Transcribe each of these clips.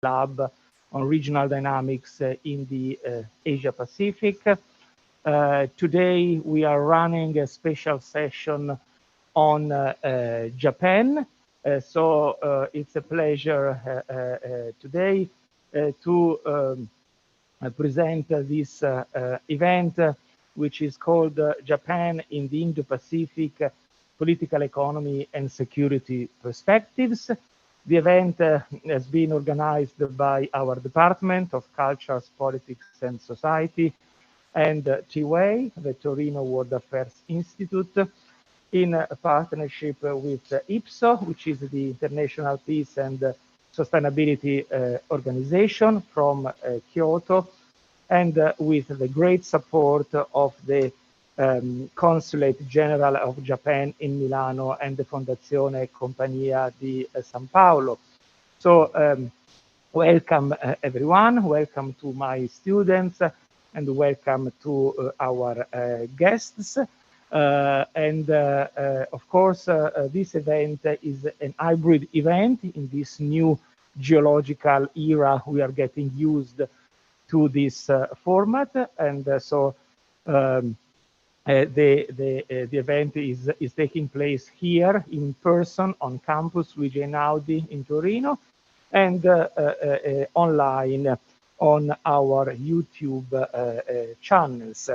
lab on regional dynamics in the Asia Pacific. Today we are running a special session on Japan. So it's a pleasure today to present this event, which is called Japan in the Indo-Pacific Political Economy and Security Perspectives. The event has been organized by our Department of Cultures, Politics and Society and T.wai, the Torino World Affairs Institute, in partnership with IPSO, which is the International Peace and Sustainability Organization from Kyoto, and with the great support of the Consulate General of Japan in Milano and the Fondazione Compagnia di San Paolo. So welcome everyone, welcome to my students, and welcome to our guests. Of course, this event is an hybrid event in this new geological era. We are getting used to this format, and so the event is taking place here in person on campus Luigi Einaudi in Torino, and online on our YouTube channels.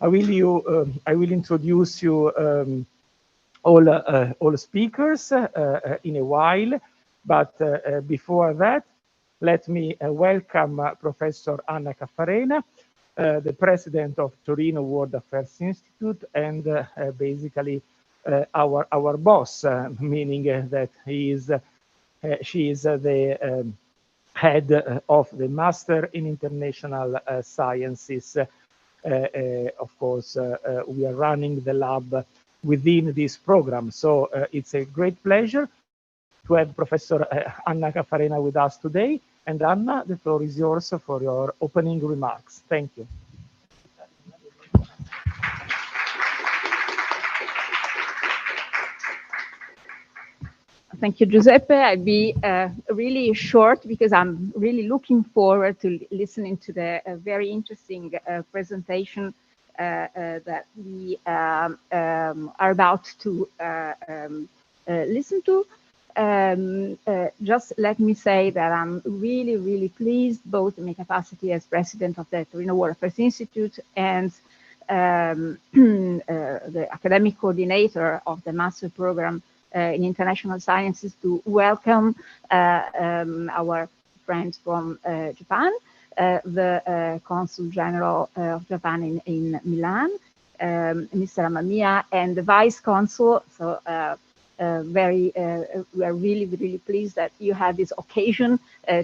I will introduce you all speakers in a while, but before that, let me welcome Professor Anna Caffarena, the president of Torino World Affairs Institute, and basically our boss, meaning that she is the head of the Master in International Sciences. Of course, we are running the lab within this program. So it's a great pleasure to have Professor Anna Caffarena with us today. And Anna, the floor is yours for your opening remarks. Thank you. Thank you, Giuseppe. I'll be really short because I'm really looking forward to listening to the very interesting presentation that we are about to listen to. Just let me say that I'm really, really pleased, both in my capacity as president of the Torino World Affairs Institute and the academic coordinator of the master program in international sciences, to welcome our friends from Japan, the Consul General of Japan in Milan, Mr. Amamiya, and the Vice Consul. So we are really, really pleased that you had this occasion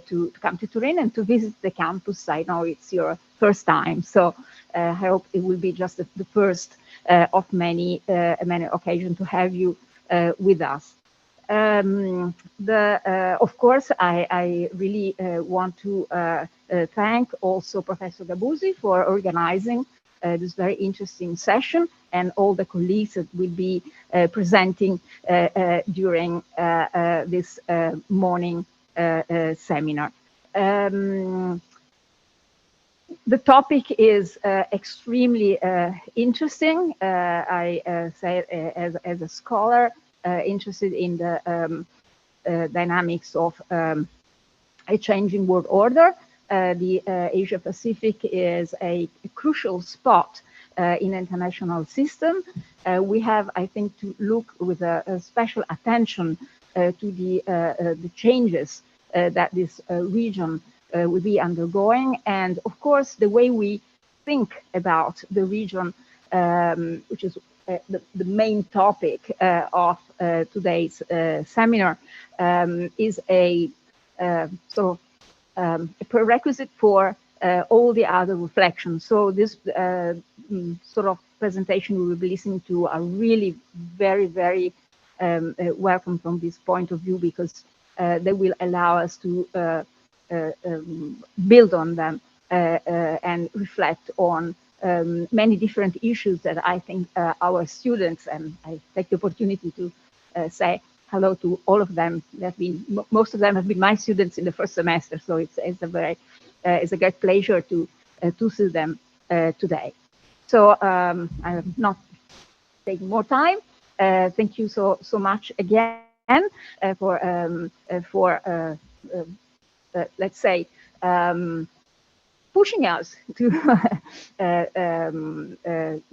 to come to Turin and to visit the campus. I know it's your first time, so I hope it will be just the first of many occasions to have you with us. Of course, I really want to thank also Professor Gabuzzi for organizing this very interesting session, and all the colleagues that will be presenting during this morning seminar. The topic is extremely interesting. I say as a scholar interested in the dynamics of a changing world order. The Asia Pacific is a crucial spot in the international system. We have, I think, to look with a special attention to the changes that this region will be undergoing, and of course the way we think about the region, which is the main topic of today's seminar, is a sort of a prerequisite for all the other reflections. So this sort of presentation we will be listening to are really very, very welcome from this point of view, because they will allow us to build on them and reflect on many different issues that I think our students, and I take the opportunity to say, hello to all of them. Most of them have been my students in the first semester, so it's a great pleasure to see them today. So I'm not taking more time. Thank you so much again for let's say pushing us to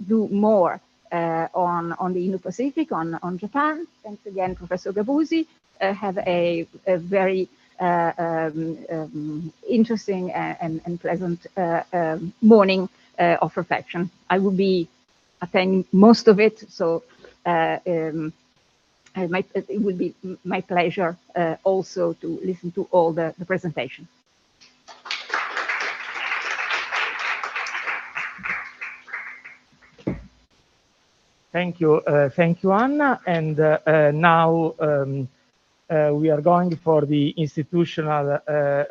do more on the Indo-Pacific, on Japan. Thanks again, Professor Gabuzzi. Have a very interesting and pleasant morning of reflection. I will be attending most of it, so it will be my pleasure also to listen to all the presentation. Thank you, Anna. And now we are going for the institutional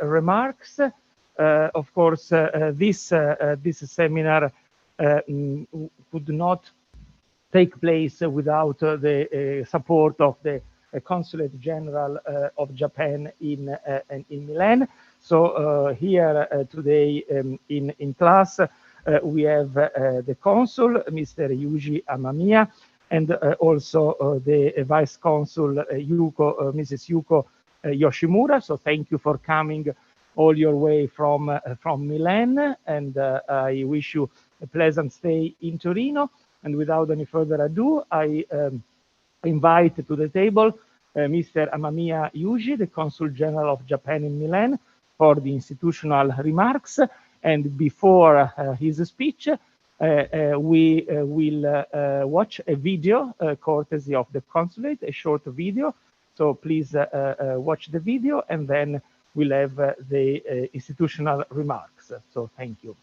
remarks. Of course, this seminar would not take place without the support of the Consulate General of Japan in Milan. So here today in class, we have the consul, Mr. Yuji Amamiya, and also the Vice Consul, Mrs. Yuko Yoshimura. So thank you for coming all your way from Milan, and I wish you a pleasant stay in Torino. And without any further ado, I invite to the table Mr. Amamiya Yuji, the Consul General of Japan in Milan, for the institutional remarks. And before his speech, we will watch a video courtesy of the consulate, a short video. So please watch the video, and then we'll have the institutional remarks. So thank you.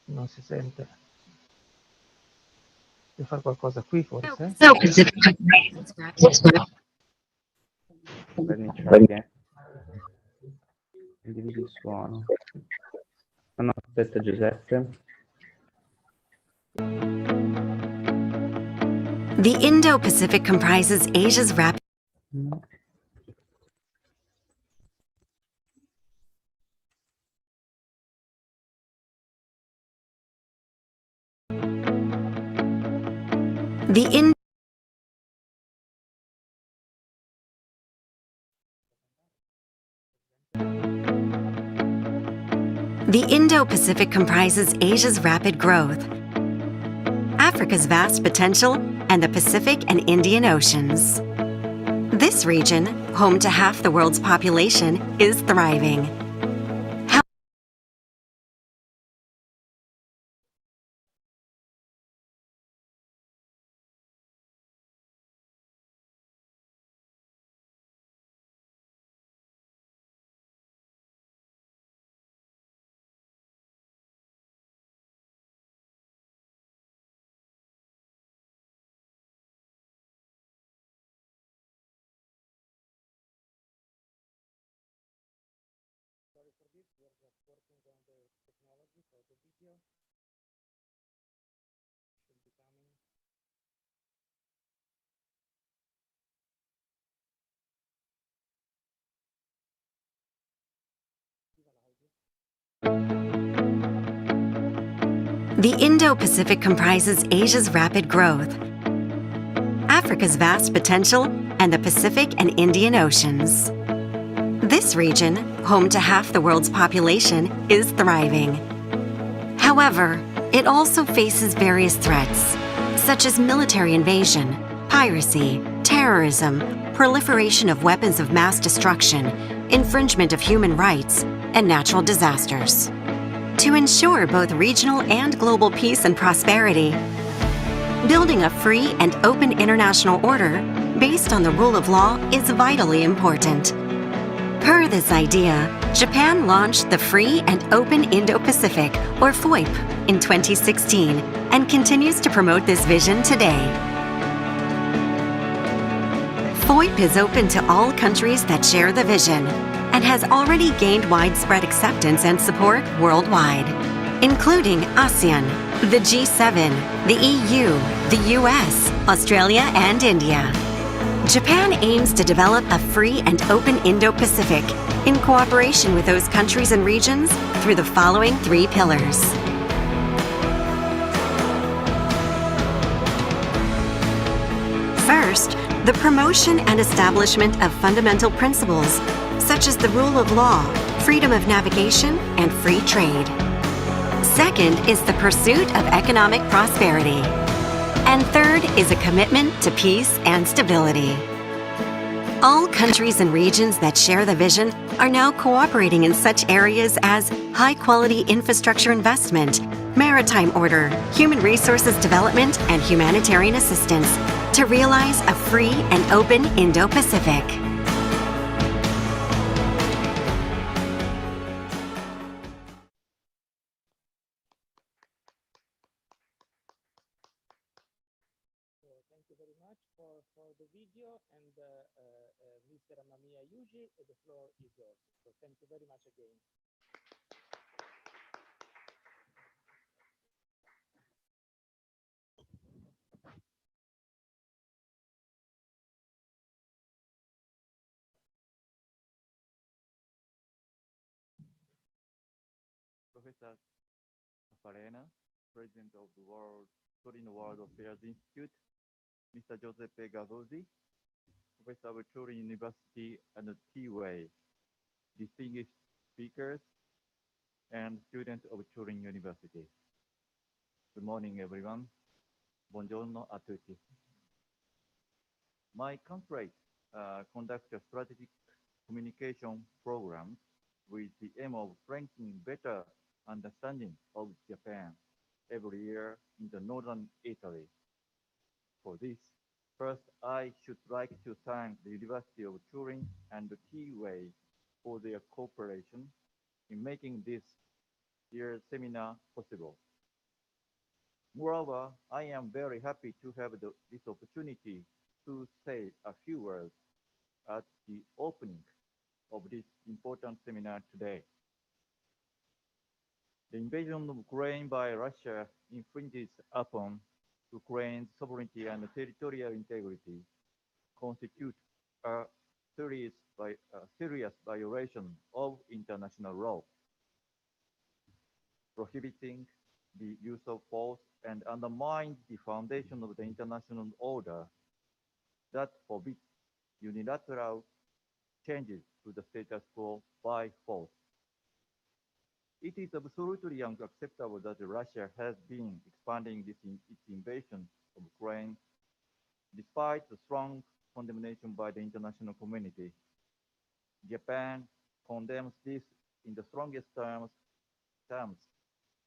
Non si sente. Devo fare qualcosa qui forse? Dividi il suono. No, aspetta Giuseppe. The Indo-Pacific comprises Asia's rapid The Indo-Pacific comprises Asia's rapid growth, Africa's vast potential, and the Pacific and Indian Oceans. This region, home to half the world's population, is thriving. The Indo-Pacific comprises Asia's rapid growth, Africa's vast potential, and the Pacific and Indian Oceans. This region, home to half the world's population, is thriving. However, it also faces various threats, such as military invasion, piracy, terrorism, proliferation of weapons of mass destruction, infringement of human rights, and natural disasters. To ensure both regional and global peace and prosperity, building a free and open international order based on the rule of law is vitally important. Per this idea, Japan launched the Free and Open Indo-Pacific, or FOIP, in 2016 and continues to promote this vision today. FOIP is open to all countries that share the vision and has already gained widespread acceptance and support worldwide, including ASEAN, the G7, the EU, the US, Australia, and India. Japan aims to develop a free and open Indo-Pacific in cooperation with those countries and regions through the following 3 pillars. First, the promotion and establishment of fundamental principles such as the rule of law, freedom of navigation, and free trade. Second is the pursuit of economic prosperity. And third is a commitment to peace and stability. All countries and regions that share the vision are now cooperating in such areas as high-quality infrastructure investment, maritime order, human resources development, and humanitarian assistance to realize a free and open Indo-Pacific. Thank you very much for the video, and Mr. Amamiya Yuji, the floor is yours. So thank you very much again. Professor Farena, President of the Torino World Affairs Institute, Mr. Giuseppe Gavozzi, Professor of Turin University and T.wai, distinguished speakers, and students of Turin University. Good morning, everyone. Buongiorno a tutti. My country conducts a strategic communication program with the aim of strengthening better understanding of Japan every year in the northern Italy. For this, first, I should like to thank the University of Turin and the T.wai for their cooperation in making this year's seminar possible. Moreover, I am very happy to have this opportunity to say a few words at the opening of this important seminar today. The invasion of Ukraine by Russia infringes upon Ukraine's sovereignty and territorial integrity, constitute a serious violation of international law, prohibiting the use of force and undermines the foundation of the international order that forbids unilateral changes to the status quo by force. It is absolutely unacceptable that Russia has been expanding its invasion of Ukraine despite the strong condemnation by the international community. Japan condemns this in the strongest terms.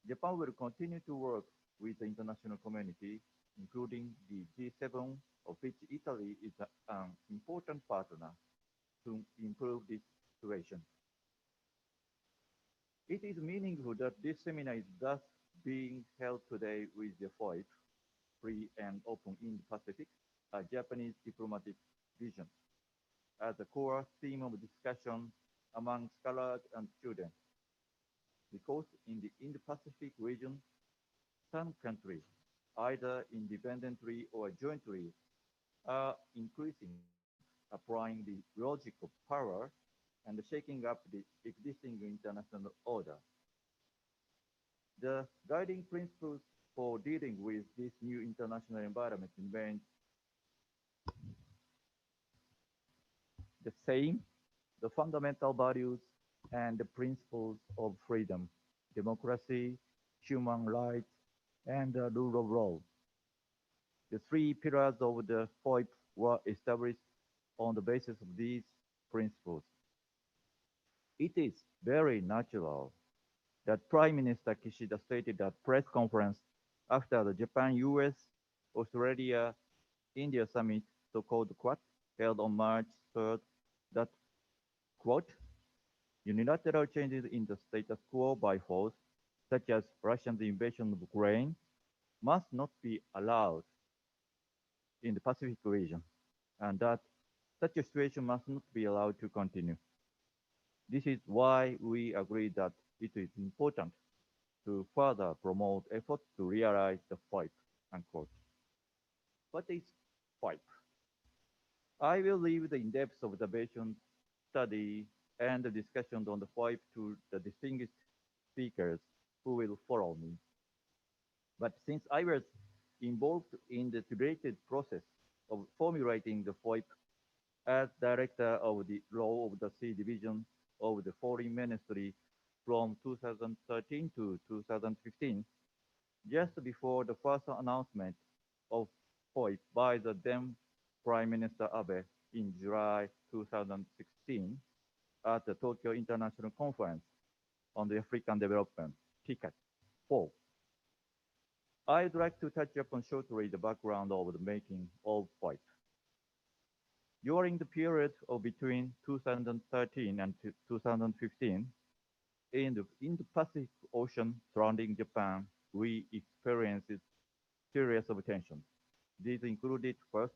Japan will continue to work with the international community, including the G7, of which Italy is an important partner, to improve this situation. It is meaningful that this seminar is thus being held today with the FOIP, Free and Open Indo-Pacific, a Japanese diplomatic vision, as a core theme of discussion among scholars and students. Because in the Indo-Pacific region, some countries, either independently or jointly, are increasing applying the logic of power and shaking up the existing international order. The guiding principles for dealing with this new international environment remain the same, the fundamental values and the principles of freedom, democracy, human rights, and the rule of law. The 3 pillars of the FOIP were established on the basis of these principles. It is very natural that Prime Minister Kishida stated at press conference after the Japan, US, Australia, India summit, so-called Quad, held on March 3rd, that, quote, Unilateral changes in the status quo by force, such as Russia's invasion of Ukraine, must not be allowed in the Pacific region, and that such a situation must not be allowed to continue. This is why we agree that it is important to further promote efforts to realize the FOIP, unquote. What is FOIP? I will leave the in-depth observation, study, and the discussion on the FOIP to the distinguished speakers who will follow me. But since I was involved in the iterated process of formulating the FOIP as director of the Law of the Sea Division of the Foreign Ministry from 2013 to 2015, just before the first announcement of FOIP by the then Prime Minister Abe in July 2016 at the Tokyo International Conference on the African Development, TICAD 4. I'd like to touch upon shortly the background of the making of FOIP. During the period of between 2013 and 2015, in the Indo-Pacific Ocean surrounding Japan, we experienced series of tensions. These included first,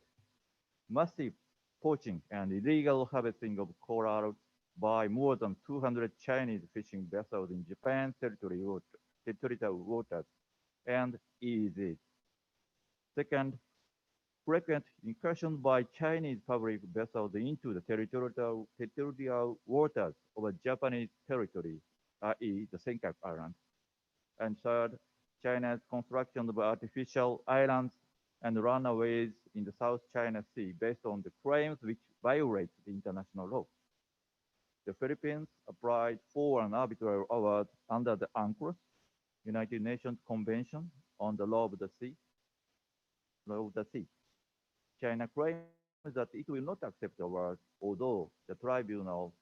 massive poaching and illegal harvesting of corals by more than 200 Chinese fishing vessels in Japan's territorial waters and EEZ. Second, frequent incursions by Chinese public vessels into the territorial waters of Japanese territory, i.e. the Senkaku Islands. And third, China's construction of artificial islands and runways in the South China Sea based on the claims which violate the international law. The Philippines applied for an arbitral award under the UNCLOS, United Nations Convention on the Law of the Sea. China claims that it will not accept the award, although the tribunal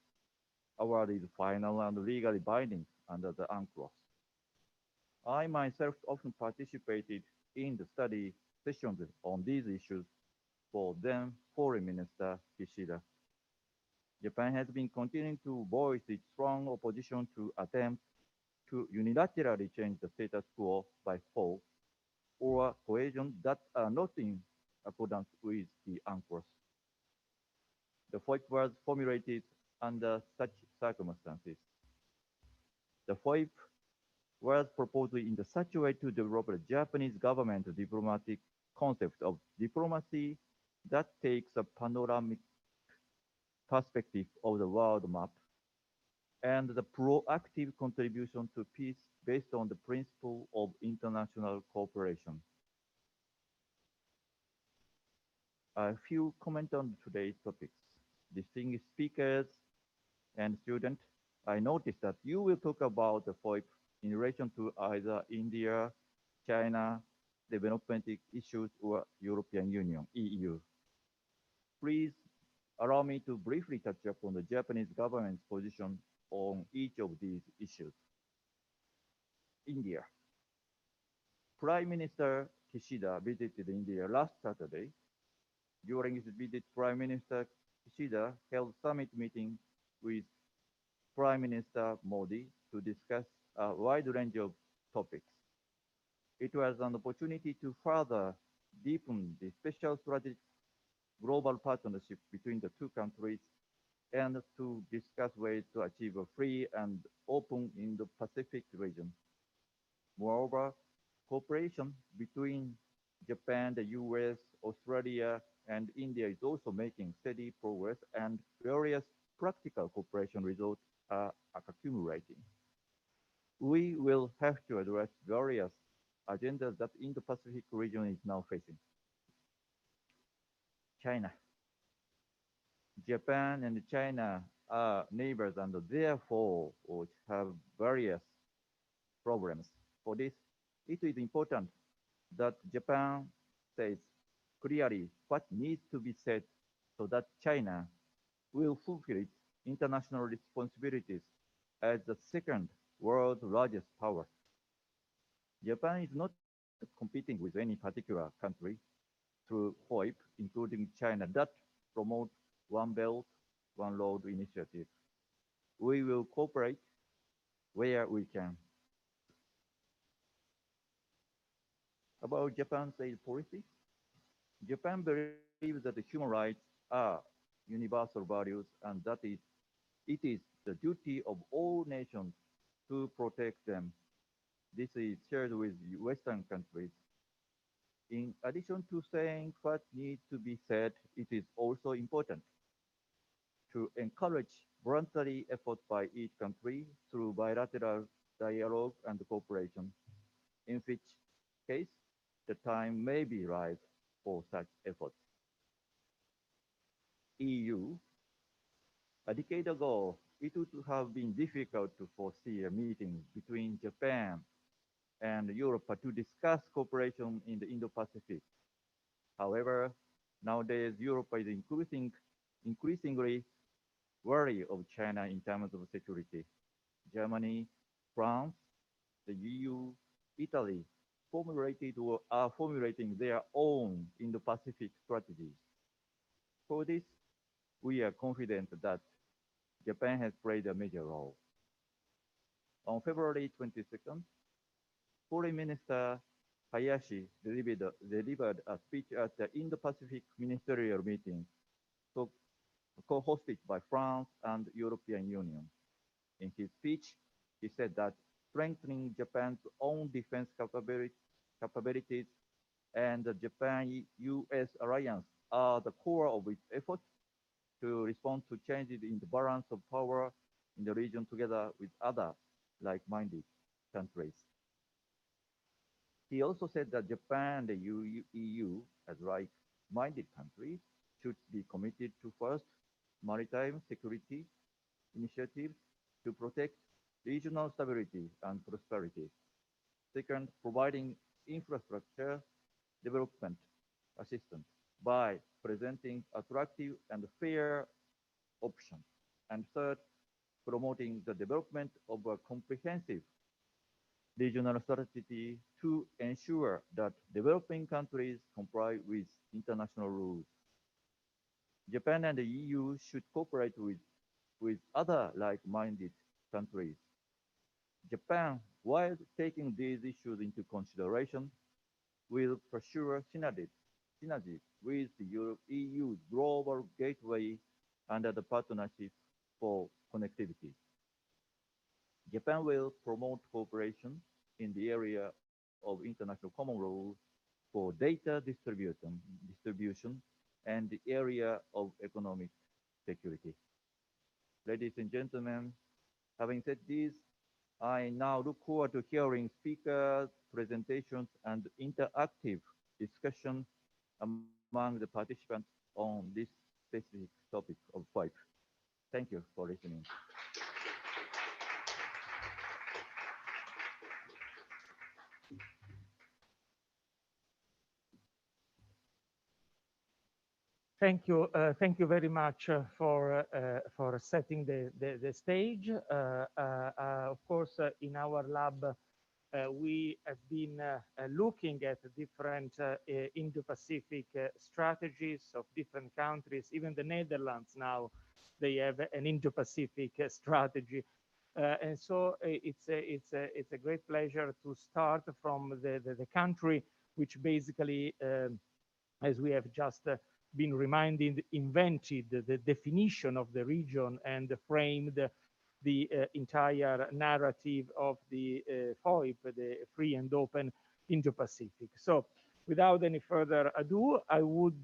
award is final and legally binding under the UNCLOS. I myself often participated in the study sessions on these issues for then Foreign Minister Kishida. Japan has been continuing to voice its strong opposition to attempts to unilaterally change the status quo by force or coercion that are not in accordance with the UNCLOS. The FOIP was formulated under such circumstances. The FOIP was proposed in such a way to develop the Japanese government diplomatic concept of diplomacy that takes a panoramic perspective of the world map and the proactive contribution to peace based on the principle of international cooperation. A few comments on today's topics. Distinguished speakers and students, I noticed that you will talk about the FOIP in relation to either India, China, development issues, or European Union, EU. Please allow me to briefly touch upon the Japanese government's position on each of these issues. India. Prime Minister Kishida visited India last Saturday. During his visit, Prime Minister Kishida held summit meeting with Prime Minister Modi to discuss a wide range of topics. It was an opportunity to further deepen the special strategic global partnership between the two countries and to discuss ways to achieve a free and open Indo-Pacific region. Moreover, cooperation between Japan, the US, Australia, and India is also making steady progress, and various practical cooperation results are accumulating. We will have to address various agendas that the Indo-Pacific region is now facing. China. Japan and China are neighbors and therefore have various problems. For this, it is important that Japan says clearly what needs to be said so that China will fulfill its international responsibilities as the second world's largest power. Japan is not competing with any particular country through FOIP, including China, that promotes One Belt, One Road initiative. we will cooperate where we can. About Japan's aid policy, Japan believes that human rights are universal values and that it is the duty of all nations to protect them. This is shared with Western countries. In addition to saying what needs to be said, it is also important to encourage voluntary effort by each country through bilateral dialogue and cooperation, in which case the time may be right for such efforts. EU, a decade ago, it would have been difficult to foresee a meeting between Japan and Europe to discuss cooperation in the Indo-Pacific. However, nowadays Europe is increasingly wary of China in terms of security. Germany, France, the EU, Italy formulated or are formulating their own Indo-Pacific strategies. For this, we are confident that Japan has played a major role. On February 22nd, Foreign Minister Hayashi delivered a speech at the Indo-Pacific Ministerial Meeting, co-hosted by France and European Union. In his speech, he said that strengthening Japan's own defense capabilities and the Japan-US alliance are the core of its efforts to respond to changes in the balance of power in the region together with other like-minded countries. He also said that Japan and the EU, as like-minded countries, should be committed to first, maritime security initiatives to protect regional stability and prosperity. Second, providing infrastructure development assistance by presenting attractive and fair options. And third, promoting the development of a comprehensive regional strategy to ensure that developing countries comply with international rules. Japan and the EU should cooperate with other like-minded countries. Japan, while taking these issues into consideration, will pursue synergies with the EU's global gateway under the Partnership for Connectivity. Japan will promote cooperation in the area of international common rules for data distribution and the area of economic security. Ladies and gentlemen, having said this, I now look forward to hearing speakers, presentations, and interactive discussion among the participants on this specific topic of FOIP. Thank you for listening. Thank you very much for setting the stage. Of course, in our lab, we have been looking at different Indo-Pacific strategies of different countries. Even the Netherlands now, they have an Indo-Pacific strategy. And so it's a great pleasure to start from the country, which basically, as we have just been reminded, invented the definition of the region and framed the entire narrative of the FOIP, the Free and Open Indo-Pacific. So without any further ado, I would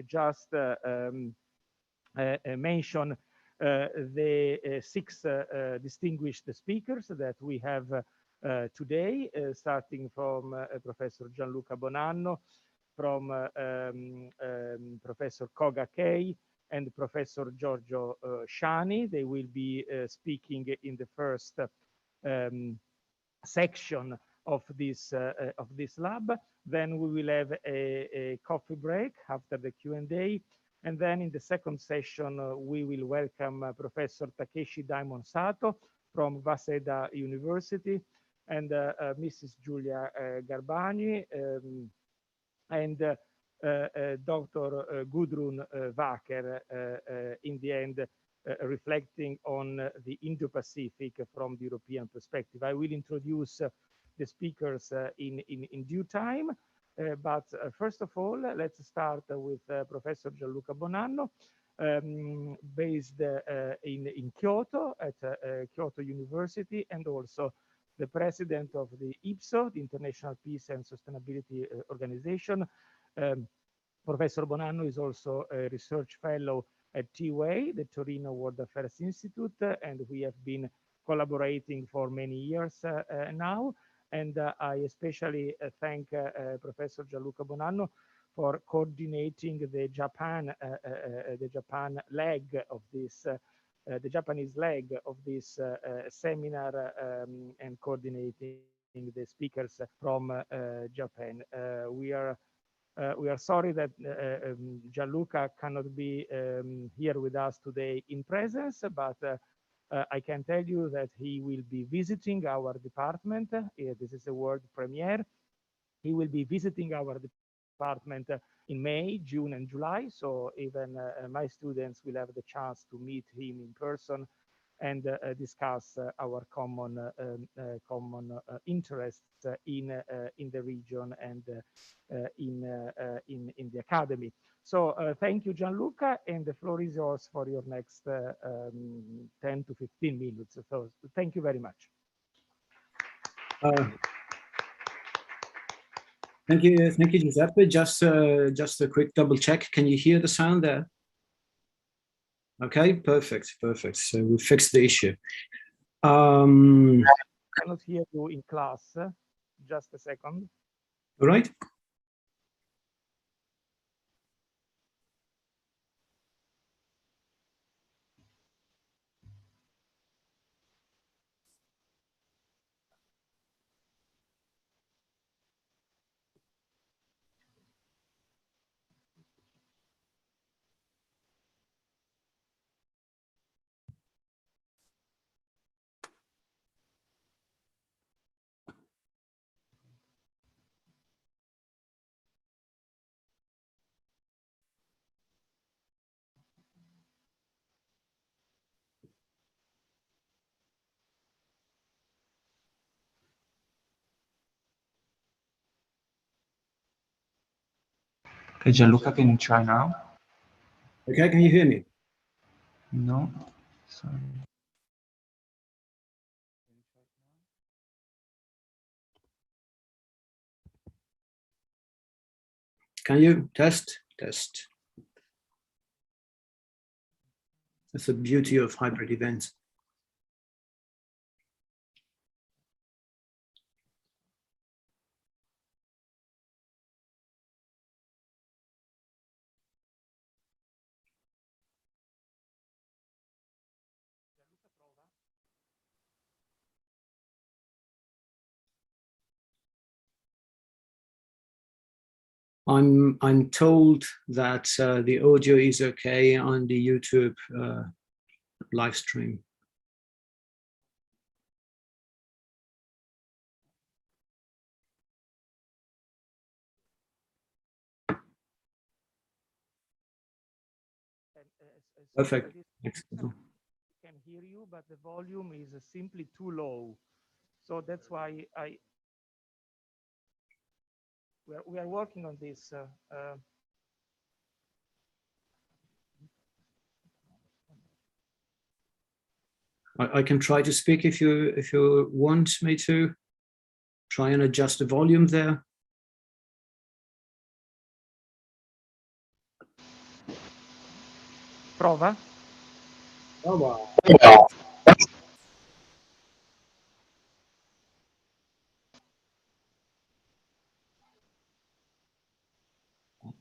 just mention the six distinguished speakers that we have today, starting from Professor Gianluca Bonanno, from Professor Koga Kei, and Professor Giorgio Shani. They will be speaking in the first section of this lab. Then we will have a coffee break after the Q&A. And then in the second session, we will welcome Professor Takeshi Daimon Sato from Waseda University and Mrs. Giulia Garbani and Dr. Gudrun Wacker in the end reflecting on the Indo-Pacific from the European perspective. I will introduce the speakers in due time. But first of all, let's start with Professor Gianluca Bonanno, based in Kyoto at Kyoto University, and also the president of the IPSO, the International Peace and Sustainability Organization. Professor Bonanno is also a research fellow at T.wai, the Torino World Affairs Institute, and we have been collaborating for many years now. And I especially thank Professor Gianluca Bonanno for coordinating the Japan leg of this, the Japanese leg of this seminar, and coordinating the speakers from Japan. We are sorry that Gianluca cannot be here with us today in presence, but I can tell you that he will be visiting our department. This is a world premiere. He will be visiting our department in May, June, and July. So even my students will have the chance to meet him in person and discuss our common interests in the region and in the academy. So thank you, Gianluca, and the floor is yours for your next 10 to 15 minutes. So thank you very much. Thank you, Giuseppe. Just a quick double check. Can you hear the sound there? Okay, perfect. So we fixed the issue. I cannot hear you in class. Just a second. All right. Okay, Gianluca, can you try now? Okay, can you hear me? No, sorry. Can you test? That's the beauty of hybrid events. I'm told that the audio is okay on the YouTube live stream. Perfect. Excellent. I can hear you, but the volume is simply too low. So that's why we are working on this. I can try to speak if you want me to. Try and adjust the volume there. Prova. Oh, wow.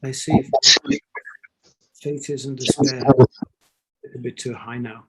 I see. Fate is in despair. A bit too high now.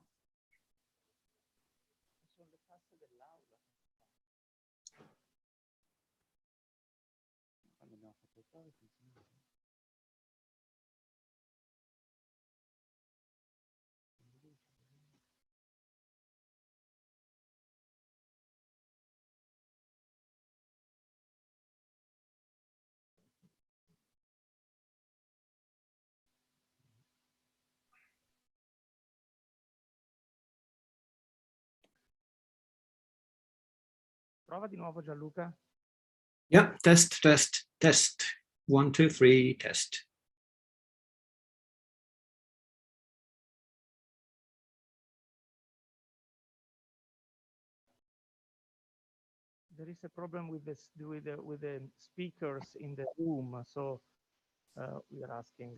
Prova di nuovo Gianluca. Yeah, test, test, test. 1, 2, 3, test. There is a problem with this with the speakers in the room, so we are asking.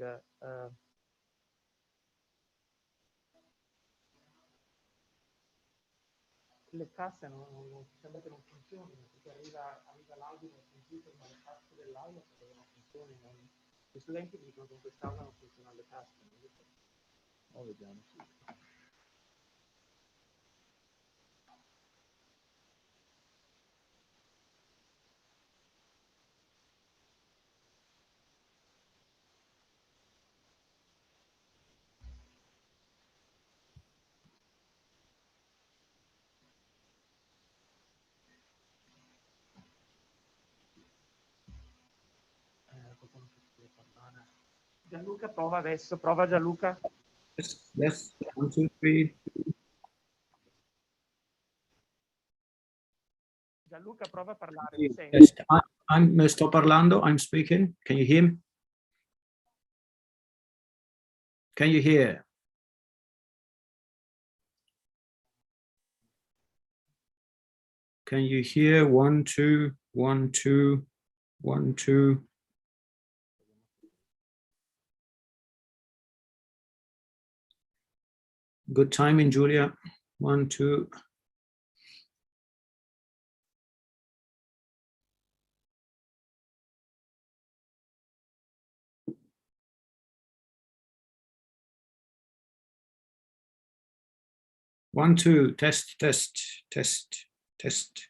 Le casse sembra che non funzionino, perché arriva l'audio nel computer, ma le casse dell'aula non funzionano. Gli studenti dicono che in quest'aula non funzionano le casse. Oh, vediamo. Gianluca, prova adesso, prova Gianluca. Yes, yes. 1, 2, 3. Gianluca, prova a parlare. Yes, sto parlando, I'm speaking. Can you hear me? Can you hear? Can you hear? 1, 2, 1, 2, 1, 2. Good timing, Julia. 1, 2. One, two, test, test, test, test.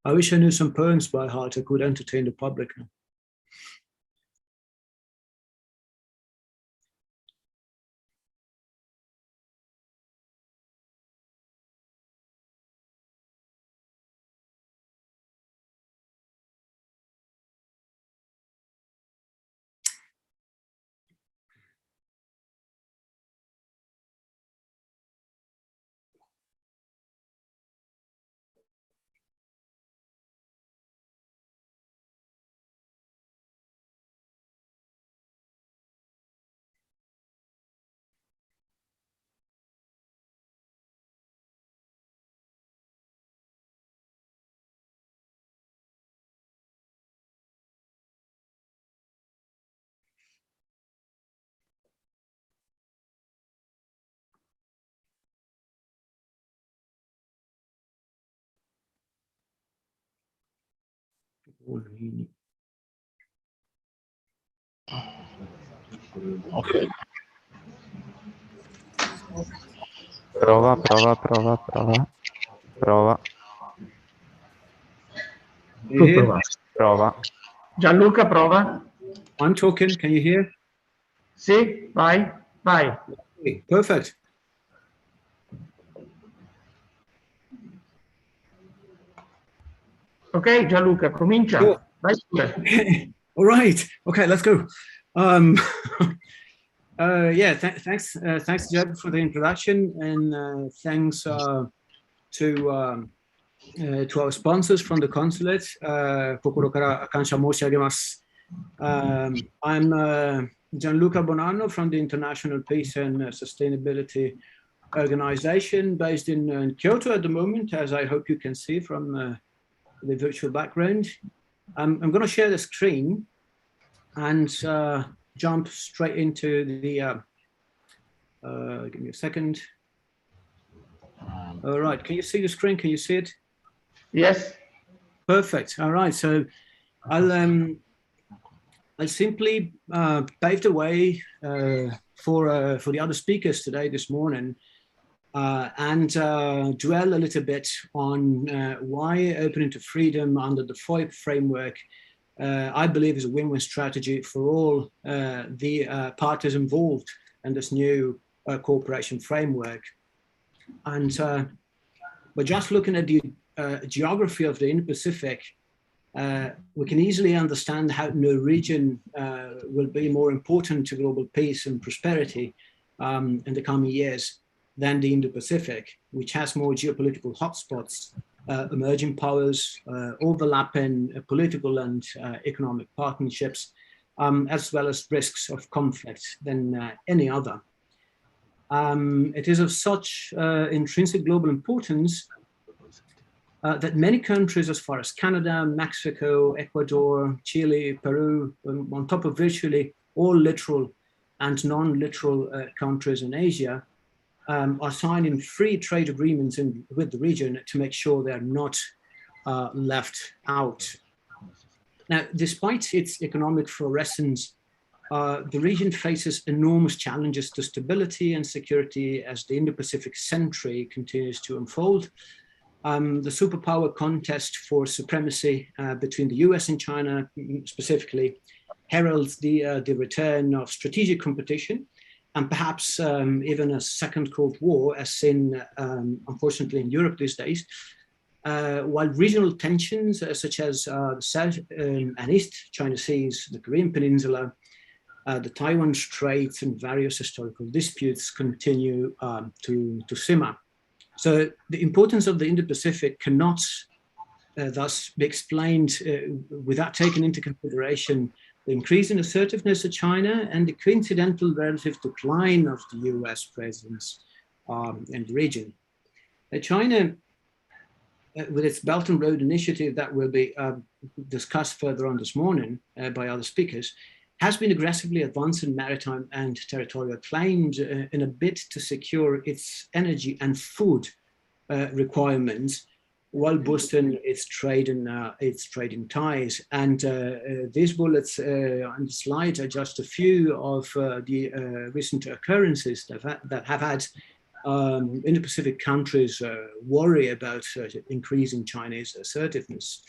I wish I knew some poems by heart. I could entertain the public now. Ok. Prova, prova, prova, prova. Prova. Prova. Gianluca, prova. I'm talking, can you hear? Sì, vai, vai. Okay, perfect. Ok, Gianluca, comincia. Sure. Vai pure. Okay. All right. Okay, let's go. Yeah, thanks, Jeb, for the introduction, and thanks to our sponsors from the consulate. Kokoro kara kansha moshiagemasu. I'm Gianluca Bonanno from the International Peace and Sustainability Organization based in Kyoto at the moment, as I hope you can see from the virtual background. I'm going to share the screen and jump straight into the, give me a second. All right, can you see the screen? Can you see it? Yes. Perfect. All right, so I'll simply pave the way for the other speakers today this morning and dwell a little bit on why opening to freedom under the FOIP framework I believe is a win-win strategy for all the parties involved in this new cooperation framework. And we're just looking at the geography of the Indo-Pacific, we can easily understand how no region will be more important to global peace and prosperity in the coming years than the Indo-Pacific, which has more geopolitical hotspots, emerging powers, overlapping political and economic partnerships, as well as risks of conflict than any other. It is of such intrinsic global importance that many countries, as far as Canada, Mexico, Ecuador, Chile, Peru, on top of virtually all literal and non-literal countries in Asia, are signing free trade agreements with the region to make sure they're not left out. Now, despite its economic fluorescence, the region faces enormous challenges to stability and security as the Indo-Pacific century continues to unfold. The superpower contest for supremacy between the US and China specifically heralds the return of strategic competition, and perhaps even a second Cold War, as seen unfortunately in Europe these days, while regional tensions such as the South and East China Seas, the Korean Peninsula, the Taiwan Straits, and various historical disputes continue to simmer. So the importance of the Indo-Pacific cannot thus be explained without taking into consideration the increasing assertiveness of China and the coincidental relative decline of the US presence in the region. China, with its Belt and Road Initiative that will be discussed further on this morning by other speakers, has been aggressively advancing maritime and territorial claims in a bid to secure its energy and food requirements while boosting its trading ties. And these bullets on the slide are just a few of the recent occurrences that have had Indo-Pacific countries worry about increasing Chinese assertiveness.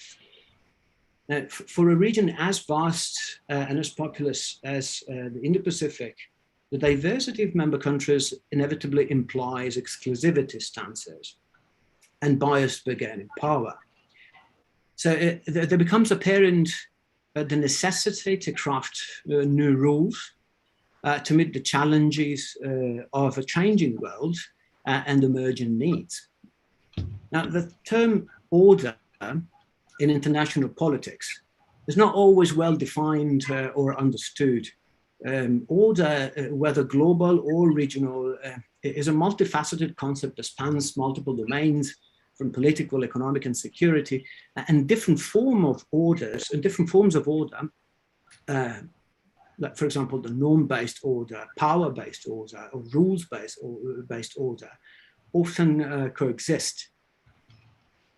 Now, for a region as vast and as populous as the Indo-Pacific, the diversity of member countries inevitably implies exclusivity stances and bias bargaining power. So there becomes apparent the necessity to craft new rules to meet the challenges of a changing world and emerging needs. Now, the term order in international politics is not always well defined or understood. Order, whether global or regional, is a multifaceted concept that spans multiple domains, from political, economic, and security, and different forms of order, like, for example, the norm-based order, power-based order, or rules-based order, often coexist.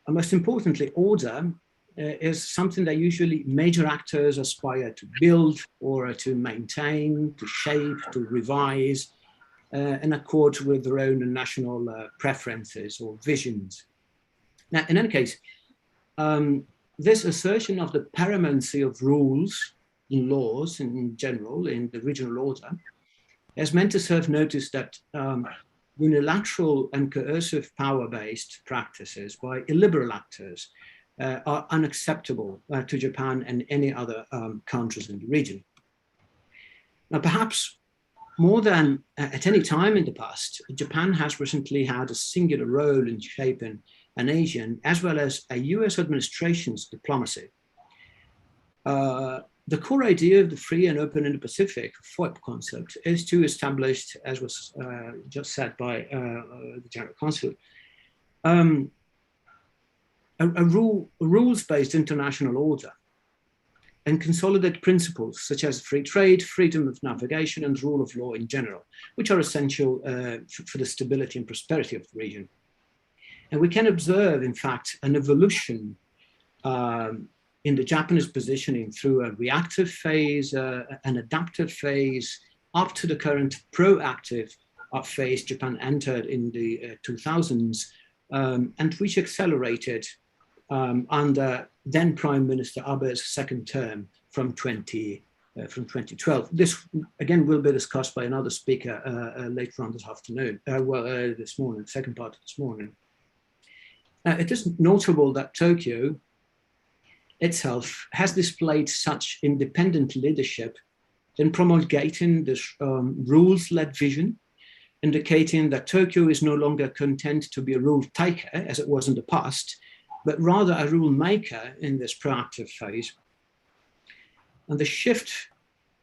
And most importantly, order is something that usually major actors aspire to build or to maintain, to shape, to revise, in accord with their own national preferences or visions. Now, in any case, this assertion of the paramountcy of rules and laws in general in the regional order is meant to serve notice that unilateral and coercive power-based practices by illiberal actors are unacceptable to Japan and any other countries in the region. Now, perhaps more than at any time in the past, Japan has recently had a singular role in shaping an Asian as well as a US administration's diplomacy. The core idea of the free and open Indo-Pacific FOIP concept is to establish, as was just said by the General Consul, a rules-based international order and consolidate principles such as free trade, freedom of navigation, and rule of law in general, which are essential for the stability and prosperity of the region. And we can observe, in fact, an evolution in the Japanese positioning through a reactive phase, an adaptive phase, up to the current proactive phase Japan entered in the 2000s, and which accelerated under then Prime Minister Abe's second term from 2012. This, again, will be discussed by another speaker later on this afternoon, this morning, second part of this morning. It is notable that Tokyo itself has displayed such independent leadership in promulgating this rules-led vision, indicating that Tokyo is no longer content to be a rule taker as it was in the past, but rather a rule maker in this proactive phase. And the shift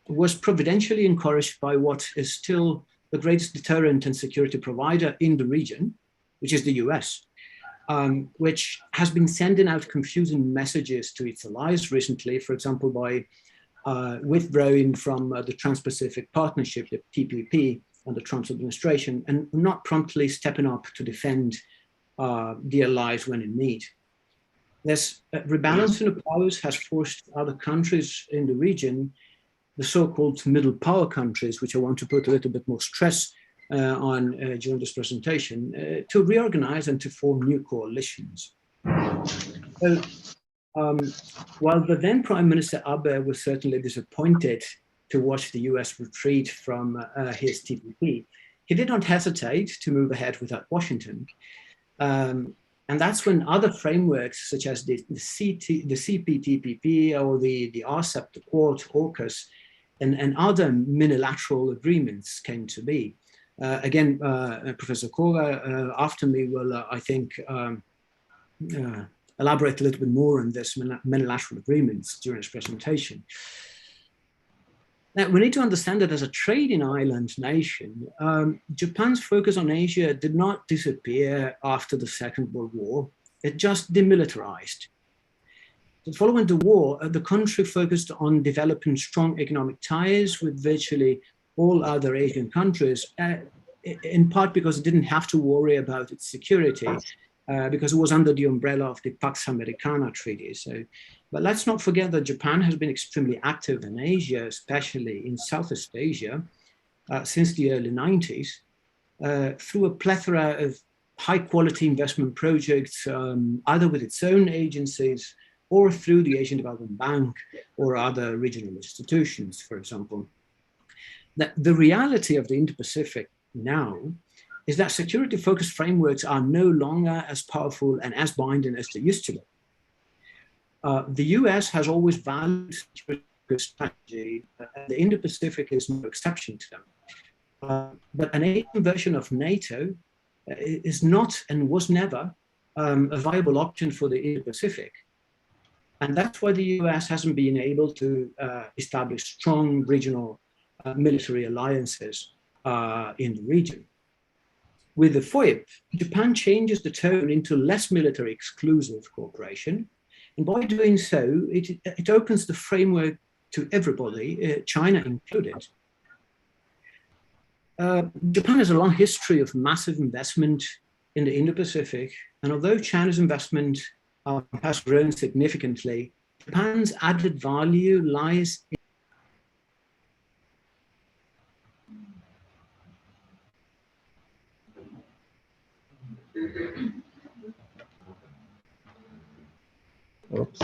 was providentially encouraged by what is still the greatest deterrent and security provider in the region, which is the US, which has been sending out confusing messages to its allies recently, for example, by withdrawing from the Trans-Pacific Partnership, the TPP, under Trump's administration, and not promptly stepping up to defend the allies when in need. This rebalancing of powers has forced other countries in the region, the so-called middle power countries, which I want to put a little bit more stress on during this presentation, to reorganize and to form new coalitions. So, while the then Prime Minister Abe was certainly disappointed to watch the US retreat from his TPP, he did not hesitate to move ahead without Washington. And that's when other frameworks, such as the CPTPP or the RCEP, the Quad, AUKUS, and other minilateral agreements came to be. Again, Professor Kora, after me, will, I think, elaborate a little bit more on this minilateral agreements during his presentation. Now, we need to understand that as a trading island nation, Japan's focus on Asia did not disappear after the Second World War. It just demilitarized. So following the war, the country focused on developing strong economic ties with virtually all other Asian countries, in part because it didn't have to worry about its security, because it was under the umbrella of the Pax Americana Treaty. So, but let's not forget that Japan has been extremely active in Asia, especially in Southeast Asia, since the early 90s, through a plethora of high-quality investment projects, either with its own agencies or through the Asian Development Bank or other regional institutions, for example. The reality of the Indo-Pacific now is that security-focused frameworks are no longer as powerful and as binding as they used to be. The US has always valued security-focused strategy, and the Indo-Pacific is no exception to them. But an Asian version of NATO is not and was never a viable option for the Indo-Pacific. And that's why the US hasn't been able to establish strong regional military alliances in the region. With the FOIP, Japan changes the tone into less military exclusive cooperation. And by doing so, it opens the framework to everybody, China included. Japan has a long history of massive investment in the Indo-Pacific. And although China's investment has grown significantly, Japan's added value lies in Oops.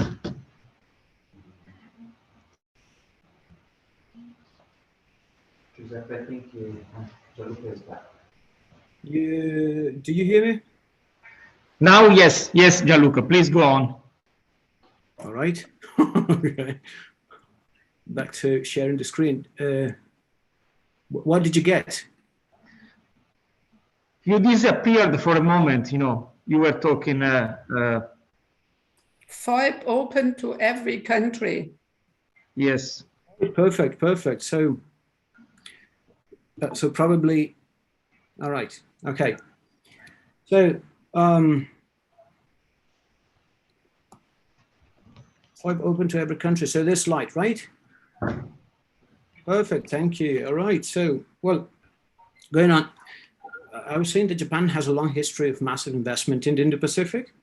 Giuseppe, I think Gianluca is back. do you hear me? Now, yes, Gianluca, please go on. All right. Okay. Back to sharing the screen. What did you get? You disappeared for a moment, you were talking. FOIP open to every country. Yes. Perfect. So probably, all right, okay. So, FOIP open to every country. So this slide, right? Perfect, thank you. All right, so, well, going on, I was saying that Japan has a long history of massive investment in the Indo-Pacific.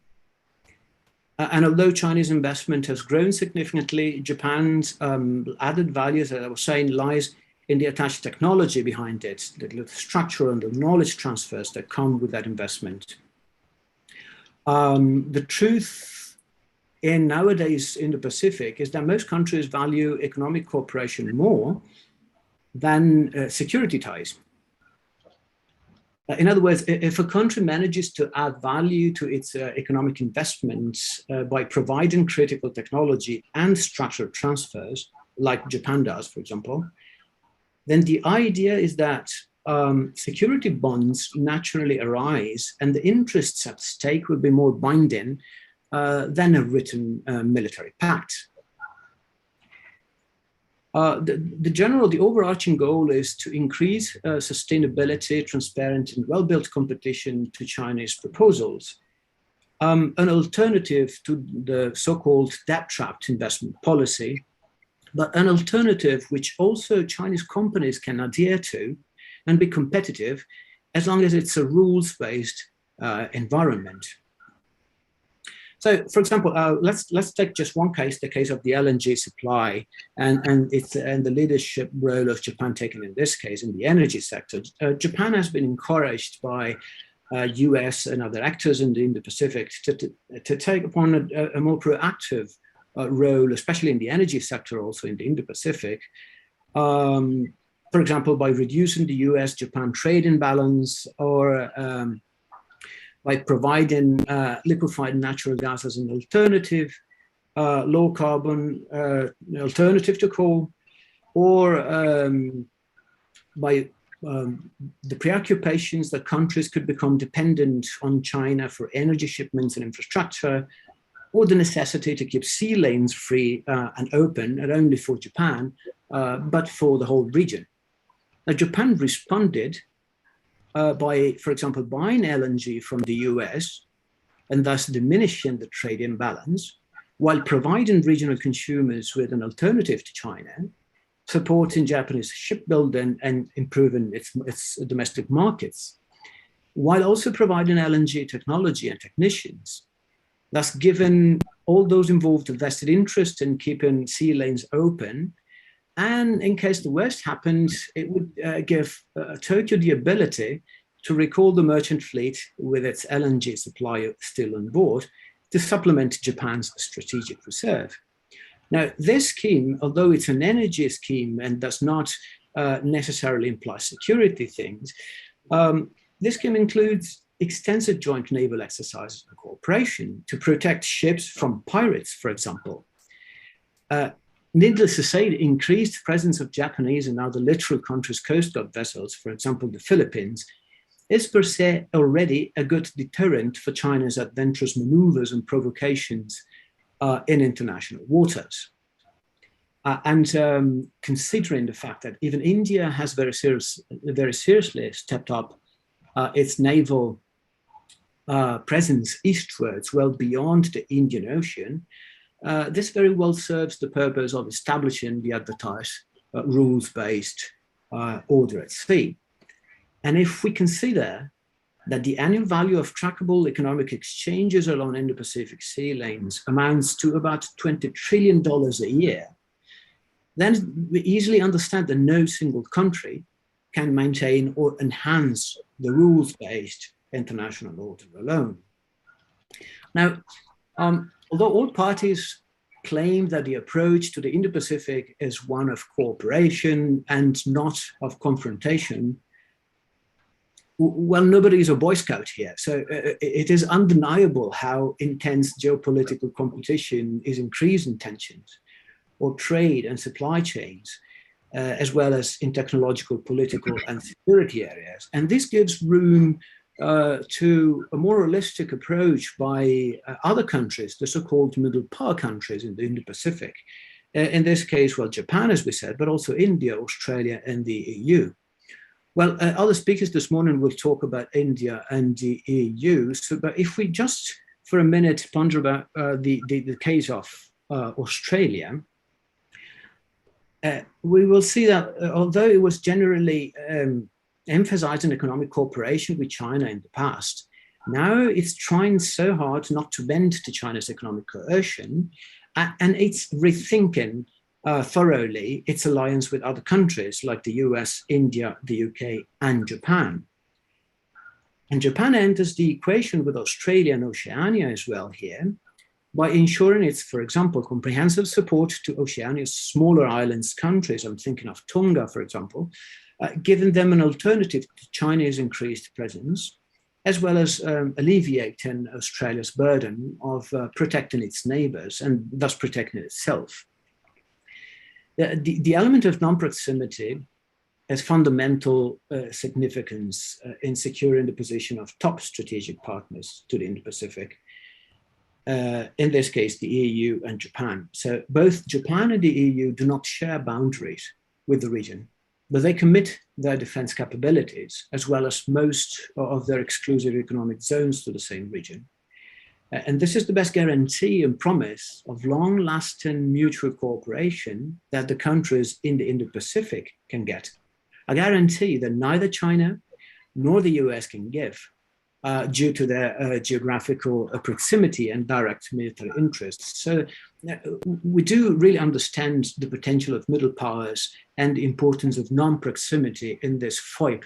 And although Chinese investment has grown significantly, Japan's added value, as I was saying, lies in the attached technology behind it, the structure and the knowledge transfers that come with that investment. The truth in nowadays in the Pacific is that most countries value economic cooperation more than security ties. In other words, if a country manages to add value to its economic investments by providing critical technology and structural transfers, like Japan does, for example, then the idea is that security bonds naturally arise and the interests at stake will be more binding than a written military pact. The overarching goal is to increase sustainability, transparent, and well-built competition to Chinese proposals. An alternative to the so-called debt-trapped investment policy, but an alternative which also Chinese companies can adhere to and be competitive as long as it's a rules-based environment. So, for example, let's take just one case, the case of the LNG supply and the leadership role of Japan taken in this case in the energy sector. Japan has been encouraged by US and other actors in the Indo-Pacific to take upon a more proactive role, especially in the energy sector, also in the Indo-Pacific. For example, by reducing the US-Japan trade imbalance or by providing liquefied natural gas as an alternative, low carbon alternative to coal, or by the preoccupations that countries could become dependent on China for energy shipments and infrastructure, or the necessity to keep sea lanes free and open, not only for Japan, but for the whole region. Now, Japan responded by, for example, buying LNG from the US and thus diminishing the trade imbalance, while providing regional consumers with an alternative to China, supporting Japanese shipbuilding and improving its domestic markets, while also providing LNG technology and technicians, thus giving all those involved a vested interest in keeping sea lanes open. And in case the worst happened, it would give Tokyo the ability to recall the merchant fleet with its LNG supply still on board to supplement Japan's strategic reserve. Now, this scheme, although it's an energy scheme and does not necessarily imply security things, this scheme includes extensive joint naval exercises and cooperation to protect ships from pirates, for example. Needless to say, the increased presence of Japanese and other littoral countries' coast guard vessels, for example, the Philippines, is per se already a good deterrent for China's adventurous maneuvers and provocations in international waters. And considering the fact that even India has very seriously stepped up its naval presence eastwards, well beyond the Indian Ocean, this very well serves the purpose of establishing the advertised rules-based order at sea. And if we consider that the annual value of trackable economic exchanges along Indo-Pacific sea lanes amounts to about $20 trillion a year, then we easily understand that no single country can maintain or enhance the rules-based international order alone. Now, although all parties claim that the approach to the Indo-Pacific is one of cooperation and not of confrontation, well, nobody is a Boy Scout here. So it is undeniable how intense geopolitical competition is increasing tensions or trade and supply chains, as well as in technological, political, and security areas. And this gives room to a more holistic approach by other countries, the so-called middle power countries in the Indo-Pacific. In this case, well, Japan, as we said, but also India, Australia, and the EU. Well, other speakers this morning will talk about India and the EU. So, but if we just for a minute ponder about the case of Australia, we will see that although it was generally emphasizing economic cooperation with China in the past, now it's trying so hard not to bend to China's economic coercion, and it's rethinking thoroughly its alliance with other countries like the US, India, the UK, and Japan. And Japan enters the equation with Australia and Oceania as well here by ensuring its, for example, comprehensive support to Oceania's smaller islands countries. I'm thinking of Tonga, for example, giving them an alternative to China's increased presence, as well as alleviating Australia's burden of protecting its neighbors and thus protecting itself. The element of non-proximity has fundamental significance in securing the position of top strategic partners to the Indo-Pacific. In this case, the EU and Japan. So both Japan and the EU do not share boundaries with the region, but they commit their defense capabilities, as well as most of their exclusive economic zones, to the same region. And this is the best guarantee and promise of long-lasting mutual cooperation that the countries in the Indo-Pacific can get. A guarantee that neither China nor the US can give due to their geographical proximity and direct military interests. So we do really understand the potential of middle powers and the importance of non-proximity in this FOIP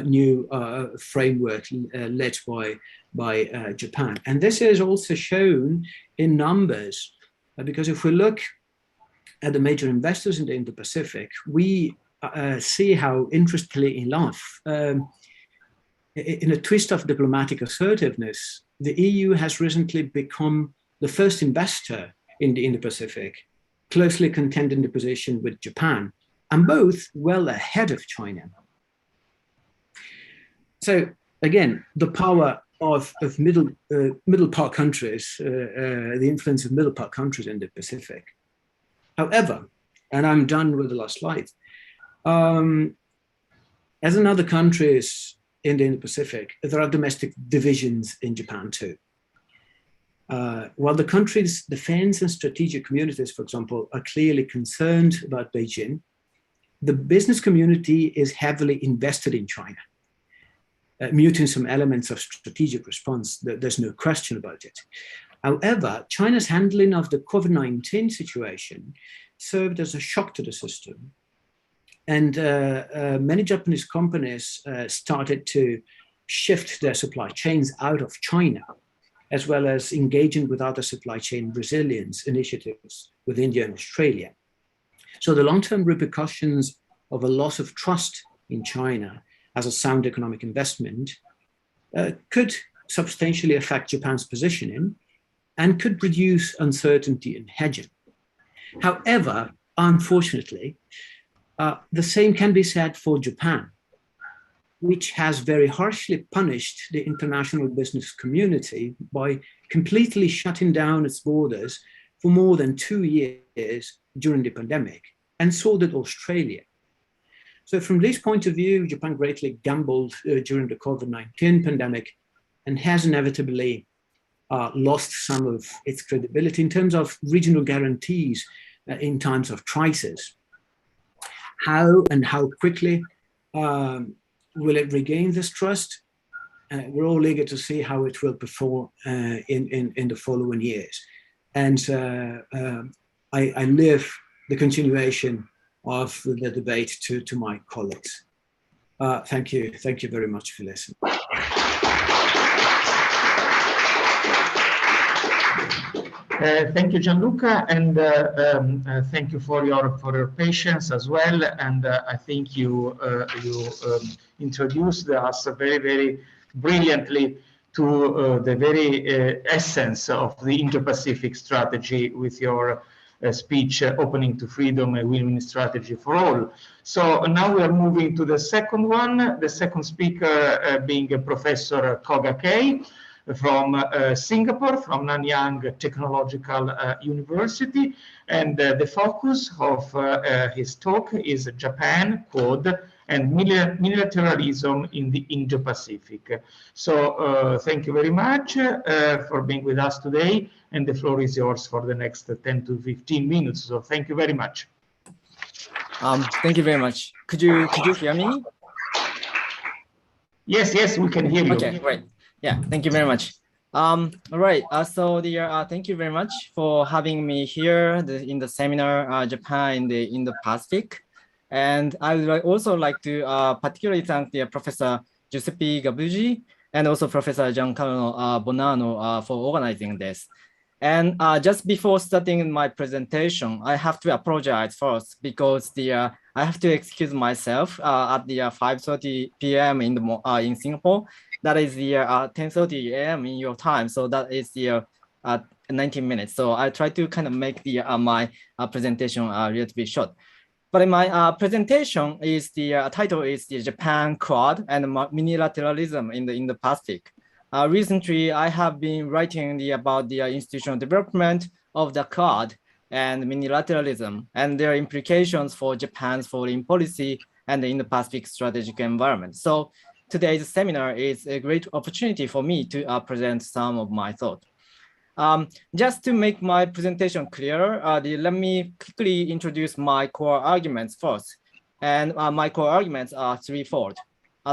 new framework led by Japan. And this is also shown in numbers, because if we look at the major investors in the Indo-Pacific, we see how, interestingly enough, in a twist of diplomatic assertiveness, the EU has recently become the first investor in the Indo-Pacific, closely contending the position with Japan, and both well ahead of China. So again, the power of middle power countries, the influence of middle power countries in the Pacific. However, and I'm done with the last slide, as in other countries in the Indo-Pacific, there are domestic divisions in Japan too. While the country's defense and strategic communities, for example, are clearly concerned about Beijing, the business community is heavily invested in China, muting some elements of strategic response. There's no question about it. However, China's handling of the COVID-19 situation served as a shock to the system. And many Japanese companies started to shift their supply chains out of China, as well as engaging with other supply chain resilience initiatives with India and Australia. So the long-term repercussions of a loss of trust in China as a sound economic investment could substantially affect Japan's positioning and could reduce uncertainty in hedging. However, unfortunately, the same can be said for Japan, which has very harshly punished the international business community by completely shutting down its borders for more than 2 years during the pandemic, and so did Australia. So from this point of view, Japan greatly gambled during the COVID-19 pandemic and has inevitably lost some of its credibility in terms of regional guarantees in times of crisis. How and how quickly will it regain this trust? We're all eager to see how it will perform in the following years. And I leave the continuation of the debate to my colleagues. Thank you very much for listening. Thank you, Gianluca, and thank you for your patience as well. And I think you introduced us very brilliantly to the very essence of the Indo-Pacific strategy with your speech, Opening to Freedom, a Win-Win Strategy for All. So now we are moving to the second one, the second speaker being Professor Koga Kei from Singapore, from Nanyang Technological University. And the focus of his talk is Japan, Quad, and militarism in the Indo-Pacific. So thank you very much for being with us today, and the floor is yours for the next 10 to 15 minutes. So thank you very much. Thank you very much. Could you hear me? Yes, we can hear you. Okay, great. Yeah, thank you very much. All right. So thank you very much for having me here in the seminar, Japan in the Indo-Pacific. And I would also like to particularly thank the Professor Giuseppe Gabuggi and also Professor Giancarlo Bonanno for organizing this. And just before starting my presentation, I have to apologize first because I have to excuse myself at the 5:30 p.m. in Singapore. That is the 10:30 a.m. in your time. So that is the 19 minutes. So I try to kind of make the my presentation relatively short. But in my presentation is the title is the Japan Quad and Minilateralism in the Indo-Pacific. Recently, I have been writing about the institutional development of the Quad and minilateralism and their implications for Japan's foreign policy and the Indo-Pacific strategic environment. So today's seminar is a great opportunity for me to present some of my thoughts. Just to make my presentation clearer, let me quickly introduce my core arguments first. And my core arguments are threefold.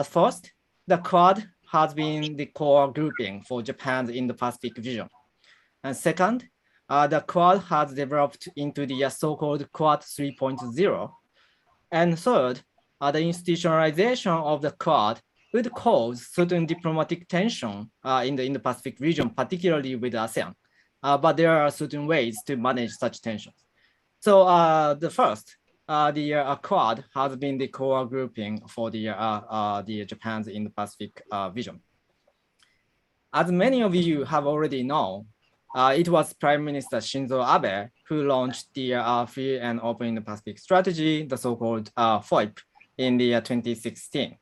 First, the Quad has been the core grouping for Japan's Indo-Pacific vision. And second, the Quad has developed into the so-called Quad 3.0. And third, the institutionalization of the Quad would cause certain diplomatic tension in the Indo-Pacific region, particularly with ASEAN. But there are certain ways to manage such tensions. So the first, the Quad has been the core grouping for the Japan's Indo-Pacific vision. As many of you have already known, it was Prime Minister Shinzo Abe who launched the Free and Open Indo-Pacific strategy, the so-called FOIP, in the 2016.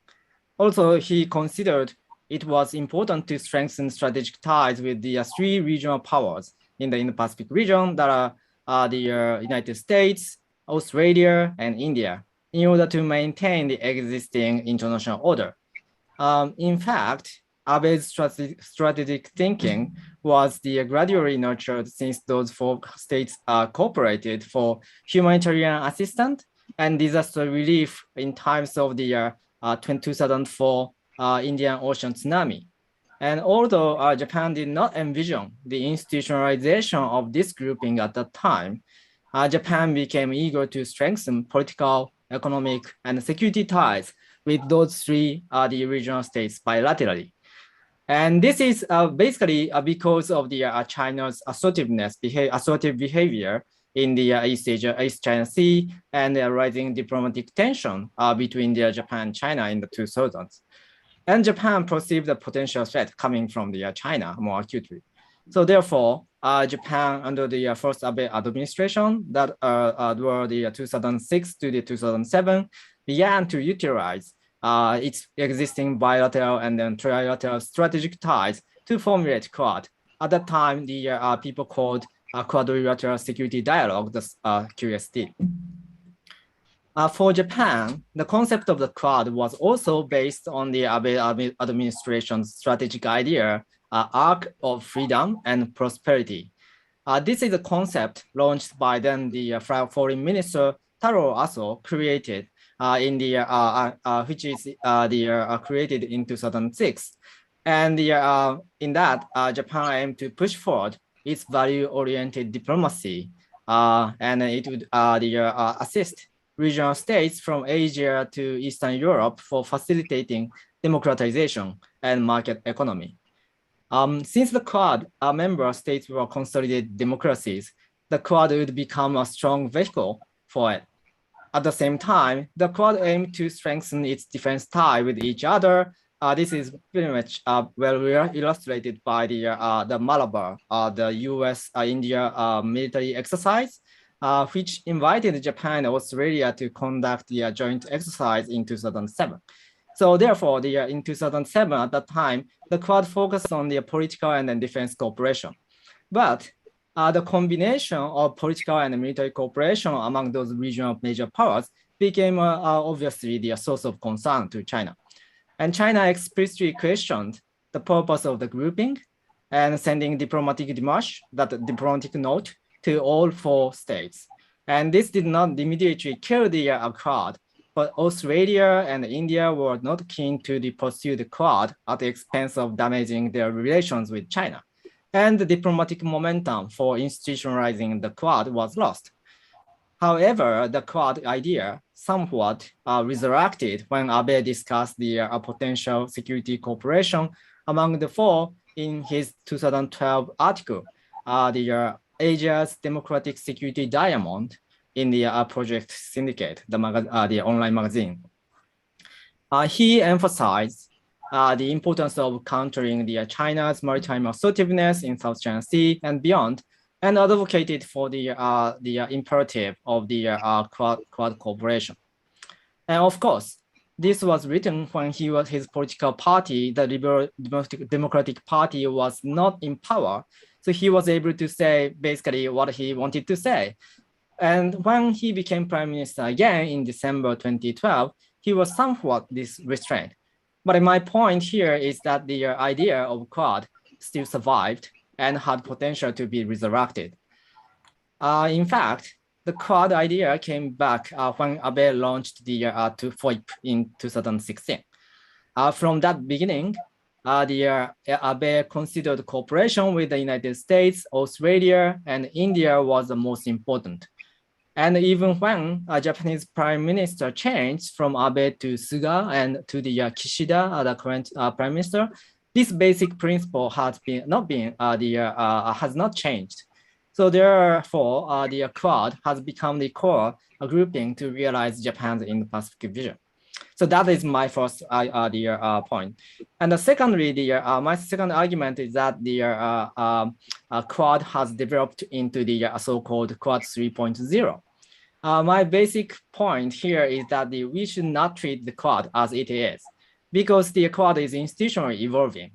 Also, he considered it was important to strengthen strategic ties with the three regional powers in the Indo-Pacific region that are the United States, Australia, and India in order to maintain the existing international order. In fact, Abe's strategic thinking was gradually nurtured since those four states cooperated for humanitarian assistance and disaster relief in times of the 2004 Indian Ocean tsunami. And although Japan did not envision the institutionalization of this grouping at that time, Japan became eager to strengthen political, economic, and security ties with those three the regional states bilaterally. And this is basically because of the China's assertive behavior in the East China Sea and the rising diplomatic tension between Japan and China in the 2000s. And Japan perceived the potential threat coming from China more acutely. So therefore, Japan under the first Abe administration that were the 2006 to the 2007 began to utilize its existing bilateral and then trilateral strategic ties to formulate Quad. At that time, the people called Quadrilateral Security Dialogue, the QSD. For Japan, the concept of the Quad was also based on the Abe administration's strategic idea, arc of freedom and prosperity. This is a concept launched by then the Foreign Minister Taro Aso created in the which is created in 2006, and in that Japan aimed to push forward its value-oriented diplomacy, and it would assist regional states from Asia to Eastern Europe for facilitating democratization and market economy. Since the Quad member states were consolidated democracies, the Quad would become a strong vehicle for it. At the same time, the Quad aimed to strengthen its defense tie with each other. This is pretty much well illustrated by the Malabar, the US-India military exercise, which invited Japan and Australia to conduct the joint exercise in 2007. So therefore, in 2007, at that time, the Quad focused on the political and then defense cooperation. But the combination of political and military cooperation among those regional major powers became obviously the source of concern to China. And China explicitly questioned the purpose of the grouping and sending diplomatic diplomatic note to all four states. And this did not immediately kill the Quad, but Australia and India were not keen to pursue the Quad at the expense of damaging their relations with China. And the diplomatic momentum for institutionalizing the Quad was lost. However, the Quad idea somewhat resurrected when Abe discussed the potential security cooperation among the four in his 2012 article. Asia's Democratic Security Diamond in the Project Syndicate, the online magazine. He emphasized the importance of countering China's maritime assertiveness in South China Sea and beyond, and advocated for the imperative of the Quad cooperation. And of course, this was written when his political party, the Liberal Democratic Party, was not in power. So he was able to say basically what he wanted to say. And when he became prime minister again in December 2012, he was somewhat restrained. But my point here is that the idea of Quad still survived and had potential to be resurrected. In fact, the Quad idea came back when Abe launched the FOIP in 2016. From that beginning, Abe considered cooperation with the United States, Australia, and India was the most important. And even when a Japanese prime minister changed from Abe to Suga and to the Kishida, the current prime minister, this basic principle has not changed. So therefore, the Quad has become the core grouping to realize Japan's Indo-Pacific vision. So that is my first point. And secondly, my second argument is that the Quad has developed into the so-called Quad 3.0. My basic point here is that we should not treat the Quad as it is, because the Quad is institutionally evolving.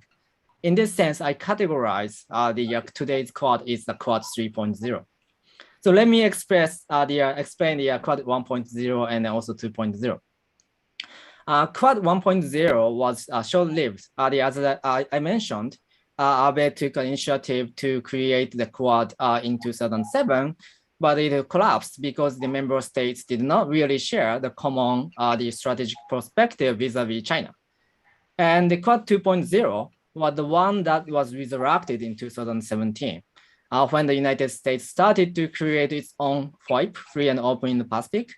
In this sense, I categorize today's Quad is the Quad 3.0. So let me explain the Quad 1.0 and also 2.0. Quad 1.0 was short-lived. As I mentioned, Abe took an initiative to create the Quad in 2007, but it collapsed because the member states did not really share the common the strategic perspective vis-a-vis China. And the Quad 2.0 was the one that was resurrected in 2017, when the United States started to create its own FOIP, free and open in the Pacific.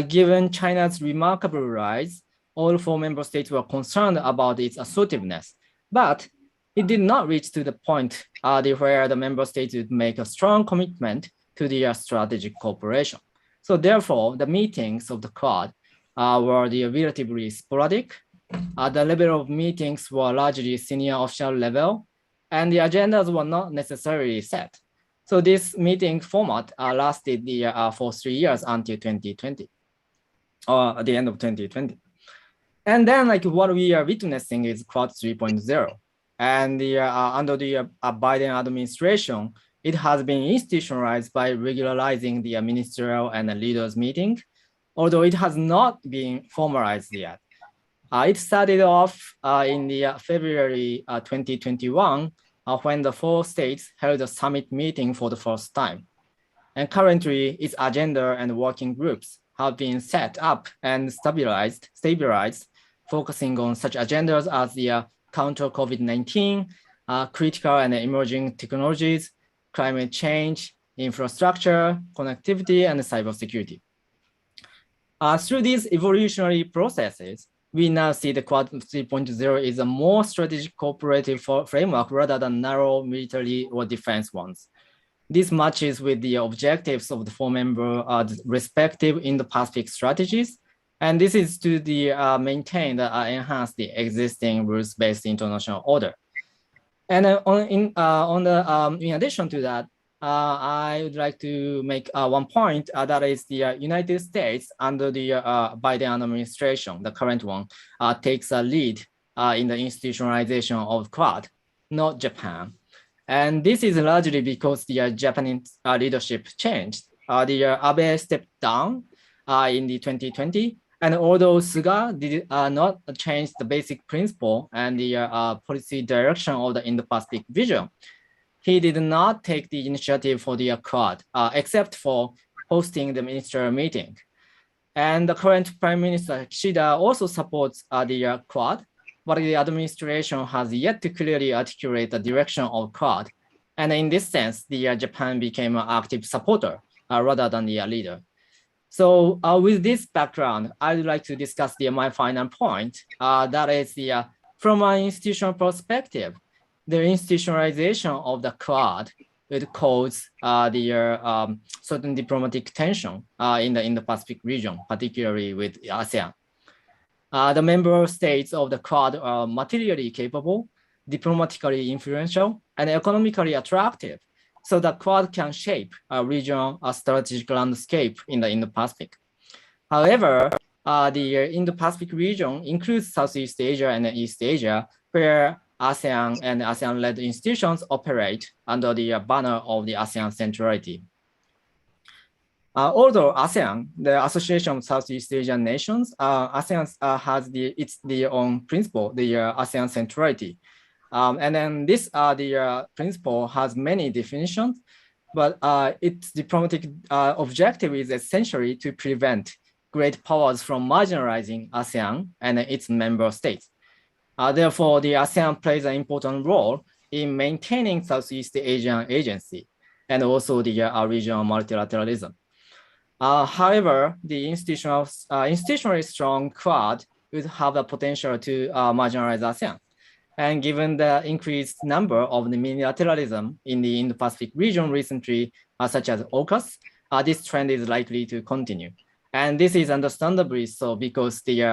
Given China's remarkable rise, all 4 member states were concerned about its assertiveness, but it did not reach to the point where the member states would make a strong commitment to the strategic cooperation. So therefore, the meetings of the Quad were relatively sporadic. The level of meetings were largely senior official level, and the agendas were not necessarily set. So this meeting format lasted for 3 years until 2020, or at the end of 2020. And then what we are witnessing is Quad 3.0. And under the Biden administration, it has been institutionalized by regularizing the ministerial and the leaders meeting, although it has not been formalized yet. It started off in the February 2021 when the 4 states held a summit meeting for the first time. And currently, its agenda and working groups have been set up and stabilized, focusing on such agendas as the counter COVID-19, critical and emerging technologies, climate change, infrastructure, connectivity, and cybersecurity. Through these evolutionary processes, we now see the Quad 3.0 is a more strategic cooperative framework rather than narrow military or defense ones. This matches with the objectives of the 4 member respective Indo-Pacific strategies, and this is to maintain and enhance the existing rules-based international order. And in addition to that, I would like to make one point that is the United States under the Biden administration, the current one, takes a lead in the institutionalization of Quad, not Japan. And this is largely because the Japanese leadership changed. The Abe stepped down in the 2020, and although Suga did not change the basic principle and the policy direction of the Indo-Pacific vision, he did not take the initiative for the Quad, except for hosting the ministerial meeting. And the current Prime Minister Kishida also supports the Quad, but the administration has yet to clearly articulate the direction of Quad. And in this sense, the Japan became an active supporter rather than the leader. So with this background, I would like to discuss my final point. That is from an institutional perspective, the institutionalization of the Quad it causes certain diplomatic tension in the Indo-Pacific region, particularly with ASEAN. The member states of the Quad are materially capable, diplomatically influential, and economically attractive, so the Quad can shape a regional strategic landscape in the Indo-Pacific. However, the Indo-Pacific region includes Southeast Asia and East Asia, where ASEAN and ASEAN-led institutions operate under the banner of the ASEAN Centrality. Although ASEAN, the Association of Southeast Asian Nations, ASEAN has its own principle, the ASEAN Centrality. And then this the principle has many definitions, but its diplomatic objective is essentially to prevent great powers from marginalizing ASEAN and its member states. Therefore, the ASEAN plays an important role in maintaining Southeast Asian agency and also the regional multilateralism. However, the institutionally strong Quad would have the potential to marginalize ASEAN. And given the increased number of the unilateralism in the Indo-Pacific region recently, such as AUKUS, this trend is likely to continue. And this is understandably so because there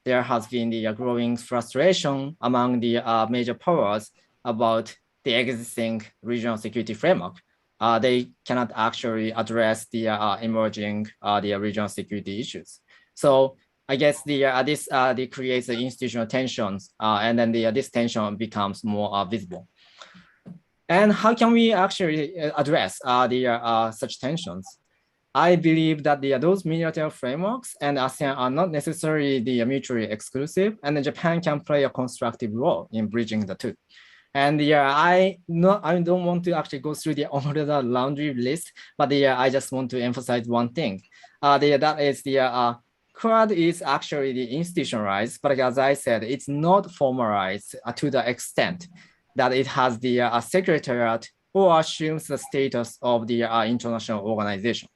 has been the growing frustration among the major powers about the existing regional security framework. They cannot actually address the emerging the regional security issues. So I guess this creates the institutional tensions, and then this tension becomes more visible. And how can we actually address such tensions? I believe that those multilateral frameworks and ASEAN are not necessarily mutually exclusive, and Japan can play a constructive role in bridging the two. And I don't want to actually go through all the laundry list, but I just want to emphasize one thing. That is the Quad is actually institutionalized, but as I said, it's not formalized to the extent that it has the secretariat or assumes the status of the international organization.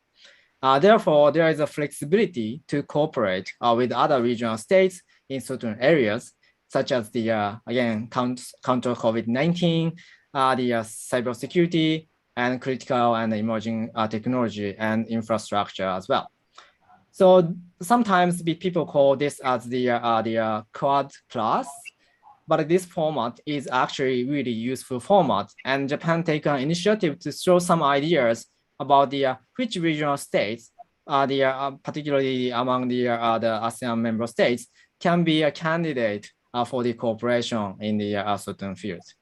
Therefore, there is a flexibility to cooperate with other regional states in certain areas, such as again, counter COVID-19, the cybersecurity, and critical and emerging technology and infrastructure as well. So sometimes people call this as the Quad Plus, but this format is actually really useful format, and Japan take an initiative to throw some ideas about which regional states, particularly among the ASEAN member states, can be a candidate for the cooperation in the certain fields.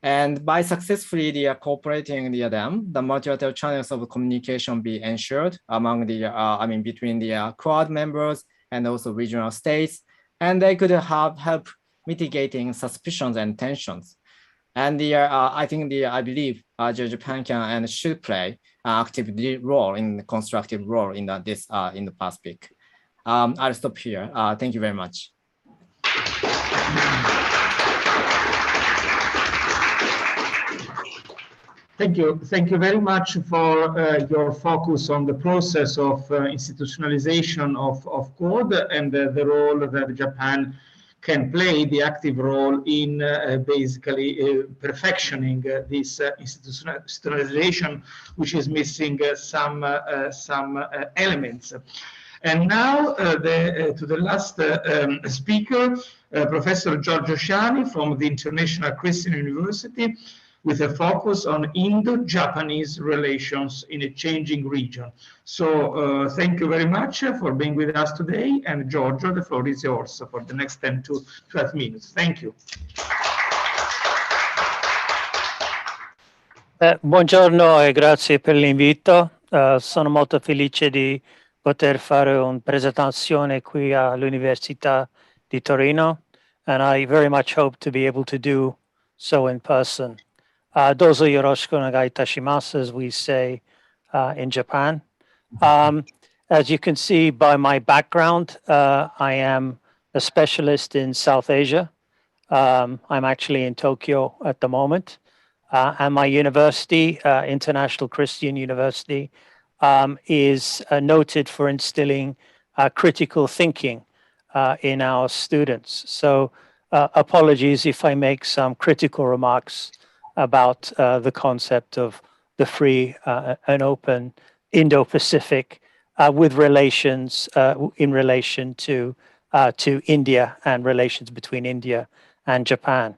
And by successfully cooperating them, the multilateral channels of communication be ensured among between the Quad members and also regional states, and they could help mitigating suspicions and tensions. And I believe Japan can and should play an active role in constructive role in this in the Pacific. I'll stop here. Thank you very much. Thank you. Thank you very much for your focus on the process of institutionalization of Quad and the role that Japan can play, the active role in basically perfectioning this institutionalization, which is missing some elements. And now to the last speaker, Professor Giorgio Ciani from the International Christian University, with a focus on Indo-Japanese relations in a changing region. So thank you very much for being with us today. And Giorgio, the floor is yours for the next 10 to 12 minutes. Thank you. Buongiorno e grazie per l'invito. Sono molto felice di poter fare una presentazione qui all'Università di Torino, and I very much hope to be able to do so in person. Dozo yoroshiku onegai itashimasu, as we say in Japan. As you can see by my background, I am a specialist in South Asia. I'm actually in Tokyo at the moment. And my university, International Christian University, is noted for instilling critical thinking in our students. So apologies if I make some critical remarks about the concept of the free and open Indo-Pacific with relations in relation to India and relations between India and Japan.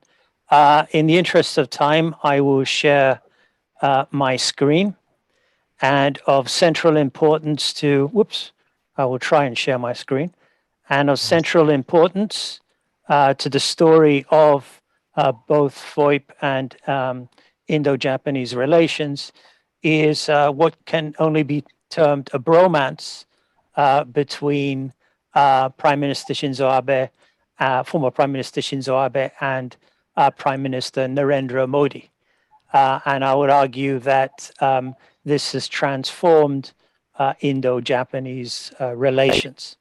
In the interest of time, I will share my screen, and of central importance to, I will try and share my screen, and of central importance to the story of both FOIP and Indo-Japanese relations is what can only be termed a bromance between Prime Minister Shinzo Abe, former Prime Minister Shinzo Abe, and Prime Minister Narendra Modi. And I would argue that this has transformed Indo-Japanese relations.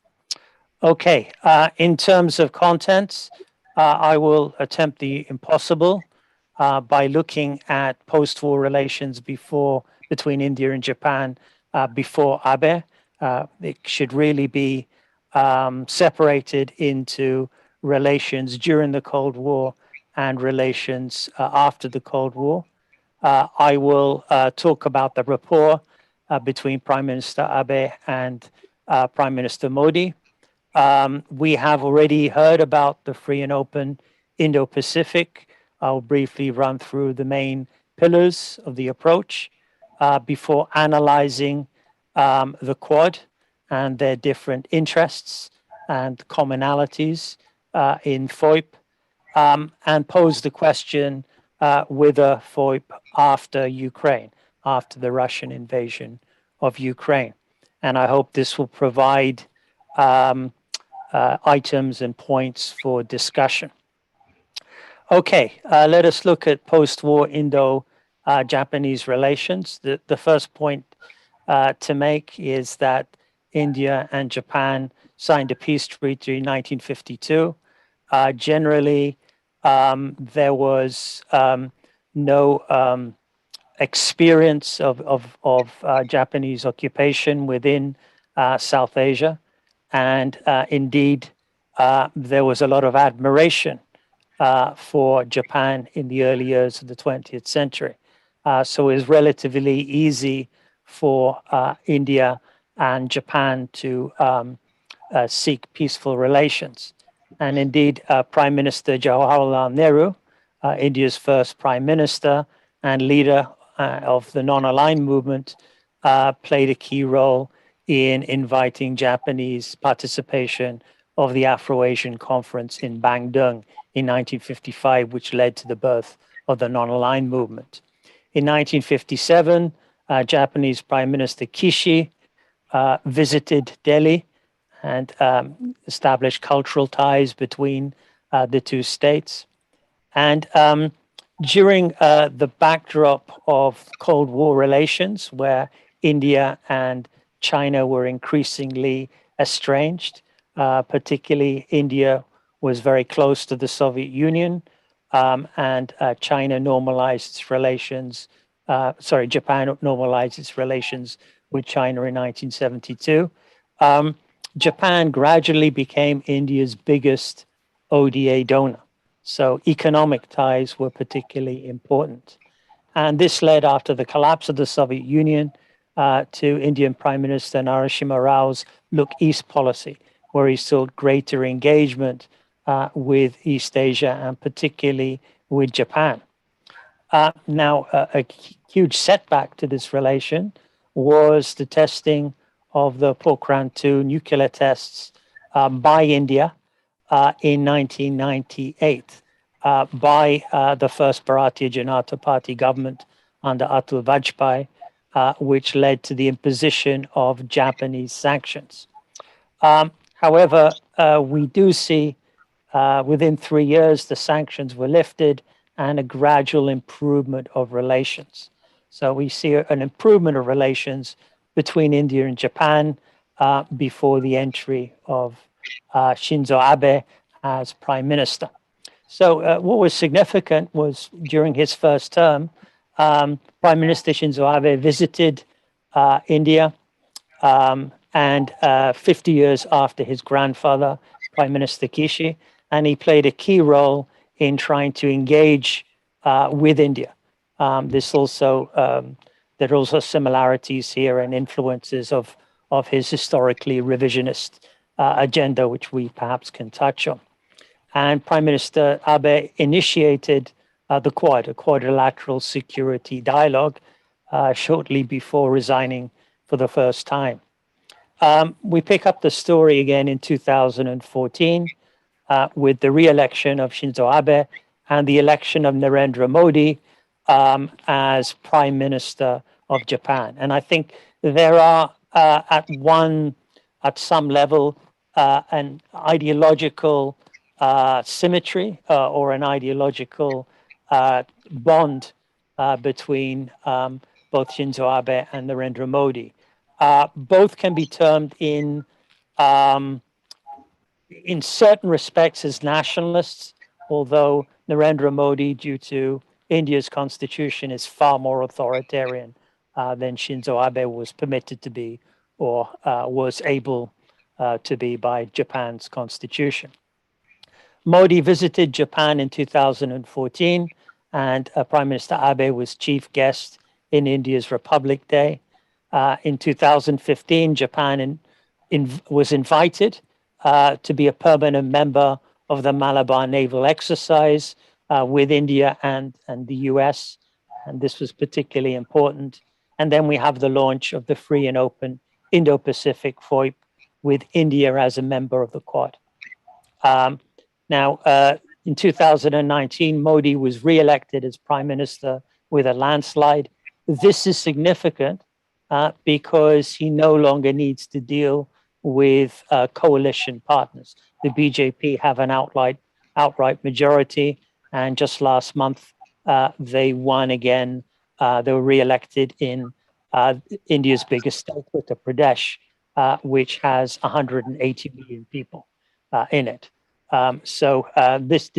Okay, in terms of contents, I will attempt the impossible by looking at post-war relations between India and Japan before Abe. It should really be separated into relations during the Cold War and relations after the Cold War. I will talk about the rapport between Prime Minister Abe and Prime Minister Modi. We have already heard about the free and open Indo-Pacific. I'll briefly run through the main pillars of the approach before analyzing the Quad and their different interests and commonalities in FOIP, and pose the question whether FOIP after Ukraine, after the Russian invasion of Ukraine. And I hope this will provide items and points for discussion. Okay, let us look at post-war Indo-Japanese relations. The first point to make is that India and Japan signed a peace treaty in 1952. Generally, there was no experience of Japanese occupation within South Asia. And indeed, there was a lot of admiration for Japan in the early years of the 20th century. So it was relatively easy for India and Japan to seek peaceful relations. And indeed, Prime Minister Jawaharlal Nehru, India's first prime minister and leader of the non-aligned movement, played a key role in inviting Japanese participation of the Afro-Asian Conference in Bandung in 1955, which led to the birth of the non-aligned movement. In 1957, Japanese Prime Minister Kishi visited Delhi and established cultural ties between the two states. And during the backdrop of Cold War relations, where India and China were increasingly estranged, particularly India was very close to the Soviet Union, and China normalized its relations, Japan normalized its relations with China in 1972. Japan gradually became India's biggest ODA donor. So economic ties were particularly important. And this led, after the collapse of the Soviet Union, to Indian Prime Minister Narasimha Rao's Look East policy, where he sought greater engagement with East Asia and particularly with Japan. Now, a huge setback to this relation was the testing of the Pokhran II nuclear tests by India in 1998 by the first Bharatiya Janata Party government under Atal Vajpayee, which led to the imposition of Japanese sanctions. However, we do see within 3 years, the sanctions were lifted and a gradual improvement of relations. So we see an improvement of relations between India and Japan before the entry of Shinzo Abe as prime minister. So what was significant was during his first term, Prime Minister Shinzo Abe visited India, and 50 years after his grandfather, Prime Minister Kishi, and he played a key role in trying to engage with India. This also there are also similarities here and influences of his historically revisionist agenda, which we perhaps can touch on. And Prime Minister Abe initiated the Quad, a quadrilateral security dialogue, shortly before resigning for the first time. We pick up the story again in 2014 with the re-election of Shinzo Abe and the election of Narendra Modi as Prime Minister of Japan. And I think there are at some level an ideological symmetry or an ideological bond between both Shinzo Abe and Narendra Modi. Both can be termed in certain respects as nationalists, although Narendra Modi, due to India's constitution, is far more authoritarian than Shinzo Abe was permitted to be or was able to be by Japan's constitution. Modi visited Japan in 2014, and Prime Minister Abe was chief guest in India's Republic Day. In 2015, Japan was invited to be a permanent member of the Malabar Naval Exercise with India and the US, and this was particularly important. And then we have the launch of the free and open Indo-Pacific FOIP with India as a member of the Quad. Now, in 2019, Modi was re-elected as Prime Minister with a landslide. This is significant because he no longer needs to deal with coalition partners. The BJP have an outright majority, and just last month they won again. They were re-elected in India's biggest state, Uttar Pradesh, which has 180 million people in it. So this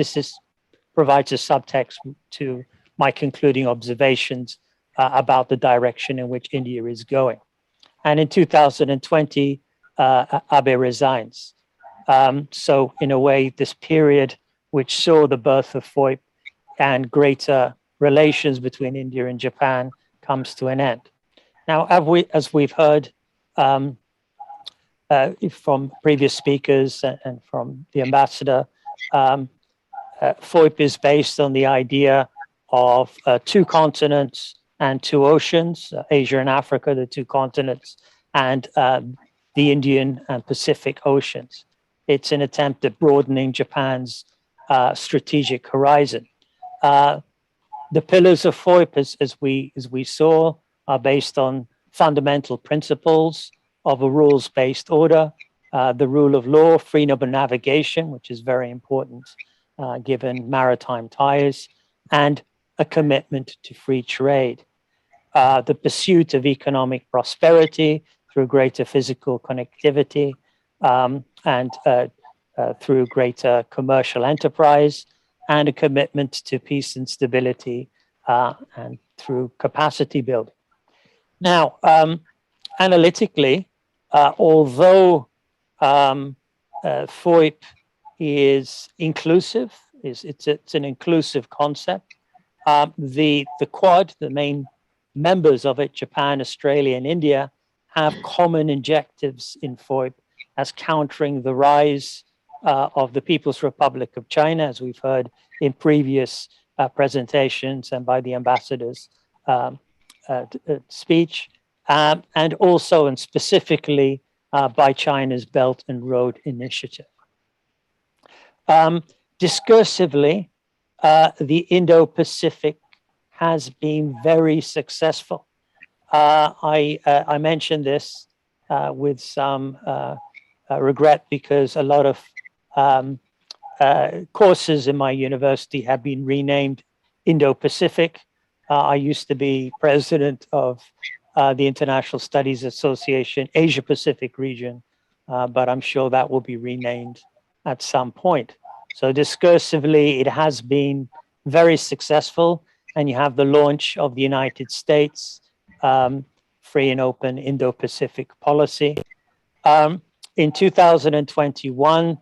provides a subtext to my concluding observations about the direction in which India is going. And in 2020, Abe resigns. So in a way, this period which saw the birth of FOIP and greater relations between India and Japan comes to an end. Now, as we've heard from previous speakers and from the ambassador, FOIP is based on the idea of 2 continents and 2 oceans, Asia and Africa, the 2 continents, and the Indian and Pacific Oceans. It's an attempt at broadening Japan's strategic horizon. The pillars of FOIP, as we saw, are based on fundamental principles of a rules-based order, the rule of law, freedom of navigation, which is very important given maritime ties, and a commitment to free trade. The pursuit of economic prosperity through greater physical connectivity and through greater commercial enterprise, and a commitment to peace and stability and through capacity building. Now, analytically, although FOIP is inclusive, it's an inclusive concept, the Quad, the main members of it, Japan, Australia, and India, have common objectives in FOIP as countering the rise of the People's Republic of China, as we've heard in previous presentations and by the ambassador's speech, and also and specifically by China's Belt and Road Initiative. Discursively, the Indo-Pacific has been very successful. I mentioned this with some regret because a lot of courses in my university have been renamed Indo-Pacific. I used to be president of the International Studies Association Asia Pacific region, but I'm sure that will be renamed at some point. So discursively, it has been very successful, and you have the launch of the United States free and open Indo-Pacific policy. In 2021,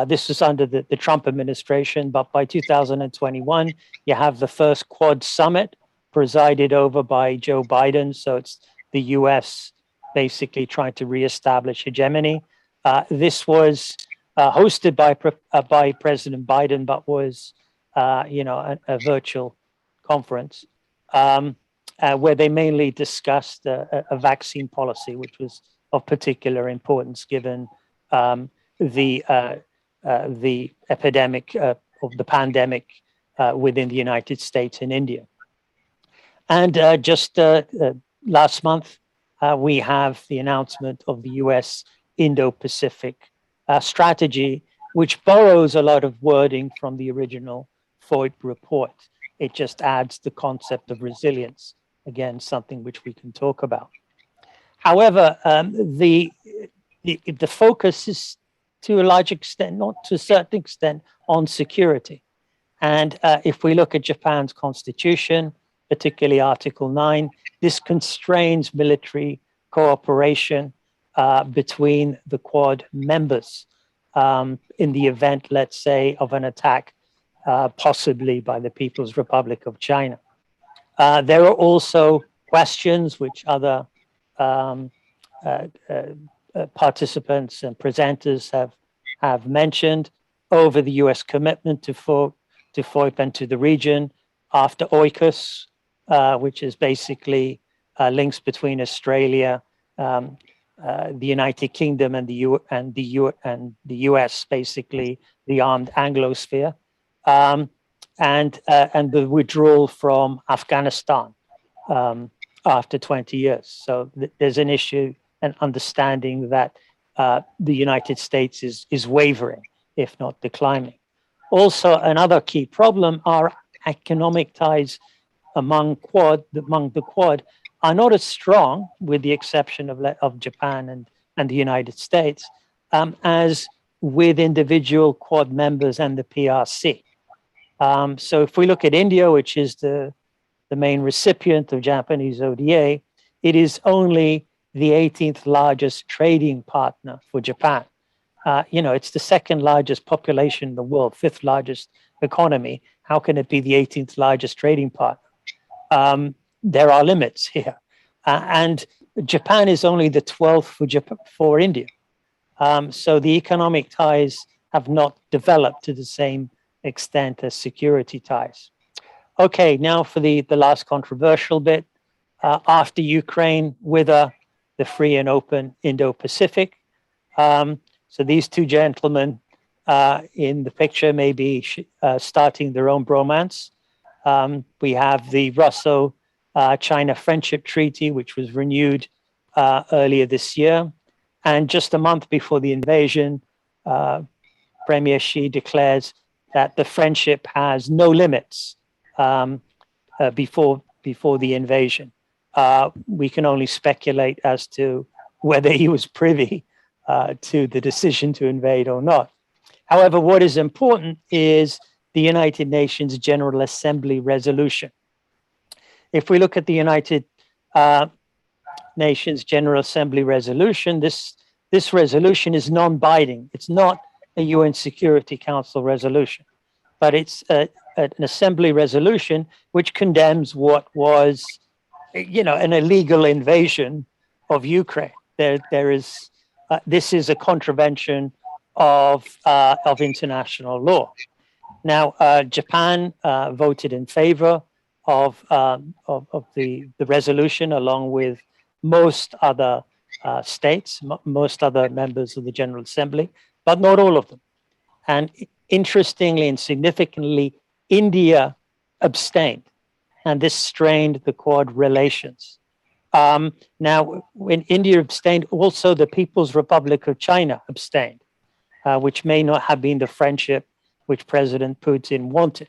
this was under the Trump administration, but by 2021, you have the first Quad summit presided over by Joe Biden. So it's the US basically trying to reestablish hegemony. This was hosted by President Biden, but was a virtual conference where they mainly discussed a vaccine policy, which was of particular importance given the epidemic of the pandemic within the United States and India. And just last month, we have the announcement of the US Indo-Pacific strategy, which borrows a lot of wording from the original FOIP report. It just adds the concept of resilience, again, something which we can talk about. However, the focus is to a large extent, not to a certain extent, on security. And if we look at Japan's constitution, particularly Article 9, this constrains military cooperation between the Quad members in the event, let's say, of an attack possibly by the People's Republic of China. There are also questions which other participants and presenters have mentioned over the US commitment to FOIP and to the region after AUKUS, which is basically links between Australia, the United Kingdom, and the US, basically the armed Anglosphere, and the withdrawal from Afghanistan after 20 years. So there's an issue and understanding that the United States is wavering, if not declining. Also, another key problem are economic ties among the Quad are not as strong, with the exception of Japan and the United States, as with individual Quad members and the PRC. So if we look at India, which is the main recipient of Japanese ODA, it is only the 18th largest trading partner for Japan. It's the second largest population in the world, 5th largest economy. How can it be the 18th largest trading partner? There are limits here. And Japan is only the 12th for India. So the economic ties have not developed to the same extent as security ties. Okay, now for the last controversial bit. After Ukraine, wither the free and open Indo-Pacific. So these two gentlemen in the picture may be starting their own bromance. We have the Russo China Friendship Treaty, which was renewed earlier this year. And just a month before the invasion, Premier Xi declares that the friendship has no limits before the invasion. We can only speculate as to whether he was privy to the decision to invade or not. However, what is important is the United Nations General Assembly resolution. If we look at the United Nations General Assembly resolution, this resolution is non-binding. It's not a UN Security Council resolution, but it's an assembly resolution which condemns what was, an illegal invasion of Ukraine. This is a contravention of international law. Now, Japan voted in favor of the resolution, along with most other states, most other members of the General Assembly, but not all of them. And interestingly and significantly, India abstained, and this strained the Quad relations. Now, when India abstained, also the People's Republic of China abstained, which may not have been the friendship which President Putin wanted.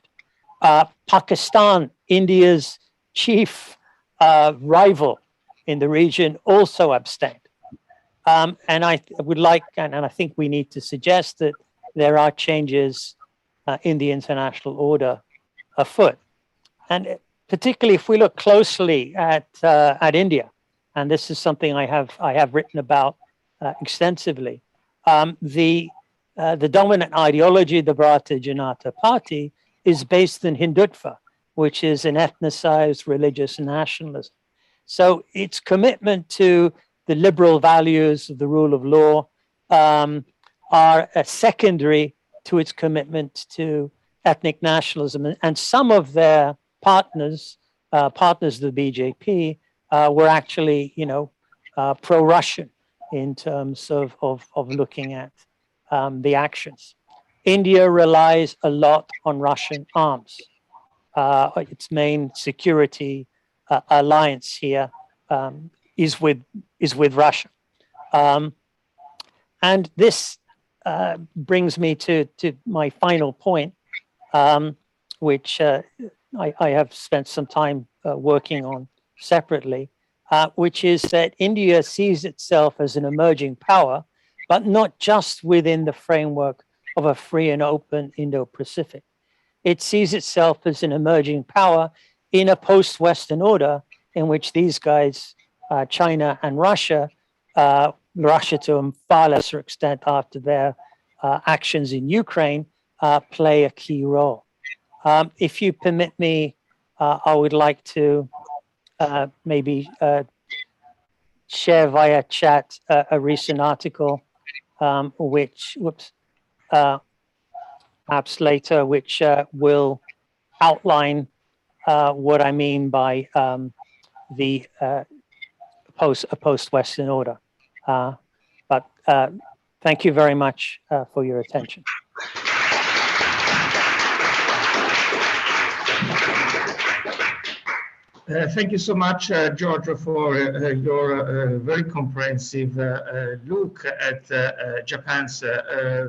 Pakistan, India's chief rival in the region, also abstained. And I would like, and I think we need to suggest that there are changes in the international order afoot. And particularly if we look closely at India, and this is something I have written about extensively, the dominant ideology, the Bharatiya Janata Party, is based in Hindutva, which is an ethnicized religious nationalism. So its commitment to the liberal values of the rule of law are secondary to its commitment to ethnic nationalism. And some of their partners, partners of the BJP, were actually, pro-Russian in terms of looking at the actions. India relies a lot on Russian arms. Its main security alliance here is with Russia. And this brings me to my final point, which I have spent some time working on separately, which is that India sees itself as an emerging power, but not just within the framework of a free and open Indo-Pacific. It sees itself as an emerging power in a post-Western order in which these guys, China and Russia, Russia to a far lesser extent after their actions in Ukraine, play a key role. If you permit me, I would like to maybe share via chat a recent article, which, perhaps later, which will outline what I mean by the post-Western order. But thank you very much for your attention. Thank you so much, Giorgio, for your very comprehensive look at Japan's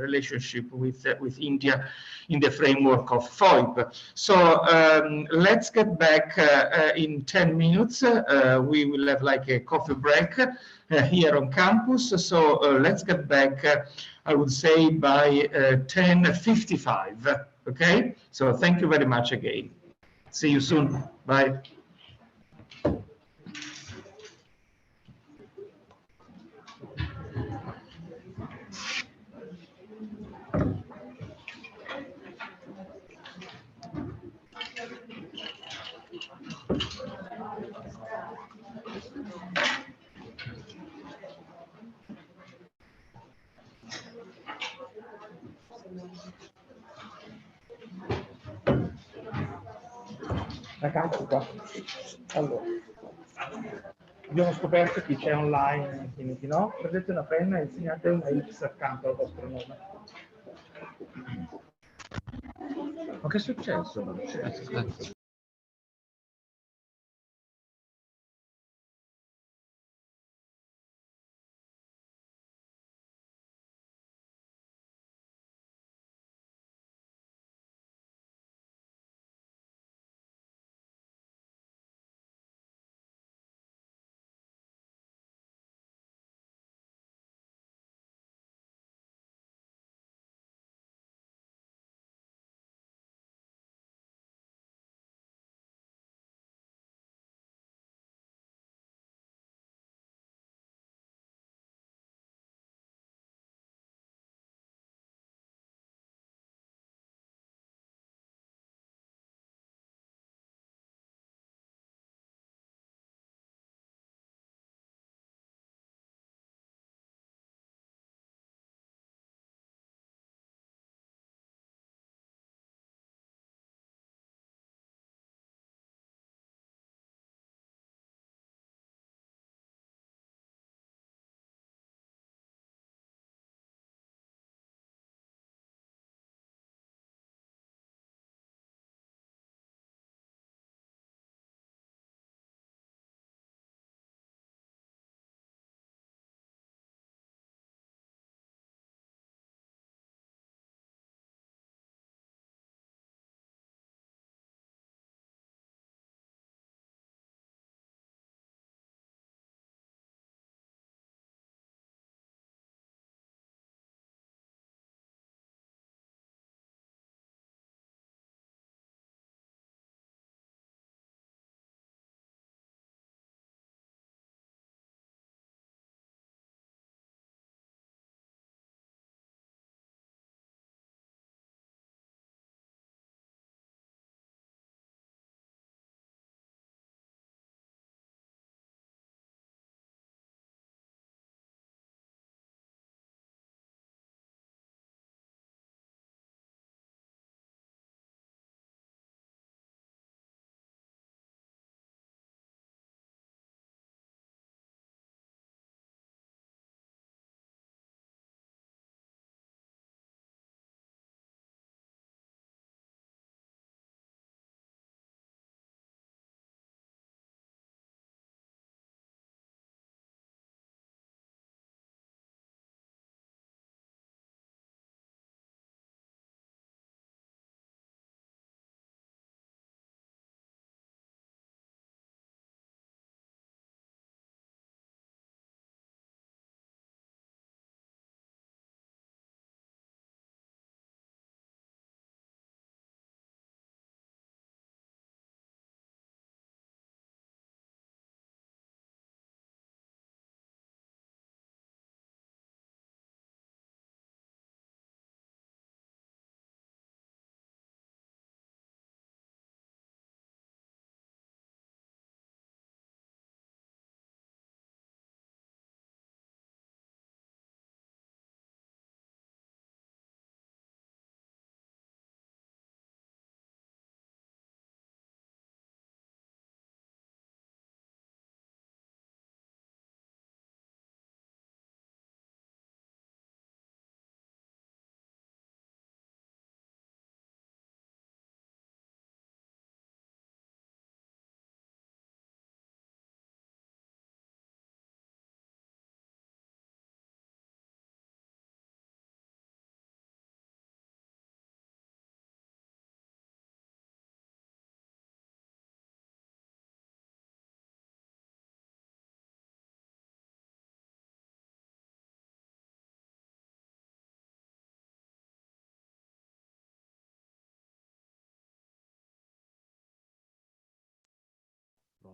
relationship with India in the framework of FOIP. So let's get back in 10 minutes. We will have like a coffee break here on campus. So let's get back, I would say, by 10:55. Okay? So thank you very much again. See you soon. Bye. Ragazzi, qua. Allora, abbiamo scoperto chi c'è online e chi no. Prendete una penna e insegnate una X accanto al vostro nome. Ma che è successo?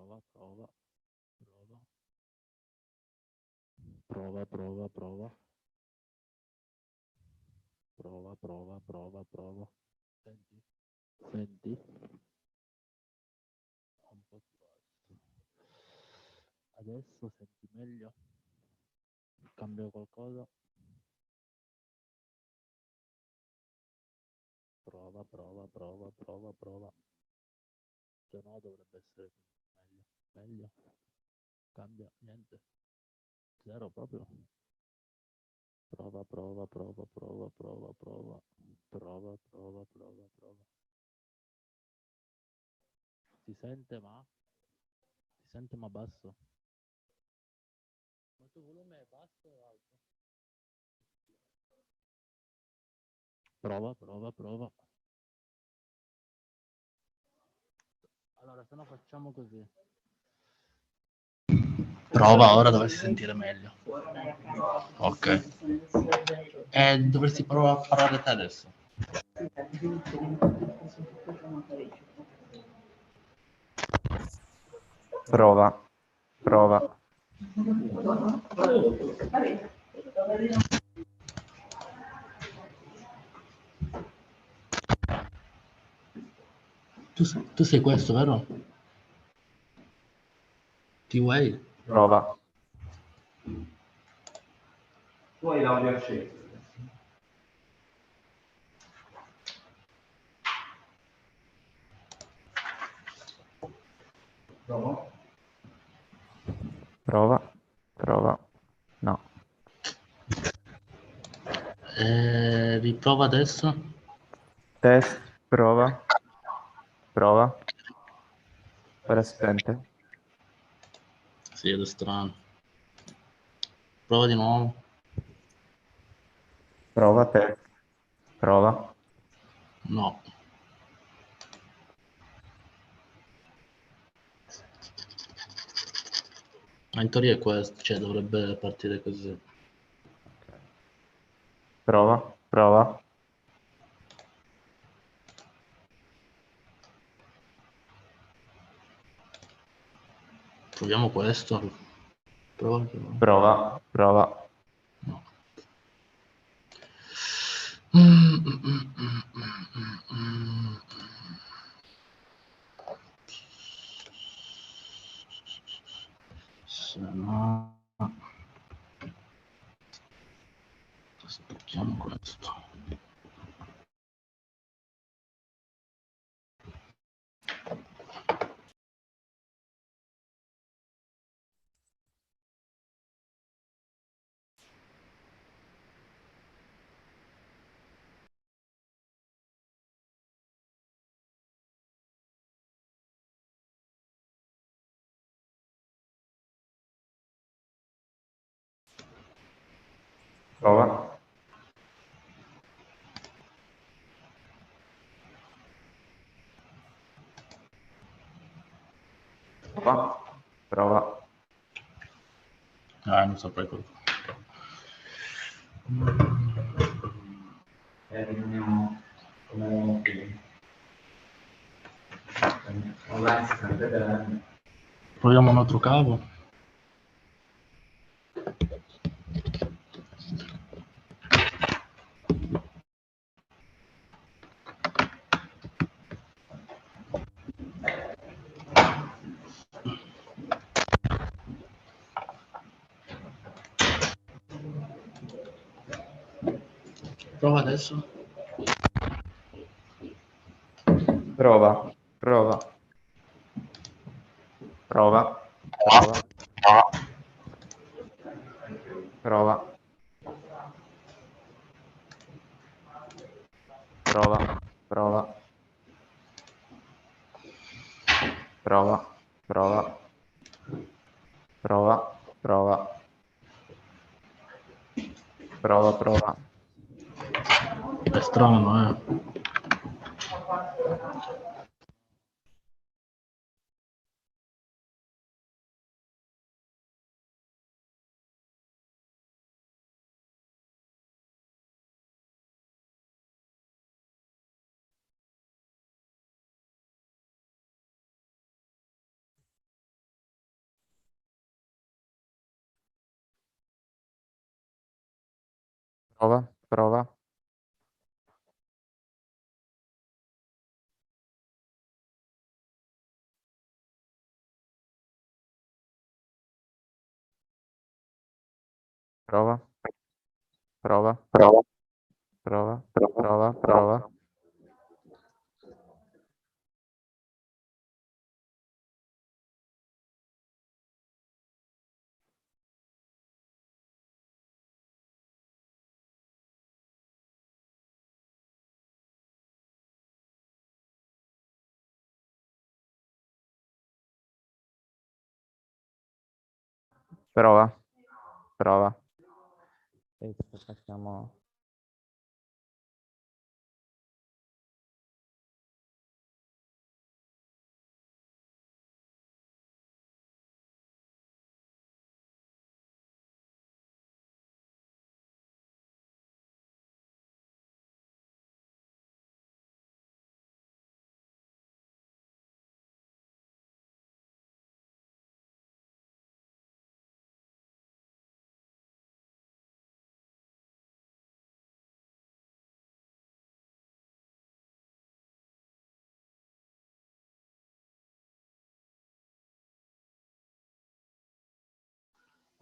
Prova, prova, prova. Prova, prova, prova. Prova, prova, prova, prova. Senti? Senti? Un po' più alto. Adesso senti meglio? Cambio qualcosa? Prova, prova, prova, prova, prova. Se no dovrebbe essere meglio. Meglio? Cambia? Niente? Zero proprio? Prova, prova, prova, prova, prova, prova. Prova, prova, prova, prova. Si sente ma? Si sente ma basso? Ma il tuo volume è basso o alto? Prova, prova, prova. Allora, se no facciamo così. Prova ora, dovresti sentire meglio. Ok. E dovresti provare a parlare te adesso. Prova, prova. Tu sei questo, vero? T.wai? Prova. Tu hai l'audio acceso. Prova. Prova, prova. No. Riprova adesso. Test, prova. Prova. Ora si sente? Sì, ed è strano. Prova di nuovo. Prova, test. Prova. No. Ma in teoria è questo, cioè dovrebbe partire così. Prova, prova. Proviamo questo. Prova. Prova, prova. No. Se no... Stacchiamo questo. Prova. Prova. Prova. Non saprei cosa. Rimaniamo come qui. Online si sente bene. Proviamo un altro cavo. Prova adesso. Prova, prova. Prova. Prova. Prova. Prova. Prova. Prova. Prova. Prova. Prova. Prova, prova. È strano, Prova, prova. Prova. Prova. Prova. Prova. Prova. Prova. Prova. Prova. E facciamo...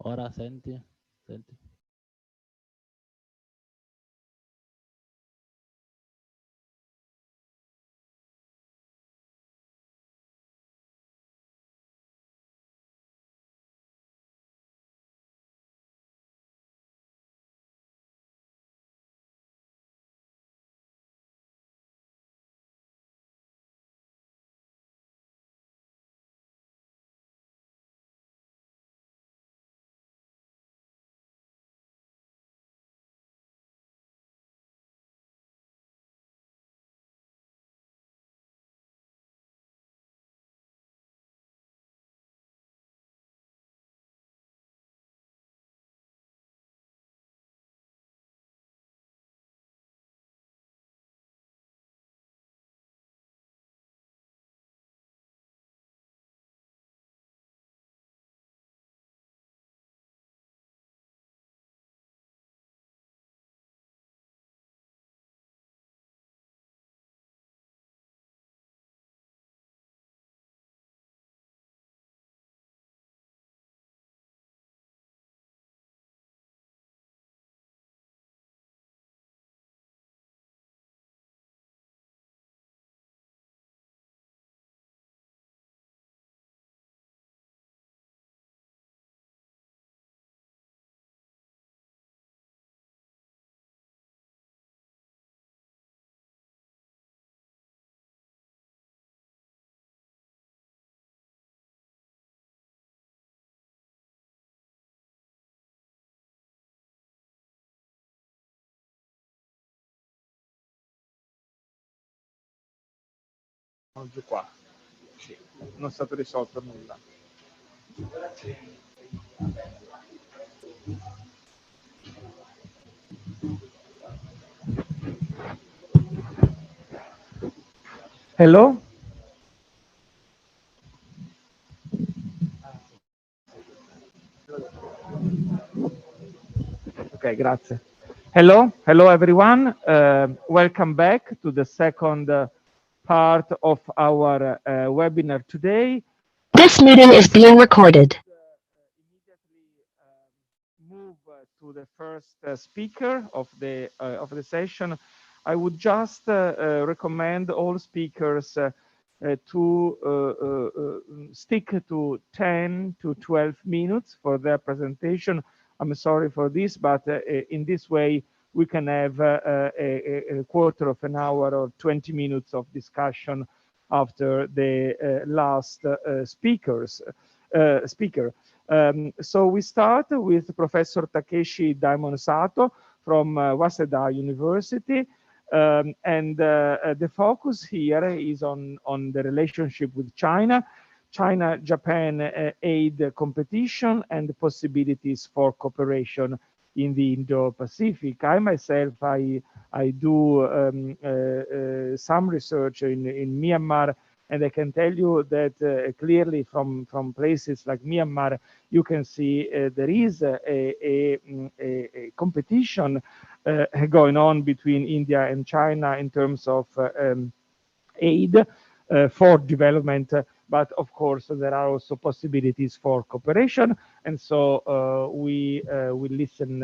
Ora senti? Senti? Oggi qua. Sì, non è stato risolto nulla. Hello? Okay, grazie. Hello everyone. Welcome back to the second part of our webinar today. This meeting is being recorded. Immediately move to the first speaker of the session. I would just recommend all speakers to stick to 10 to 12 minutes for their presentation. I'm sorry for this, but in this way we can have a quarter of an hour or 20 minutes of discussion after the last speaker. So we start with Professor Takeshi Daimon-Sato from Waseda University. And the focus here is on the relationship with China, China-Japan aid competition and the possibilities for cooperation in the Indo-Pacific. I myself, I do some research in Myanmar And I can tell you that clearly from places like Myanmar, you can see there is a competition going on between India and China in terms of aid for development, but of course there are also possibilities for cooperation, and so we will listen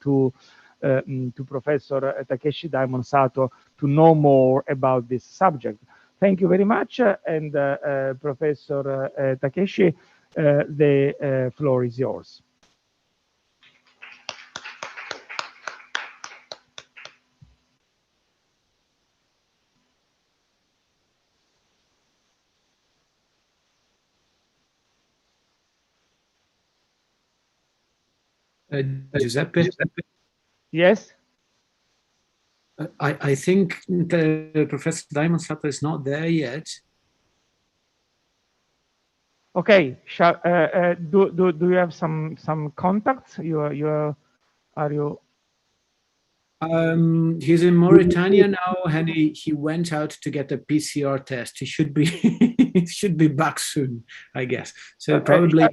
to Professor Takeshi Daimon Sato to know more about this subject. Thank you very much, and Professor Takeshi, the floor is yours. Giuseppe? Yes? I think Professor Daimon Sato is not there yet. Okay. Do you have some contacts? Are you? He's in Mauritania now, and he went out to get a PCR test. He should be should be back soon, I guess. So probably.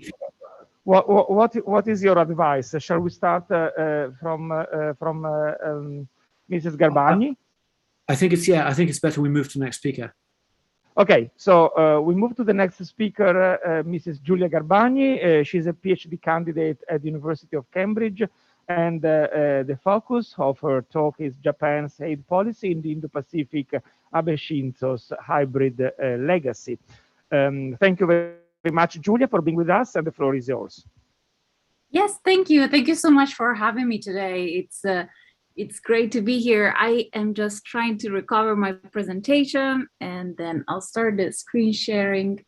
What is your advice? Shall we start from Mrs. Garbani? I think it's better we move to the next speaker. Okay, so we move to the next speaker, Mrs. Giulia Garbani. She's a PhD candidate at the University of Cambridge, and the focus of her talk is Japan's aid policy in the Indo-Pacific, Abe Shinzo's hybrid legacy. Thank you very much, Giulia, for being with us, and the floor is yours. Yes, thank you. Thank you so much for having me today. It's great to be here. I am just trying to recover my presentation, and then I'll start the screen sharing.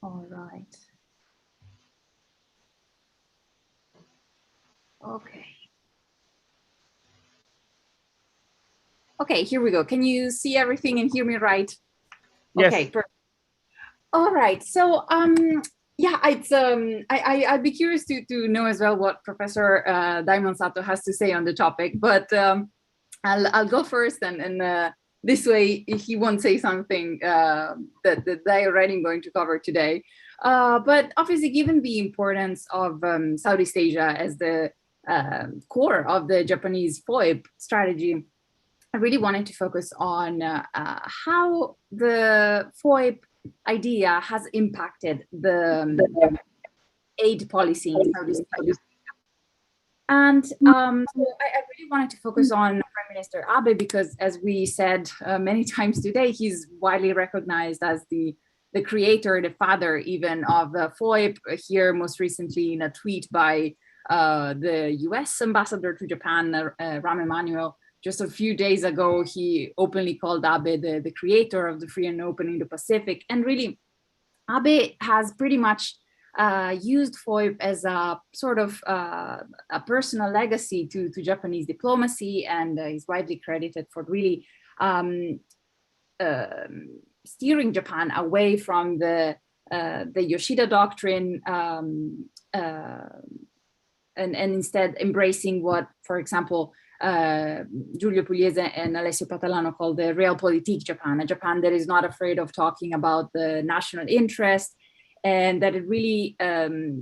All right. Okay. Okay, here we go. Can you see everything and hear me right? Yes. Okay, perfect. All right. So, yeah, it's I'd be curious to know as well what Professor Daimon Sato has to say on the topic, but I'll go first, and this way he won't say something that I already am going to cover today. But obviously, given the importance of Southeast Asia as the core of the Japanese FOIP strategy, I really wanted to focus on how the FOIP idea has impacted the aid policy in Southeast Asia. And so I really wanted to focus on Prime Minister Abe because, as we said many times today, he's widely recognized as the creator, the father even of the FOIP. Here, most recently in a tweet by the US ambassador to Japan, Rahm Emanuel, just a few days ago, he openly called Abe the creator of the free and open Indo-Pacific. And really, Abe has pretty much used FOIP as a sort of a personal legacy to Japanese diplomacy, and is widely credited for really steering Japan away from the Yoshida doctrine and instead embracing what, for example, Giulio Pugliese and Alessio Patalano call the realpolitik Japan, a Japan that is not afraid of talking about the national interest, and that it really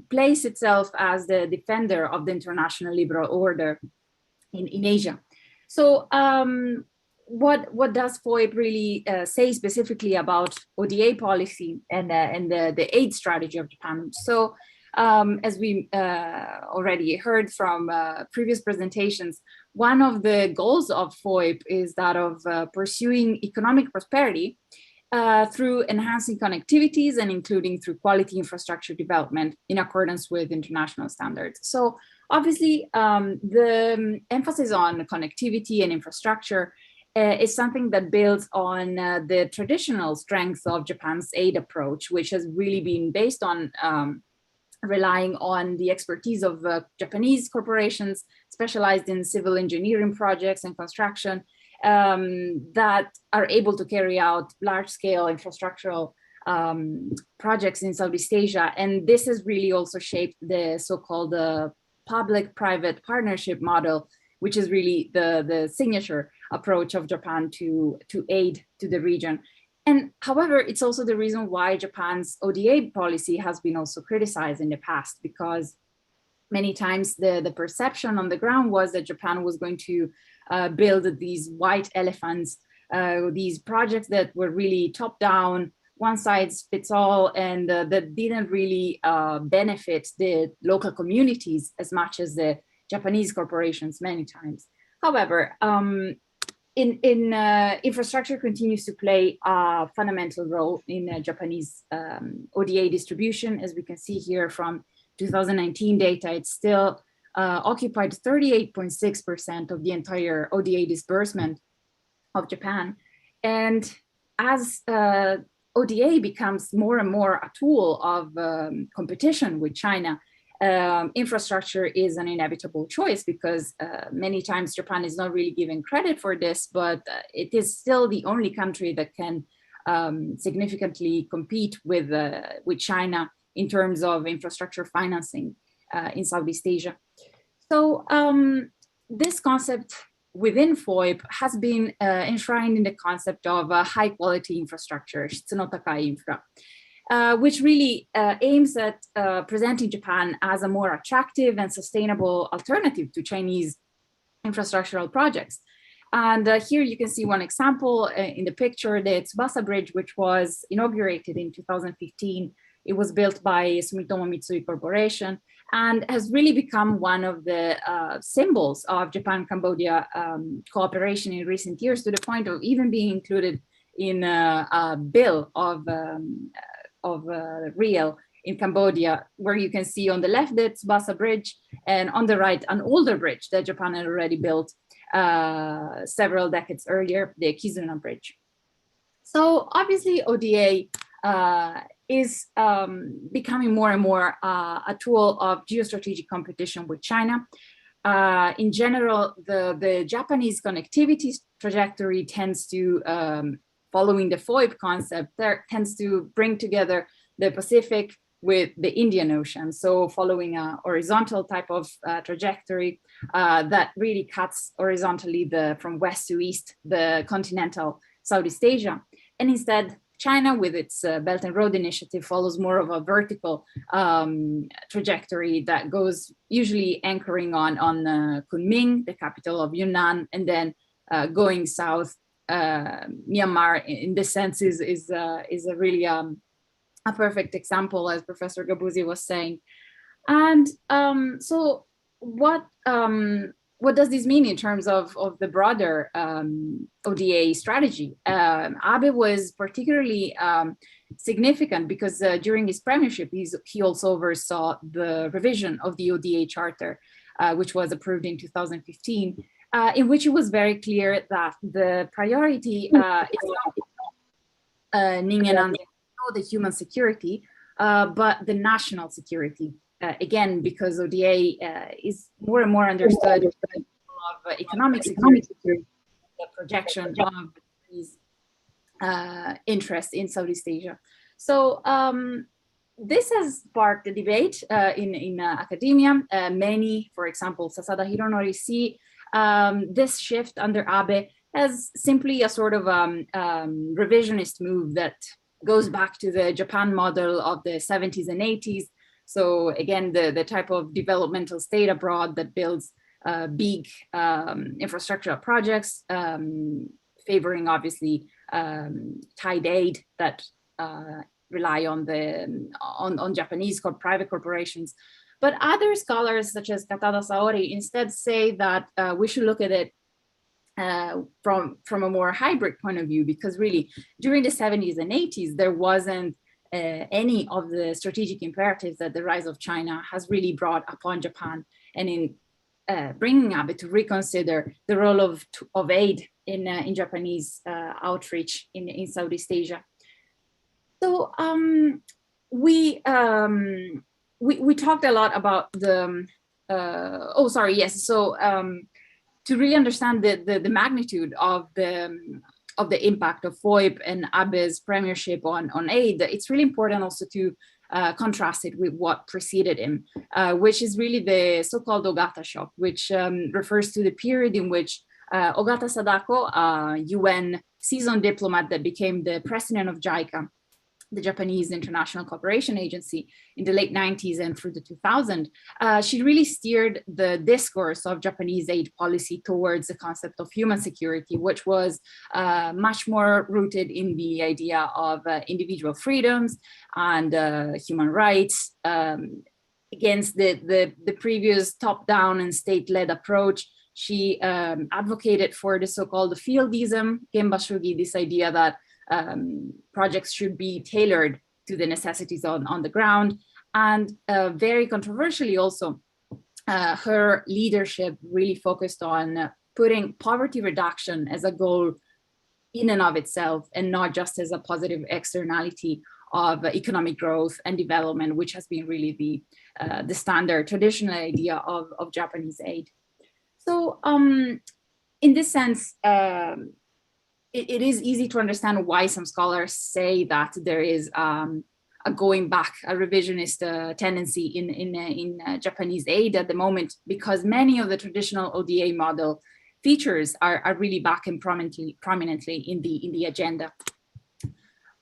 places itself as the defender of the international liberal order in Asia. So what does FOIP really say specifically about ODA policy and the aid strategy of Japan? So as we already heard from previous presentations, one of the goals of FOIP is that of pursuing economic prosperity through enhancing connectivities and including through quality infrastructure development in accordance with international standards. So obviously, the emphasis on connectivity and infrastructure is something that builds on the traditional strength of Japan's aid approach, which has really been based on relying on the expertise of Japanese corporations specialized in civil engineering projects and construction that are able to carry out large-scale infrastructural projects in Southeast Asia. And this has really also shaped the so-called public-private partnership model which is really the signature approach of Japan to aid to the region. And however, it's also the reason why Japan's ODA policy has been also criticized in the past, because many times the perception on the ground was that Japan was going to build these white elephants, these projects that were really top down, one size fits all, and that didn't really benefit the local communities as much as the Japanese corporations many times. However, infrastructure continues to play a fundamental role in Japanese ODA distribution. As we can see here from 2019 data, it's still occupied 38.6% of the entire ODA disbursement of Japan. And as ODA becomes more and more a tool of competition with China, infrastructure is an inevitable choice, because many times Japan is not really given credit for this, but it is still the only country that can significantly compete with China in terms of infrastructure financing in Southeast Asia. So this concept within FOIP has been enshrined in the concept of high quality infrastructure, Shitsunotakai infra, which really aims at presenting Japan as a more attractive and sustainable alternative to Chinese infrastructural projects. And here you can see one example in the picture, the Basa Bridge, which was inaugurated in 2015. It was built by Sumitomo Mitsui Corporation and has really become one of the symbols of Japan-Cambodia cooperation in recent years, to the point of even being included in a bill of real in Cambodia, where you can see on the left the Basa Bridge, and on the right an older bridge that Japan had already built several decades earlier, the Kizuna Bridge. So obviously ODA is becoming more and more a tool of geostrategic competition with China. In general, the Japanese connectivity trajectory tends to, following the FOIP concept, there tends to bring together the Pacific with the Indian Ocean. So following a horizontal type of trajectory that really cuts horizontally from west to east, the continental Southeast Asia. And instead, China, with its Belt and Road Initiative, follows more of a vertical trajectory that goes usually anchoring on Kunming, the capital of Yunnan, and then going south. Myanmar, in this sense, is a really a perfect example, as Professor Gabuzi was saying. And so what does this mean in terms of the broader ODA strategy? Abe was particularly significant because during his premiership, he also oversaw the revision of the ODA Charter, which was approved in 2015, in which it was very clear that the priority is not the human security, but the national security. Again, because ODA is more and more understood of economic security, the projection of these interests in Southeast Asia. So this has sparked the debate in academia. Many, for example, Sasada Hironori, see this shift under Abe as simply a sort of revisionist move that goes back to the Japan model of the 70s and 80s. So again, the type of developmental state abroad that builds big infrastructural projects, favoring obviously tied aid that rely on Japanese private corporations. But other scholars such as Katada Saori instead say that we should look at it from a more hybrid point of view, because really during the 70s and 80s, there wasn't any of the strategic imperatives that the rise of China has really brought upon Japan, and in bringing Abe to reconsider the role of aid in Japanese outreach in Southeast Asia. So we talked a lot about the, to really understand the magnitude of the impact of FOIP and Abe's premiership on aid, it's really important also to contrasted with what preceded him, which is really the so-called Ogata Shock, which refers to the period in which Ogata Sadako, a UN seasoned diplomat that became the president of JICA, the Japanese International Cooperation Agency, in the late 90s and through the 2000s, she really steered the discourse of Japanese aid policy towards the concept of human security, which was much more rooted in the idea of individual freedoms and human rights, against the previous top-down and state-led approach. She advocated for the so-called fieldism, Genbashugi, this idea that projects should be tailored to the necessities on the ground. And very controversially also, her leadership really focused on putting poverty reduction as a goal in and of itself, and not just as a positive externality of economic growth and development, which has been really the standard traditional idea of Japanese aid. So in this sense, it is easy to understand why some scholars say that there is a going back, a revisionist tendency in Japanese aid at the moment, because many of the traditional ODA model features are really back and prominently in the agenda.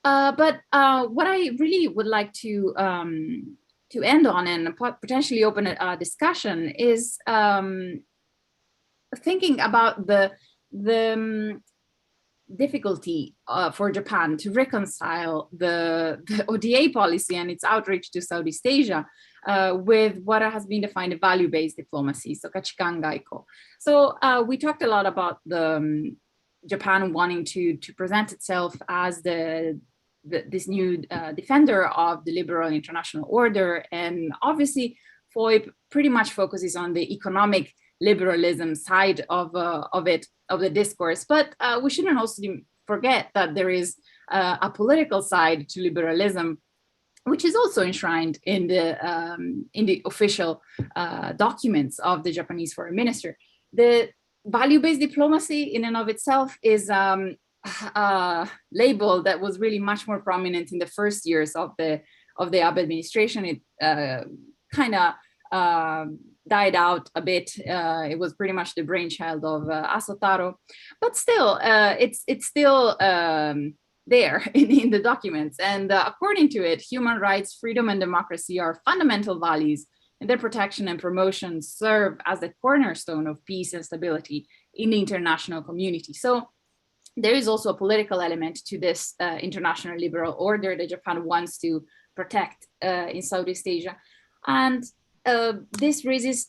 But what I really would like to end on and potentially open a discussion is thinking about the difficulty for Japan to reconcile the ODA policy and its outreach to Southeast Asia with what has been defined as value-based diplomacy, so kachikan gaiko. So we talked a lot about Japan wanting to present itself as this new defender of the liberal international order, and obviously FOIP pretty much focuses on the economic liberalism side of the discourse, but we shouldn't also forget that there is a political side to liberalism, which is also enshrined in the official documents of the Japanese foreign minister. The value-based diplomacy in and of itself is a label that was really much more prominent in the first years of the Abe administration. It kind of died out a bit. It was pretty much the brainchild of Asotaro, but still, it's still there in the documents. And according to it, human rights, freedom, and democracy are fundamental values, and their protection and promotion serve as the cornerstone of peace and stability in the international community. So there is also a political element to this international liberal order that Japan wants to protect in Southeast Asia. And this raises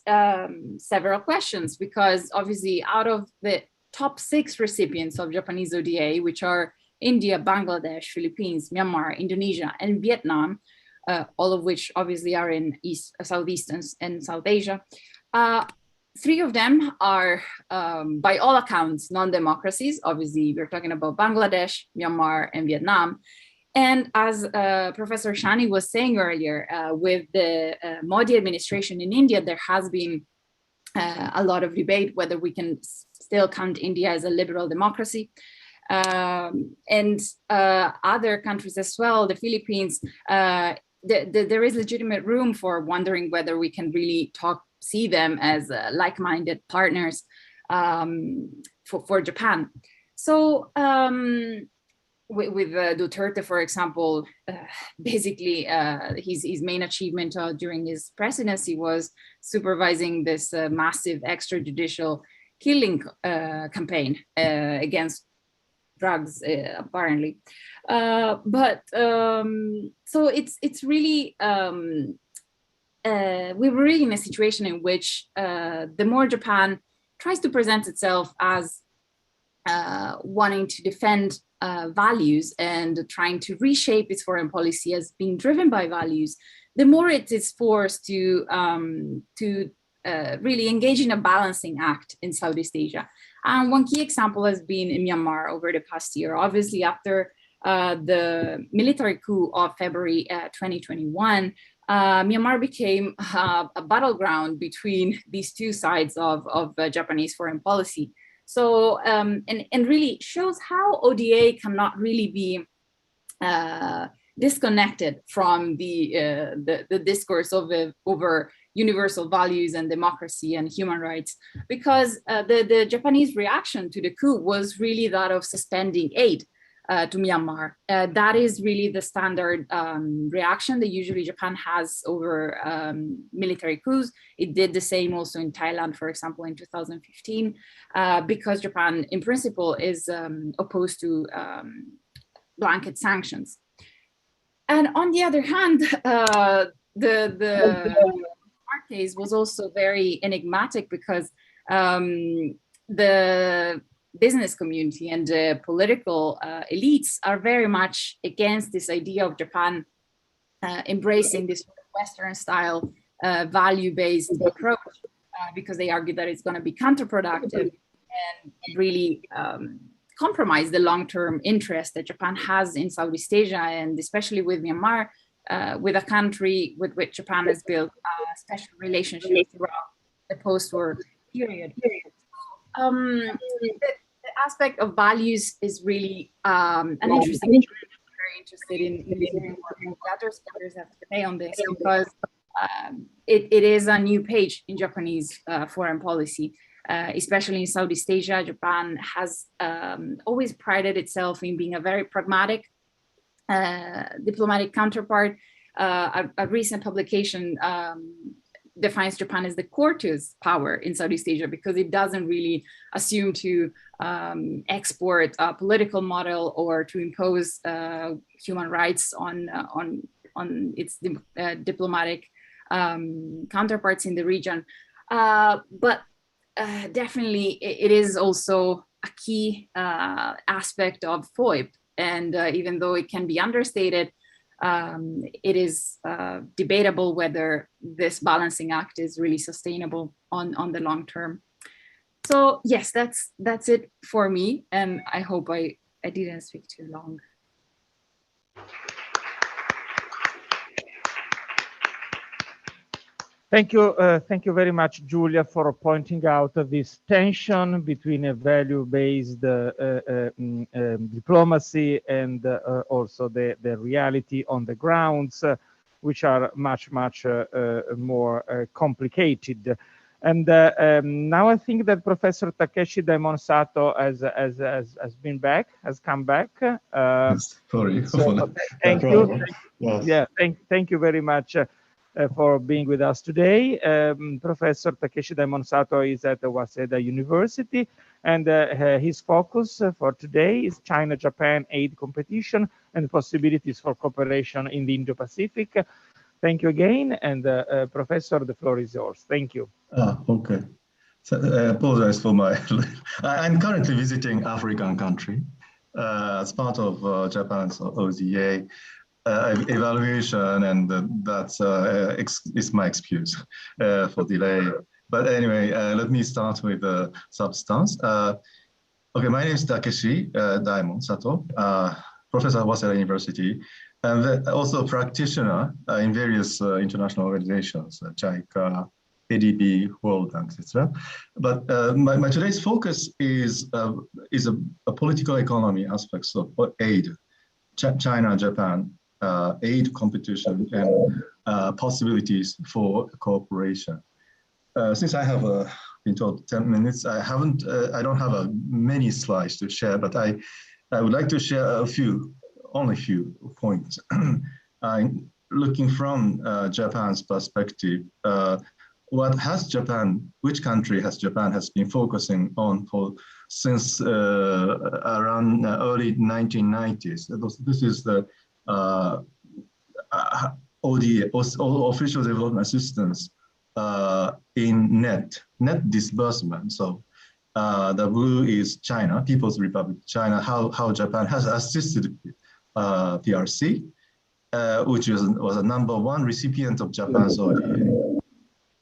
several questions, because obviously out of the top 6 recipients of Japanese ODA, which are India, Bangladesh, Philippines, Myanmar, Indonesia, and Vietnam, all of which obviously are in Southeast and South Asia, 3 of them are, by all accounts, non-democracies. Obviously, we're talking about Bangladesh, Myanmar, and Vietnam. And as Professor Shani was saying earlier, with the Modi administration in India, there has been a lot of debate whether we can still count India as a liberal democracy. And other countries as well, the Philippines, there is legitimate room for wondering whether we can really see them as like-minded partners for Japan. So with Duterte, for example, basically his main achievement during his presidency was supervising this massive extrajudicial killing campaign against drugs, apparently. But so it's really, we were really in a situation in which the more Japan tries to present itself as wanting to defend values and trying to reshape its foreign policy as being driven by values, the more it is forced to really engage in a balancing act in Southeast Asia. And one key example has been in Myanmar over the past year. Obviously, after the military coup of February 2021, Myanmar became a battleground between these 2 sides of Japanese foreign policy. So, and really shows how ODA cannot really be disconnected from the discourse over universal values and democracy and human rights, because the Japanese reaction to the coup was really that of suspending aid to Myanmar. That is really the standard reaction that usually Japan has over military coups. It did the same also in Thailand, for example, in 2015, because Japan in principle is opposed to blanket sanctions. And on the other hand, the case was also very enigmatic, because the business community and the political elites are very much against this idea of Japan embracing this Western style value-based approach, because they argue that it's going to be counterproductive and really compromise the long-term interest that Japan has in Southeast Asia, and especially with Myanmar, with a country with which Japan has built a special relationship throughout the post-war period. The aspect of values is really an interesting. I'm very interested in hearing what other scholars have to say on this, because it is a new page in Japanese foreign policy. Especially in Southeast Asia, Japan has always prided itself in being a very pragmatic diplomatic counterpart. A recent publication defines Japan as the courteous power in Southeast Asia, because it doesn't really assume to export a political model or to impose human rights on its diplomatic counterparts in the region. But definitely, it is also a key aspect of FOIP. And even though it can be understated, it is debatable whether this balancing act is really sustainable on the long term. So yes, that's it for me. And I hope I didn't speak too long. Thank you very much, Giulia, for pointing out this tension between a value-based diplomacy and also the reality on the grounds, which are much more complicated. And now I think that Professor Takeshi Daimon-Sato has been back, has come back. Yes, sorry. So, thank you. Yes. Yeah, thank you very much. For being with us today. Professor Takeshi Daimon-Sato is at the Waseda University, and his focus for today is China-Japan aid competition and possibilities for cooperation in the Indo-Pacific. Thank you again, and Professor, the floor is yours. Thank you. Okay. So, I apologize for my... I'm currently visiting African country as part of Japan's ODA. Evaluation, and that's is my excuse for delay. But anyway, let me start with the substance. Okay, my name is Takeshi Daimon-Sato, professor at Waseda University, and also a practitioner in various international organizations, JICA, ADB, World Bank, etc. But my today's focus is a political economy aspects of aid, China and Japan. Aid competition and possibilities for cooperation. Since I have been told 10 minutes, I don't have many slides to share, but I would like to share only a few points. Looking from Japan's perspective, which country has Japan been focusing on since around early 1990s? This is the ODA, official development assistance in net disbursement. So the blue is China, People's Republic of China, how Japan has assisted PRC, which was a #1 recipient of Japan's ODA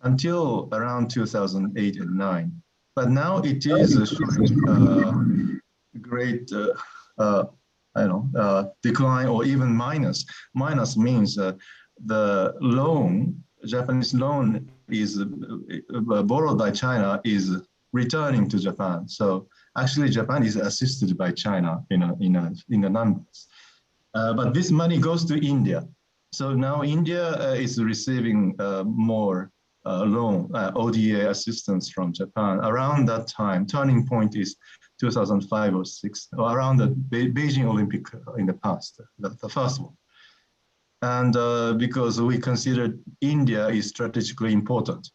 until around 2008 and 9. But now it is showing great decline or even minus. Minus means the loan, Japanese loan is borrowed by China is returning to Japan. So actually Japan is assisted by China in the numbers. But this money goes to India. So now India is receiving more loan, ODA assistance from Japan. Around that time, turning point is 2005 or 6, or around the Beijing Olympic in the past, the first one. And because we considered India is strategically important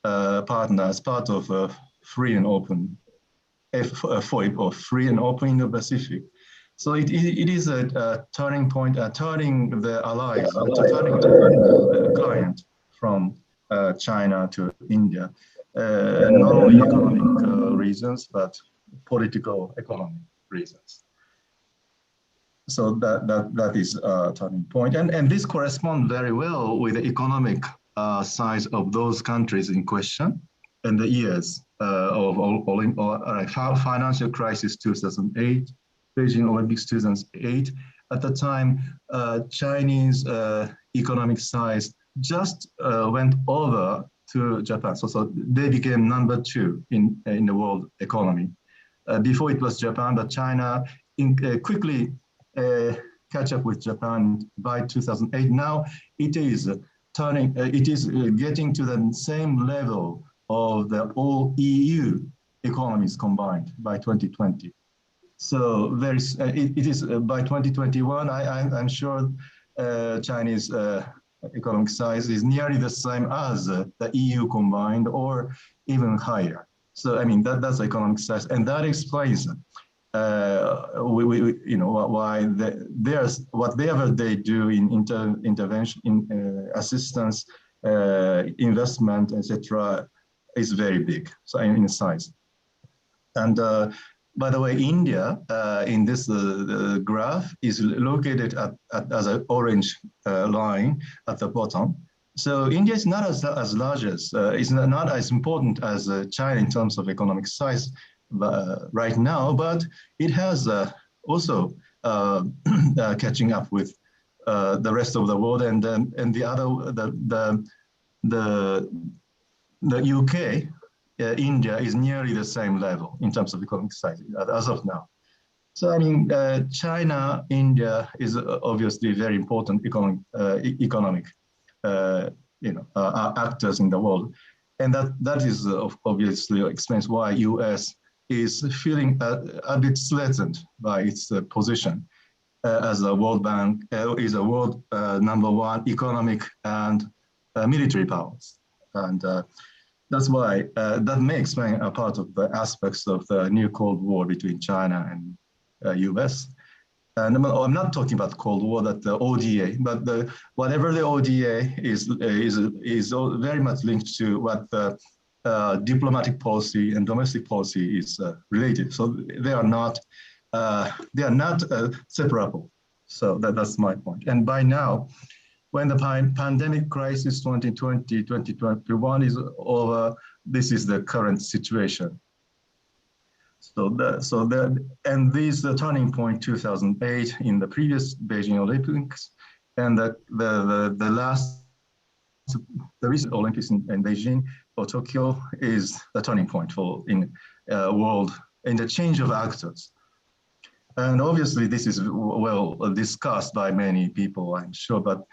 partner as part of free and open FOIP, or free and open Indo-Pacific. So it is a turning point, turning the allies, turning the client from China to India, not only economic reasons, but political economic reasons. So that is a turning point. And this corresponds very well with the economic size of those countries in question and the years of financial crisis 2008, Beijing Olympics 2008. At the time, Chinese economic size just went over to Japan. So they became number 2 in the world economy. Before it was Japan, but China quickly catch up with Japan by 2008. Now it is turning, it is getting to the same level of the all EU economies combined by 2020. So there is, it is by 2021, I'm sure Chinese economic size is nearly the same as the EU combined or even higher. So I mean, that's economic size, and that explains you know, why there's whatever they do in intervention, in assistance, investment, etc., is very big. So in size. And by the way, India in this graph is located as an orange line at the bottom. So India is not as large as, it's not as important as China in terms of economic size right now, but it has also catching up with the rest of the world, and the other, the UK, India is nearly the same level in terms of economic size as of now. So I mean, China, India is obviously very important economic you know, actors in the world, and that is obviously explains why US is feeling a bit threatened by its position as a World Bank, is a world #1 economic and military powers. And that's why that may explain a part of the aspects of the new Cold War between China and US. And I'm not talking about Cold War, that the ODA, but whatever the ODA is very much linked to what the diplomatic policy and domestic policy is related. So they are not separable. So that's my point. And by now, when the pandemic crisis 2020-2021 is over, this is the current situation. And this is the turning point 2008 in the previous Beijing Olympics, and the recent Olympics in Beijing or Tokyo is the turning point for in the change of actors. And obviously this is well discussed by many people, I'm sure, but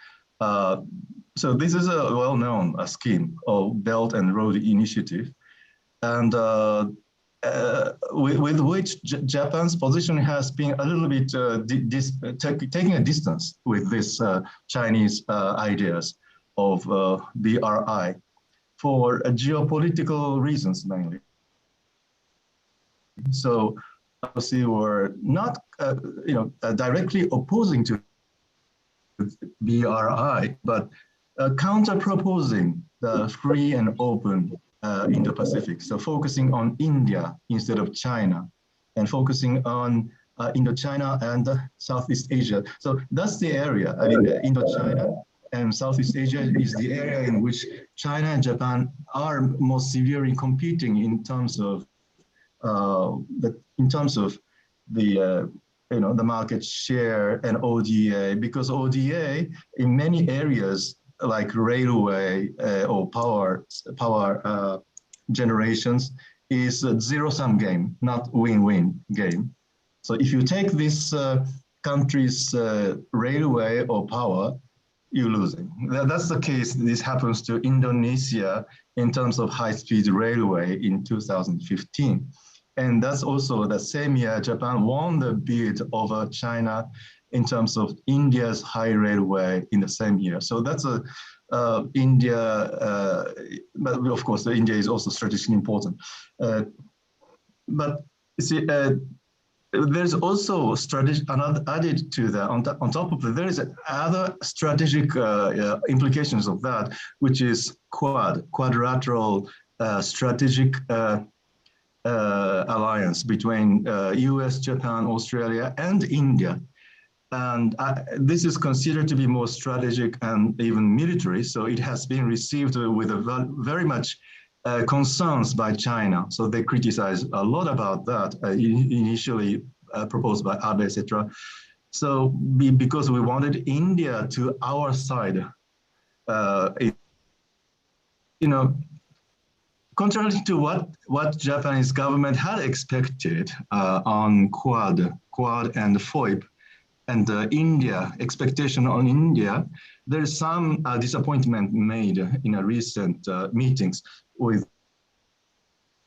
so this is a well-known scheme of Belt and Road Initiative, and with which Japan's position has been a little bit taking a distance with this Chinese ideas of BRI for geopolitical reasons mainly. So obviously we're not you know, directly opposing to BRI, but counter-proposing the free and open Indo-Pacific. So focusing on India instead of China, and focusing on Indochina and Southeast Asia. So that's the area. I mean, Indochina and Southeast Asia is the area in which China and Japan are most severely competing in terms of the you know, the market share and ODA, because ODA in many areas like railway or power generations is a zero-sum game, not win-win game. So if you take this country's railway or power, you're losing. That's the case. This happens to Indonesia in terms of high-speed railway in 2015. And that's also the same year Japan won the bid over China in terms of India's high railway in the same year. So that's a India, but of course, India is also strategically important. But you see, there's also another added to that. On top of that, there is other strategic implications of that, which is quadrilateral strategic alliance between US, Japan, Australia, and India. And this is considered to be more strategic and even military. So it has been received with very much concerns by China. So they criticize a lot about that, initially proposed by Abe, etc. So because we wanted India to our side, contrary to what Japanese government had expected on Quad and FOIP, and India, expectation on India, there is some disappointment made in a recent meetings with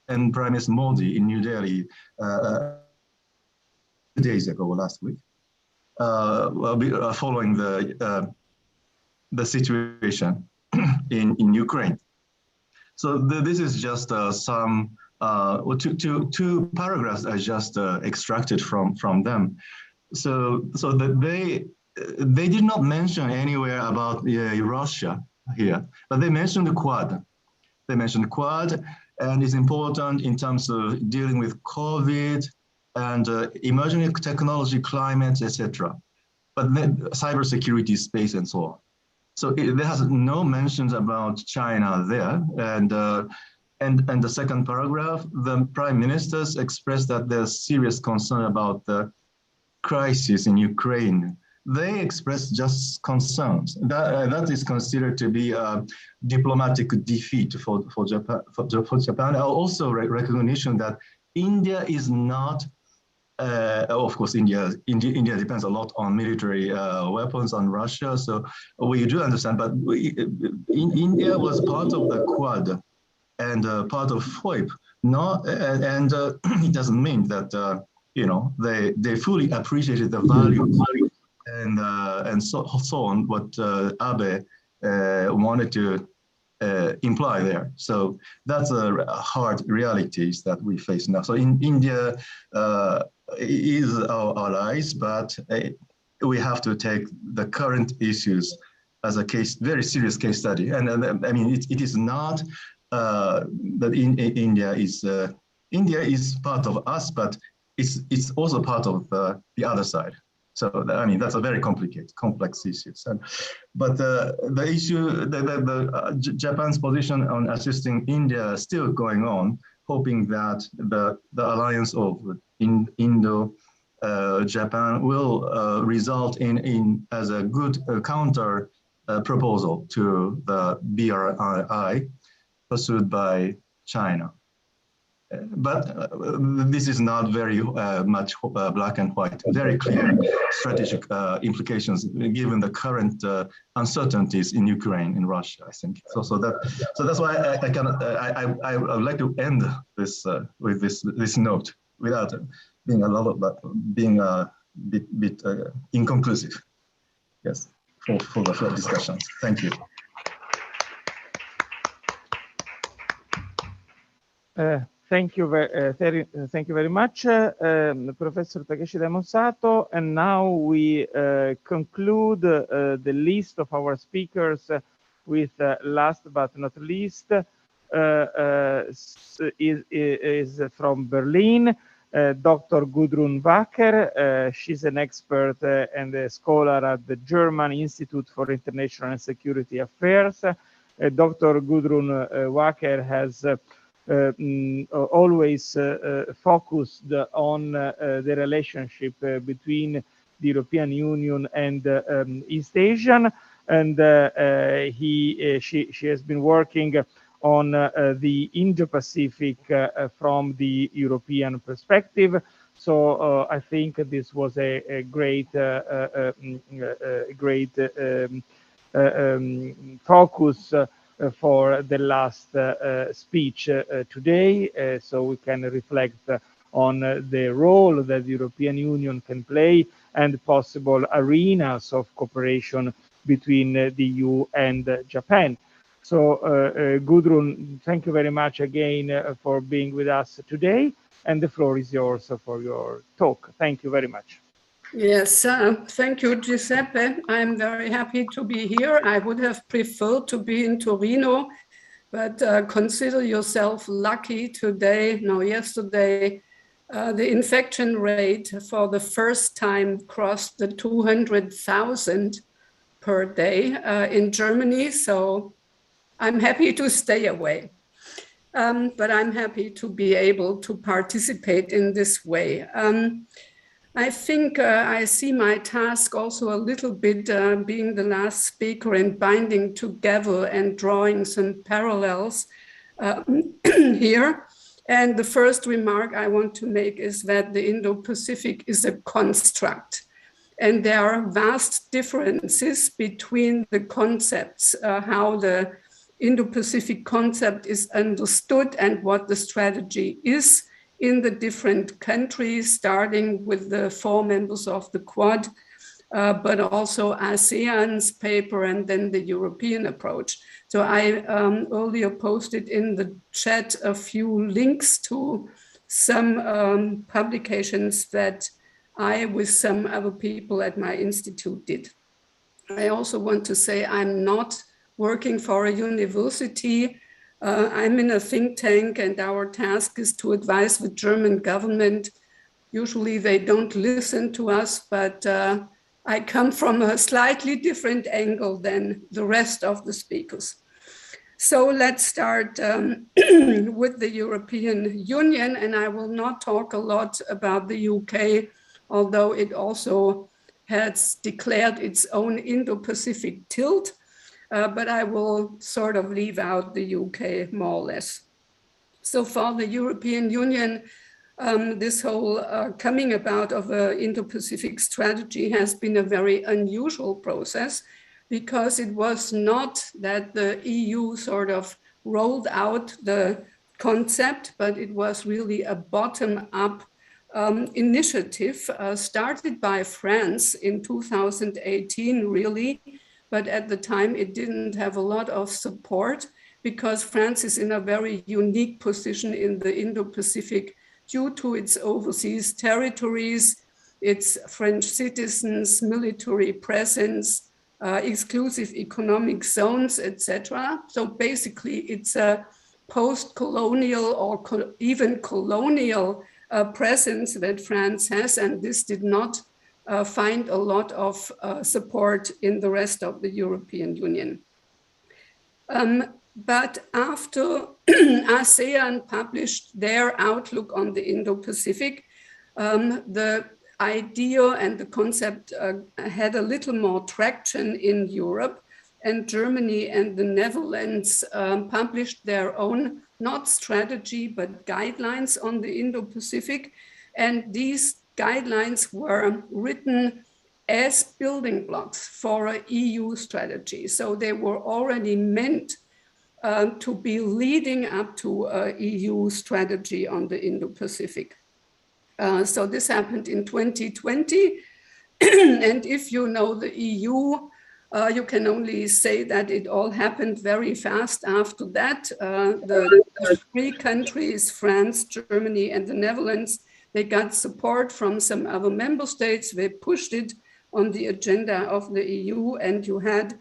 and Prime Minister Modi in New Delhi 2 days ago or last week, following the situation in Ukraine. So this is just some two paragraphs I just extracted from them. So that they did not mention anywhere about Russia here, but they mentioned the Quad. They mentioned Quad, and it's important in terms of dealing with COVID and emerging technology, climate, etc. But then cybersecurity, space, and so on. So there has no mentions about China there, and the second paragraph, the prime ministers expressed that there's serious concern about the crisis in Ukraine. They expressed just concerns. That is considered to be a diplomatic defeat for Japan. Also recognition that India is not, of course, India depends a lot on military weapons on Russia. So we do understand, but India was part of the Quad and part of FOIP. And it doesn't mean that they fully appreciated the value and so on, what Abe wanted to imply there. So that's a hard realities that we face now. So India is our allies, but we have to take the current issues as a very serious case study. And I mean, it is not that India is part of us, but it's also part of the other side. So I mean, that's a very complex issue. But the issue, Japan's position on assisting India is still going on, hoping that the alliance of Indo-Japan will result in as a good counter proposal to the BRI pursued by China. But this is not very much black and white, very clear strategic implications given the current uncertainties in Ukraine and Russia, I think. So that's why I would like to end this with this note without being a bit inconclusive. Yes, for the discussions. Thank you. Thank you very much, Professor Takeshi Daimonsato. And now we conclude the list of our speakers with last but not least is from Berlin, Dr. Gudrun Wacker. She's an expert and a scholar at the German Institute for International and Security Affairs. Dr. Gudrun Wacker has always focused on the relationship between the European Union and East Asian, and she has been working on the Indo-Pacific from the European perspective. So I think this was a great focus for the last speech today, so we can reflect on the role that the European Union can play and possible arenas of cooperation between the EU and Japan. So Gudrun, thank you very much again for being with us today, and the floor is yours for your talk. Thank you very much. Yes, thank you, Giuseppe. I'm very happy to be here. I would have preferred to be in Torino, but consider yourself lucky today, no, yesterday, the infection rate for the first time crossed the 200,000 per day in Germany. So I'm happy to stay away. But I'm happy to be able to participate in this way. I think I see my task also a little bit being the last speaker and binding together and drawing some parallels here. And the first remark I want to make is that the Indo-Pacific is a construct. And there are vast differences between the concepts, how the Indo-Pacific concept is understood and what the strategy is in the different countries, starting with the 4 members of the Quad, but also ASEAN's paper and then the European approach. So I earlier posted in the chat a few links to some publications that I, with some other people at my institute, did. I also want to say I'm not working for a university. I'm in a think tank, and our task is to advise the German government. Usually they don't listen to us, but I come from a slightly different angle than the rest of the speakers. So let's start with the European Union, and I will not talk a lot about the UK, although it also has declared its own Indo-Pacific tilt. But I will sort of leave out the UK more or less. So for the European Union, this whole coming about of an Indo-Pacific strategy has been a very unusual process, because it was not that the EU sort of rolled out the concept, but it was really a bottom-up initiative started by France in 2018, really. But at the time, it didn't have a lot of support, because France is in a very unique position in the Indo-Pacific due to its overseas territories, its French citizens, military presence, exclusive economic zones, etc. So basically, it's a post-colonial or even colonial presence that France has, and this did not find a lot of support in the rest of the European Union. But after ASEAN published their outlook on the Indo-Pacific, the idea and the concept had a little more traction in Europe, and Germany and the Netherlands published their own, not strategy, but guidelines on the Indo-Pacific. And these guidelines were written as building blocks for an EU strategy. So they were already meant to be leading up to an EU strategy on the Indo-Pacific. So this happened in 2020. And if you know the EU, you can only say that it all happened very fast after that. The 3 countries, France, Germany, and the Netherlands, they got support from some other member states. They pushed it on the agenda of the EU, and you had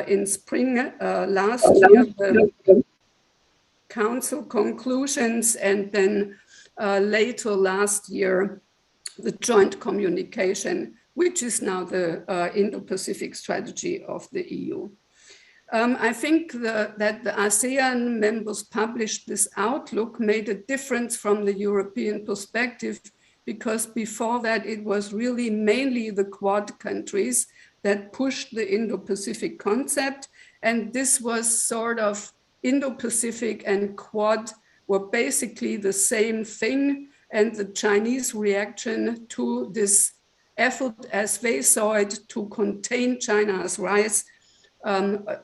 in spring last year the council conclusions, and then later last year the joint communication, which is now the Indo-Pacific strategy of the EU. I think that the ASEAN members published this outlook made a difference from the European perspective, because before that it was really mainly the Quad countries that pushed the Indo-Pacific concept. And this was sort of Indo-Pacific and Quad were basically the same thing. and the Chinese reaction to this effort, as they saw it, to contain China's rise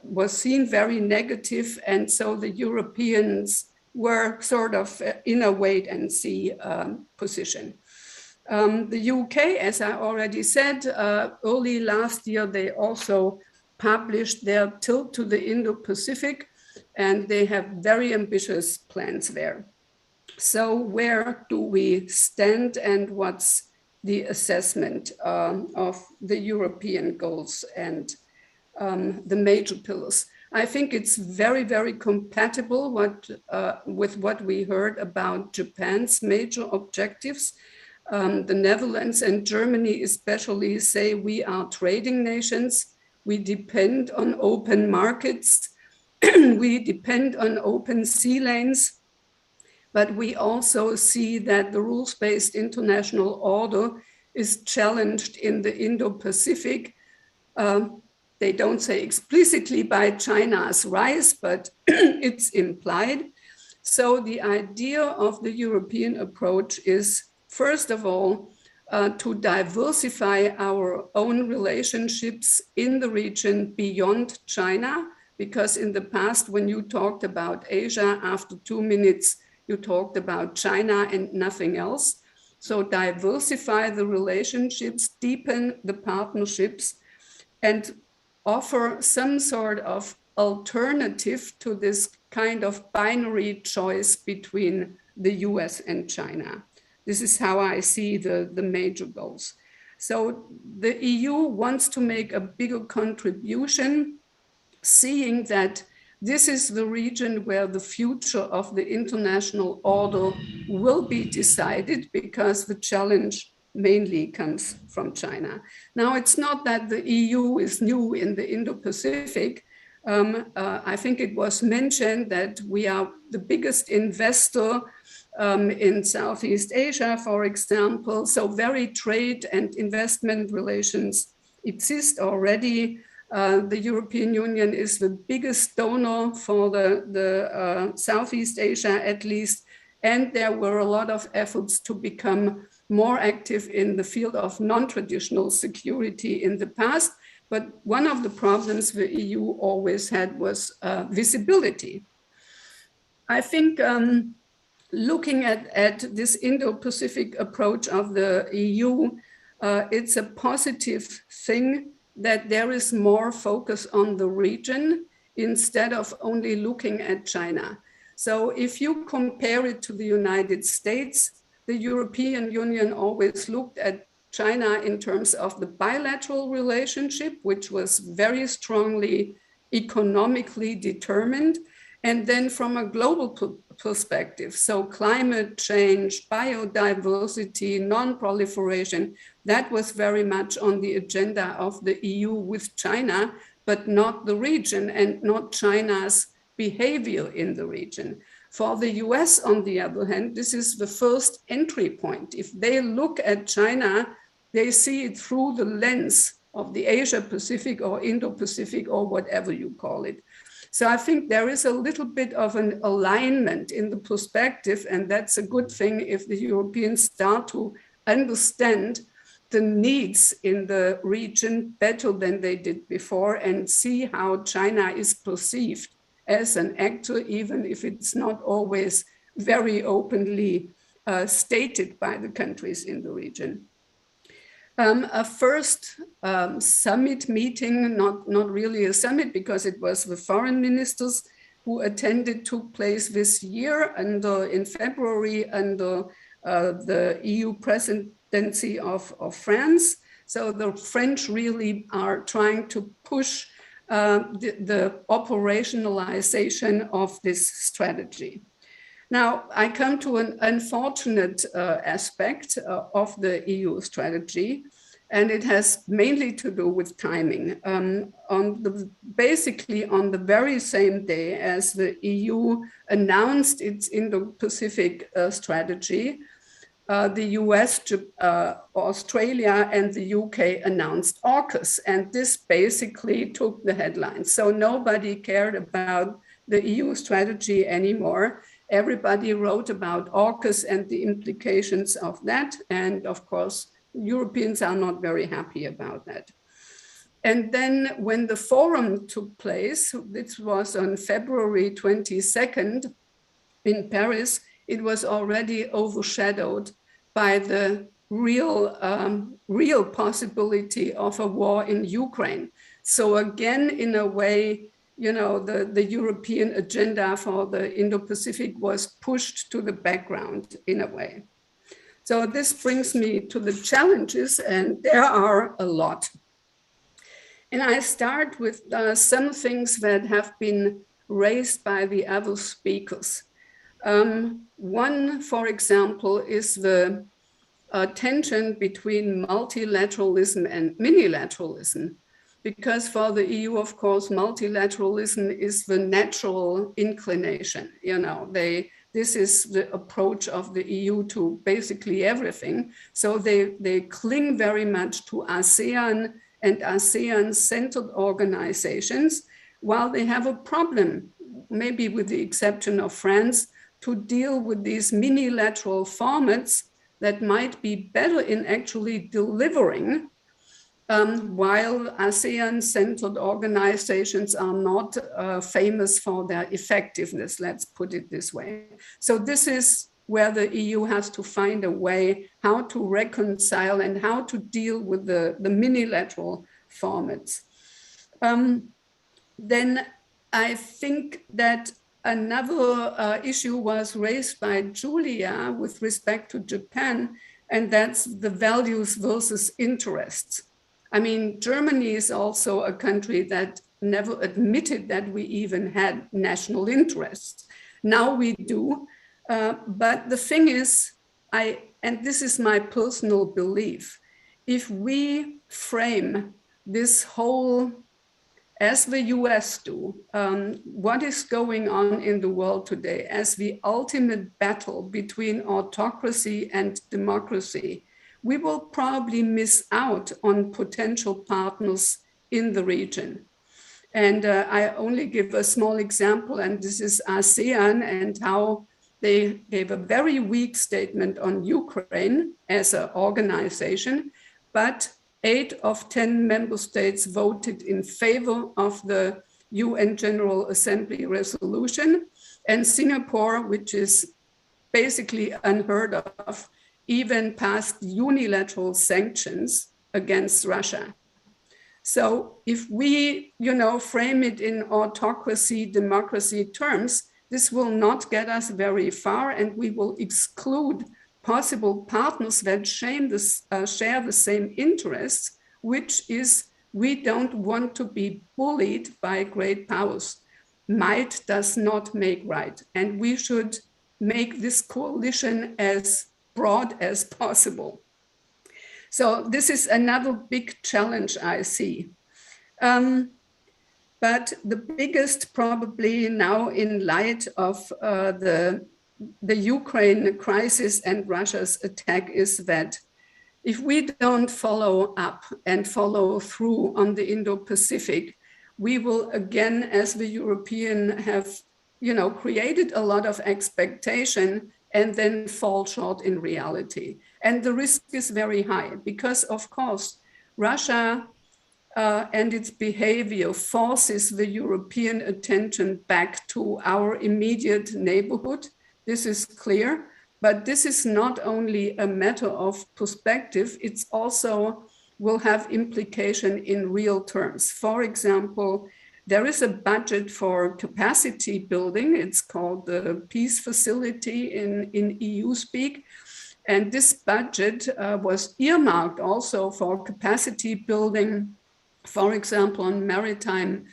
was seen very negative, and so the Europeans were sort of in a wait-and-see position. The UK, as I already said, early last year, they also published their tilt to the Indo-Pacific, and they have very ambitious plans there. So where do we stand, and what's the assessment of the European goals and the major pillars? I think it's very, very compatible with what we heard about Japan's major objectives. The Netherlands and Germany especially say we are trading nations. We depend on open markets. We depend on open sea lanes. But we also see that the rules-based international order is challenged in the Indo-Pacific. They don't say explicitly by China's rise, but it's implied. So the idea of the European approach is, first of all, to diversify our own relationships in the region beyond China, because in the past, when you talked about Asia, after 2 minutes, you talked about China and nothing else. So diversify the relationships, deepen the partnerships, and offer some sort of alternative to this kind of binary choice between the US and China. This is how I see the major goals. So the EU wants to make a bigger contribution, seeing that this is the region where the future of the international order will be decided, because the challenge mainly comes from China. Now, it's not that the EU is new in the Indo-Pacific. I think it was mentioned that we are the biggest investor in Southeast Asia, for example. So very trade and investment relations exist already. The European Union is the biggest donor for the Southeast Asia, at least. And there were a lot of efforts to become more active in the field of non-traditional security in the past. But one of the problems the EU always had was visibility. I think looking at this Indo-Pacific approach of the EU, it's a positive thing that there is more focus on the region instead of only looking at China. So if you compare it to the United States, the European Union always looked at China in terms of the bilateral relationship, which was very strongly economically determined. And then from a global perspective, so climate change, biodiversity, non-proliferation, that was very much on the agenda of the EU with China, but not the region and not China's behavior in the region. For the US, on the other hand, this is the first entry point. If they look at China, they see it through the lens of the Asia-Pacific or Indo-Pacific or whatever you call it. So I think there is a little bit of an alignment in the perspective, and that's a good thing if the Europeans start to understand the needs in the region better than they did before and see how China is perceived as an actor, even if it's not always very openly stated by the countries in the region. A first summit meeting, not really a summit because it was the foreign ministers who attended, took place this year and in February under the EU presidency of France. So the French really are trying to push the operationalization of this strategy. Now, I come to an unfortunate aspect of the EU strategy, and it has mainly to do with timing. Basically, on the very same day as the EU announced its Indo-Pacific strategy, the US, Australia, and the UK announced AUKUS, and this basically took the headlines. So nobody cared about the EU strategy anymore. everybody wrote about AUKUS and the implications of that. And of course, Europeans are not very happy about that. And then when the forum took place, this was on February 22nd in Paris, it was already overshadowed by the real possibility of a war in Ukraine. So again, in a way, you know, the European agenda for the Indo-Pacific was pushed to the background in a way. So this brings me to the challenges, and there are a lot. And I start with some things that have been raised by the other speakers. One, for example, is the tension between multilateralism and minilateralism, because for the EU, of course, multilateralism is the natural inclination. You know, this is the approach of the EU to basically everything. So they cling very much to ASEAN and ASEAN-centered organizations, while they have a problem, maybe with the exception of France, to deal with these minilateral formats that might be better in actually delivering, while ASEAN-centered organizations are not famous for their effectiveness, let's put it this way. So this is where the EU has to find a way how to reconcile and how to deal with the minilateral formats. Then I think that another issue was raised by Julia with respect to Japan, and that's the values versus interests. I mean, Germany is also a country that never admitted that we even had national interests. Now we do, but the thing is, and this is my personal belief, if we frame this whole, as the US do, what is going on in the world today as the ultimate battle between autocracy and democracy, we will probably miss out on potential partners in the region. And I only give a small example, and this is ASEAN and how they gave a very weak statement on Ukraine as an organization, but 8 of 10 member states voted in favor of the UN General Assembly resolution, and Singapore, which is basically unheard of, even passed unilateral sanctions against Russia. So if we, you know, frame it in autocracy, democracy terms, this will not get us very far, and we will exclude possible partners that share the same interests, which is we don't want to be bullied by great powers. Might does not make right, and we should make this coalition as broad as possible. So this is another big challenge I see. But the biggest probably now in light of the Ukraine crisis and Russia's attack is that if we don't follow up and follow through on the Indo-Pacific, we will again, as the European have, you know, created a lot of expectation and then fall short in reality. And the risk is very high because, of course, Russia and its behavior forces the European attention back to our immediate neighborhood. This is clear, but this is not only a matter of perspective, it's also will have implication in real terms. For example, there is a budget for capacity building. It's called the Peace Facility in EU speak. And this budget was earmarked also for capacity building, for example, on maritime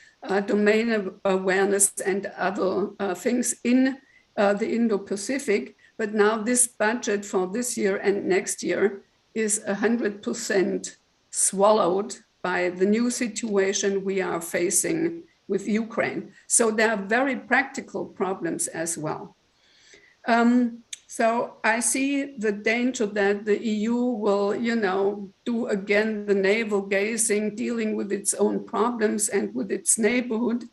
domain awareness and other things in the Indo-Pacific. But now this budget for this year and next year is 100% swallowed by the new situation we are facing with Ukraine. So there are very practical problems as well. So I see the danger that the EU will, you know, do again the navel gazing, dealing with its own problems and with its neighborhood.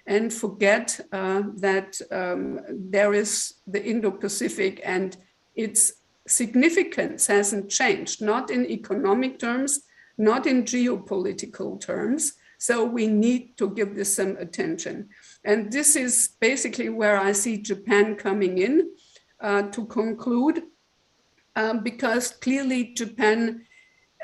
and forget that there is the Indo-Pacific and its significance hasn't changed, not in economic terms, not in geopolitical terms. So we need to give this some attention. And this is basically where I see Japan coming in to conclude, because clearly Japan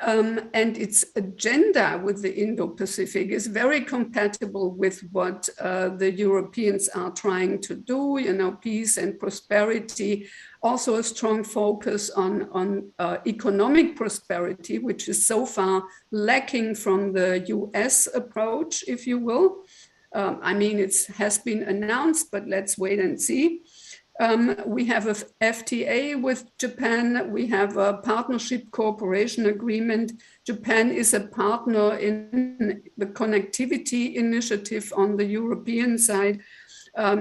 and its agenda with the Indo-Pacific is very compatible with what the Europeans are trying to do, you know, peace and prosperity, also a strong focus on economic prosperity, which is so far lacking from the US approach, if you will. I mean, it has been announced, but let's wait and see. We have a FTA with Japan. We have a partnership cooperation agreement. Japan is a partner in the connectivity initiative on the European side,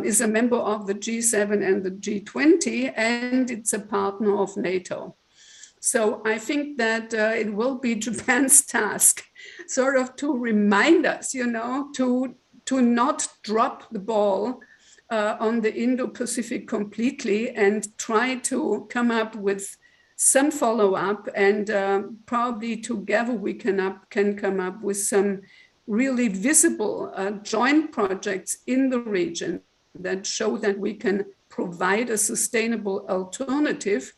is a member of the G7 and the G20, and it's a partner of NATO. So I think that it will be Japan's task sort of to remind us, you know, to not drop the ball on the Indo-Pacific completely and try to come up with some follow-up, and probably together we can come up with some really visible joint projects in the region that show that we can provide a sustainable alternative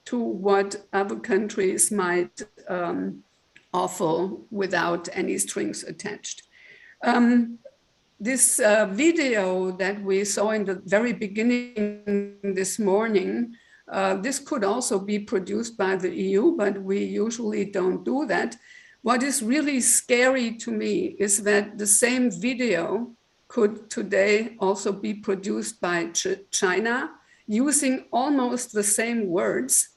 to what other countries might offer without any strings attached. This video that we saw in the very beginning this morning, this could also be produced by the EU, but we usually don't do that. What is really scary to me is that the same video could today also be produced by China using almost the same words.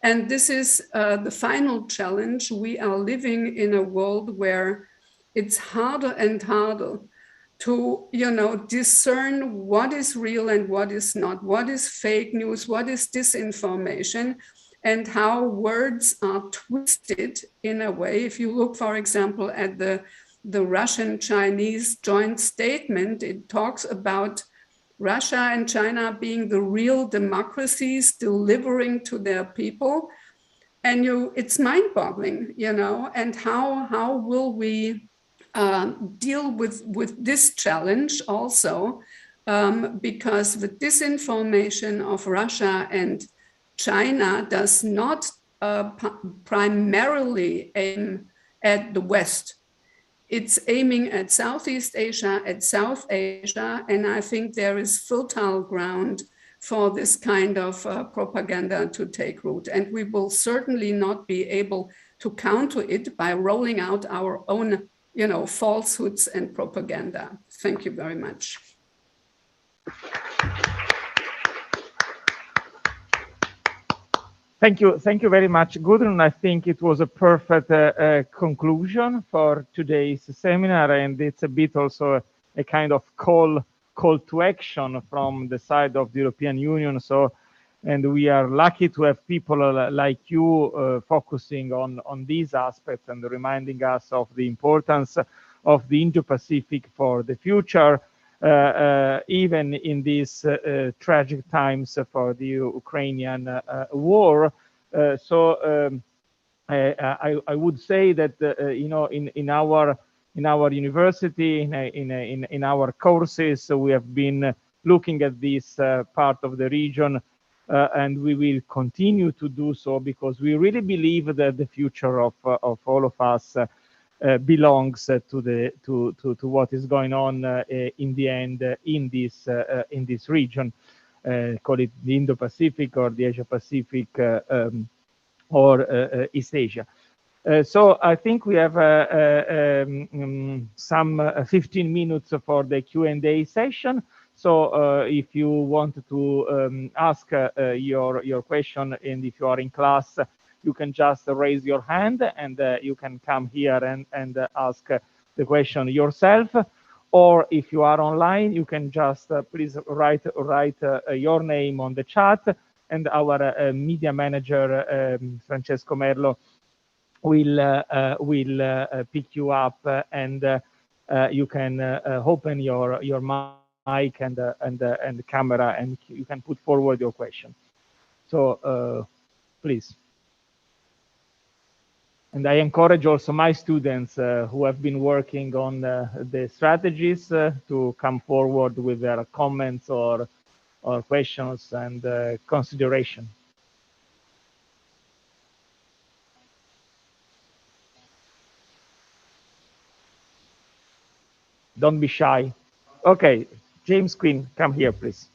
And this is the final challenge. We are living in a world where it's harder and harder to, you know, discern what is real and what is not, what is fake news, what is disinformation, and how words are twisted in a way. If you look, for example, at the Russian-Chinese joint statement, it talks about Russia and China being the real democracies delivering to their people. And it's mind-boggling, you know, and how will we deal with this challenge also, because the disinformation of Russia and China does not primarily aim at the West. It's aiming at Southeast Asia, at South Asia, and I think there is fertile ground for this kind of propaganda to take root. And we will certainly not be able to counter it by rolling out our own, you know, falsehoods and propaganda. Thank you very much. Thank you very much, Gudrun. I think it was a perfect conclusion for today's seminar, and it's a bit also a kind of call to action from the side of the European Union. So, and we are lucky to have people like you focusing on these aspects and reminding us of the importance of the Indo-Pacific for the future, even in these tragic times for the Ukrainian war. So I would say that you know, in our university, in our courses, we have been looking at this part of the region, and we will continue to do so, because we really believe that the future of all of us belongs to what is going on in the end in this region. Call it the Indo-Pacific or the Asia-Pacific or East Asia. So I think we have some 15 minutes for the Q&A session. So if you want to ask your question, and if you are in class, you can just raise your hand, and you can come here and ask the question yourself. Or if you are online, you can just please write your name on the chat, and our media manager, Francesco Merlo, will pick you up and you can open your mic and the camera, and you can put forward your question. So please. And I encourage also my students who have been working on the strategies to come forward with their comments or questions and consideration. Don't be shy. Okay, James Quinn, come here, please.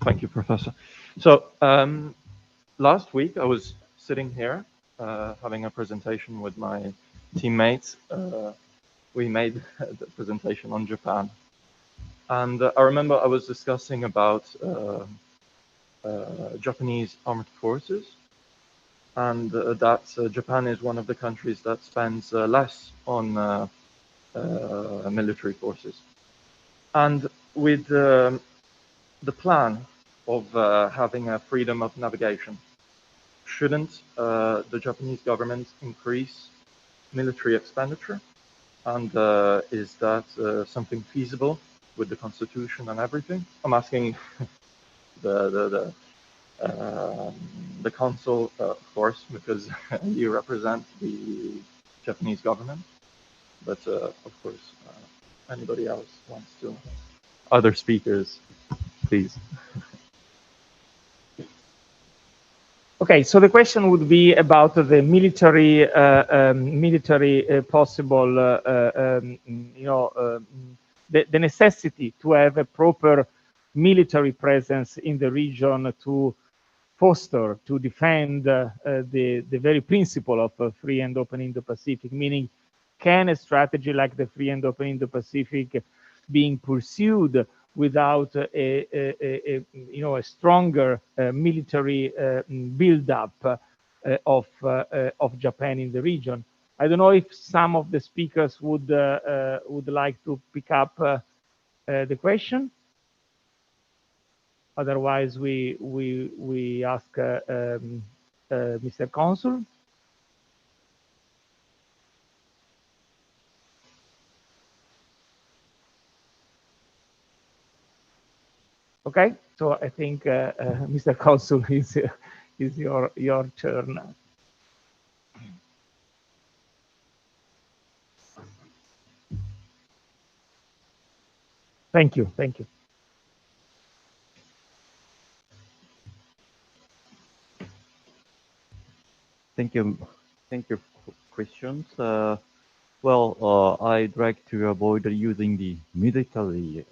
Thank you, Professor. So last week I was sitting here having a presentation with my teammates. We made the presentation on Japan. And I remember I was discussing about Japanese armed forces, and that Japan is one of the countries that spends less on military forces. And with the plan of having a freedom of navigation, shouldn't the Japanese government increase military expenditure? And is that something feasible with the constitution and everything? I'm asking the council, of course, because you represent the Japanese government. But of course, anybody else wants to? Other speakers, please. Okay, so the question would be about the military, possible, the necessity to have a proper military presence in the region to foster, to defend the very principle of free and open Indo-Pacific. Meaning, can a strategy like the free and open Indo-Pacific being pursued without a stronger military build-up of Japan in the region? I don't know if some of the speakers would like to pick up the question. Otherwise, we ask Mr. Consul. Okay, so I think Mr. Consul is your turn. Thank you, thank you. Thank you for questions. Well, I'd like to avoid using the military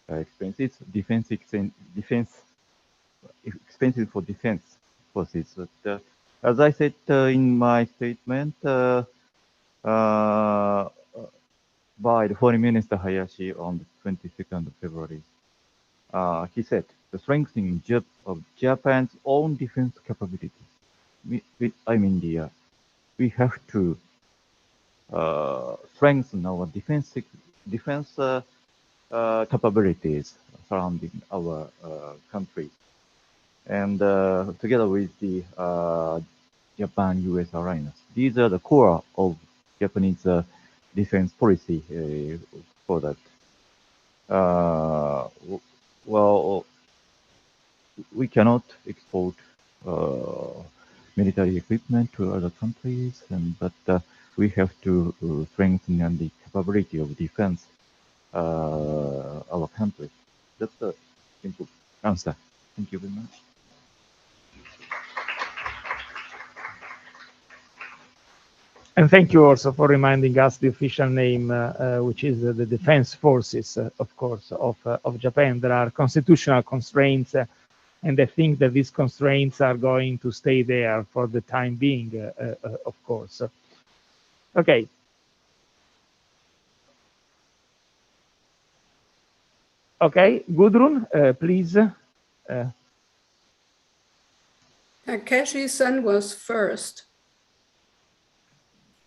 expenses, defense expenses for defense forces. But, as I said in my statement, by the Foreign Minister Hayashi on the 22nd of February, he said the strengthening of Japan's own defense capabilities. I mean, we have to strengthen our defense capabilities surrounding our country, and together with the Japan-US alliance. These are the core of Japanese defense policy for that. Well, we cannot export military equipment to other countries, but we have to strengthen the capability of defense our country. That's a simple answer. Thank you very much. And thank you also for reminding us the official name, which is the Defense Forces, of course, of Japan. There are constitutional constraints, and I think that these constraints are going to stay there for the time being, of course. Okay. Okay, Gudrun, please. Takeshi-san was first.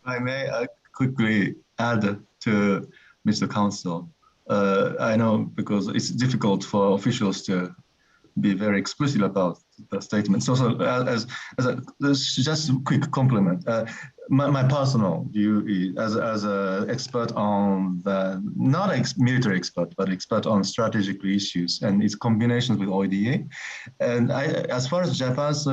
I may quickly add to Mr. Counsel. I know because it's difficult for officials to be very explicit about the statement. So as just a quick compliment. My personal view is, as an expert on the, not a military expert, but expert on strategic issues and its combinations with ODA. And as far as Japan's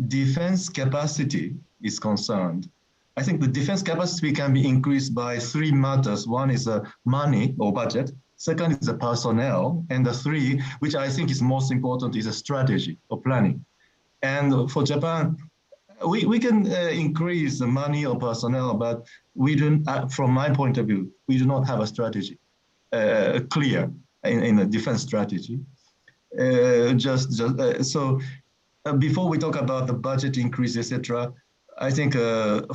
defense capacity is concerned, I think the defense capacity can be increased by three matters. One is money or budget. Second is the personnel. And the three, which I think is most important, is a strategy or planning. And for Japan, we can increase the money or personnel, but we don't, from my point of view, we do not have a strategy clear in a defense strategy. So before we talk about the budget increase, etc., I think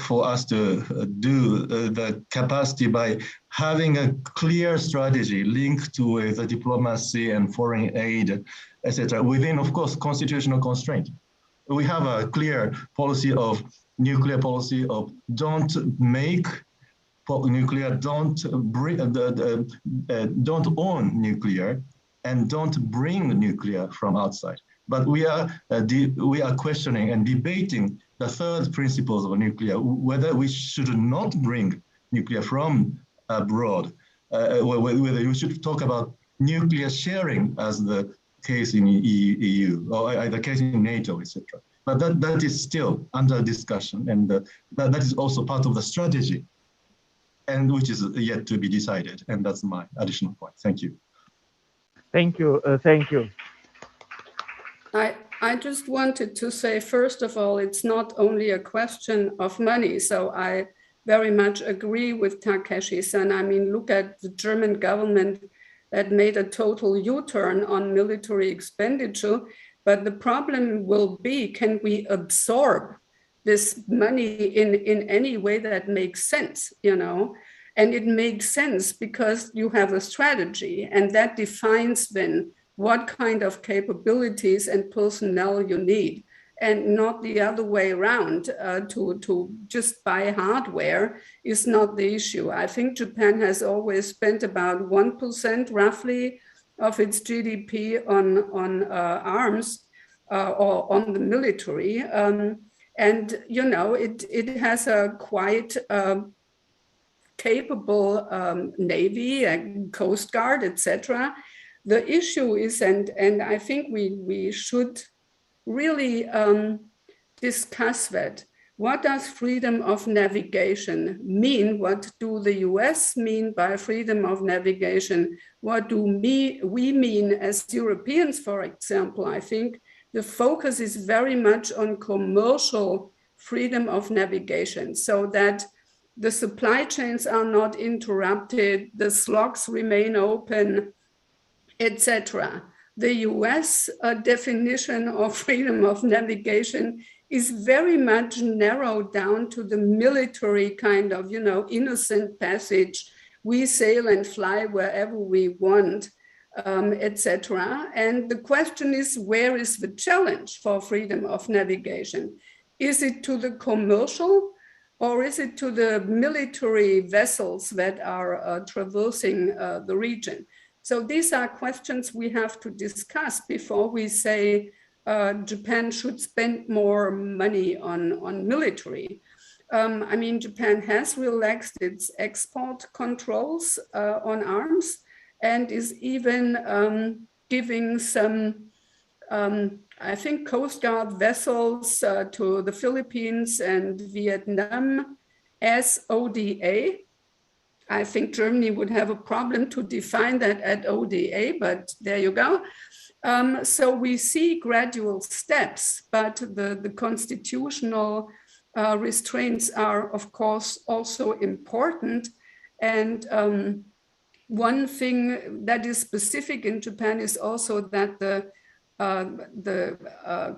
for us to do the capacity by having a clear strategy linked to the diplomacy and foreign aid, etc., within, of course, constitutional constraint. We have a clear policy of nuclear policy of don't make nuclear, don't own nuclear, and don't bring nuclear from outside. But we are questioning and debating the third principles of nuclear, whether we should not bring nuclear from abroad, whether we should talk about nuclear sharing as the case in EU or the case in NATO, etc. But that is still under discussion, and that is also part of the strategy, and which is yet to be decided. And that's my additional point. Thank you. Thank you. Thank you. I just wanted to say, first of all, it's not only a question of money. So I very much agree with Takeshi-san. I mean, look at the German government that made a total U-turn on military expenditure. But the problem will be, can we absorb this money in any way that makes sense, you know? And it makes sense because you have a strategy, and that defines then what kind of capabilities and personnel you need, and not the other way around. To just buy hardware is not the issue. I think Japan has always spent about 1% roughly of its GDP on arms or on the military. And, you know, it has a quite capable Navy and Coast Guard, etc. The issue is, and I think we should really discuss that. What does freedom of navigation mean? What do the US mean by freedom of navigation? What do we mean as Europeans, for example? I think the focus is very much on commercial freedom of navigation, so that the supply chains are not interrupted, the slots remain open, etc. The US definition of freedom of navigation is very much narrowed down to the military kind of, you know, innocent passage. We sail and fly wherever we want, etc. And the question is, where is the challenge for freedom of navigation? Is it to the commercial, or is it to the military vessels that are traversing the region? So these are questions we have to discuss before we say Japan should spend more money on military. I mean, Japan has relaxed its export controls on arms and is even giving some, I think, Coast Guard vessels to the Philippines and Vietnam as ODA. I think Germany would have a problem to define that at ODA, but there you go. So we see gradual steps, but the constitutional restraints are, of course, also important. And one thing that is specific in Japan is also that the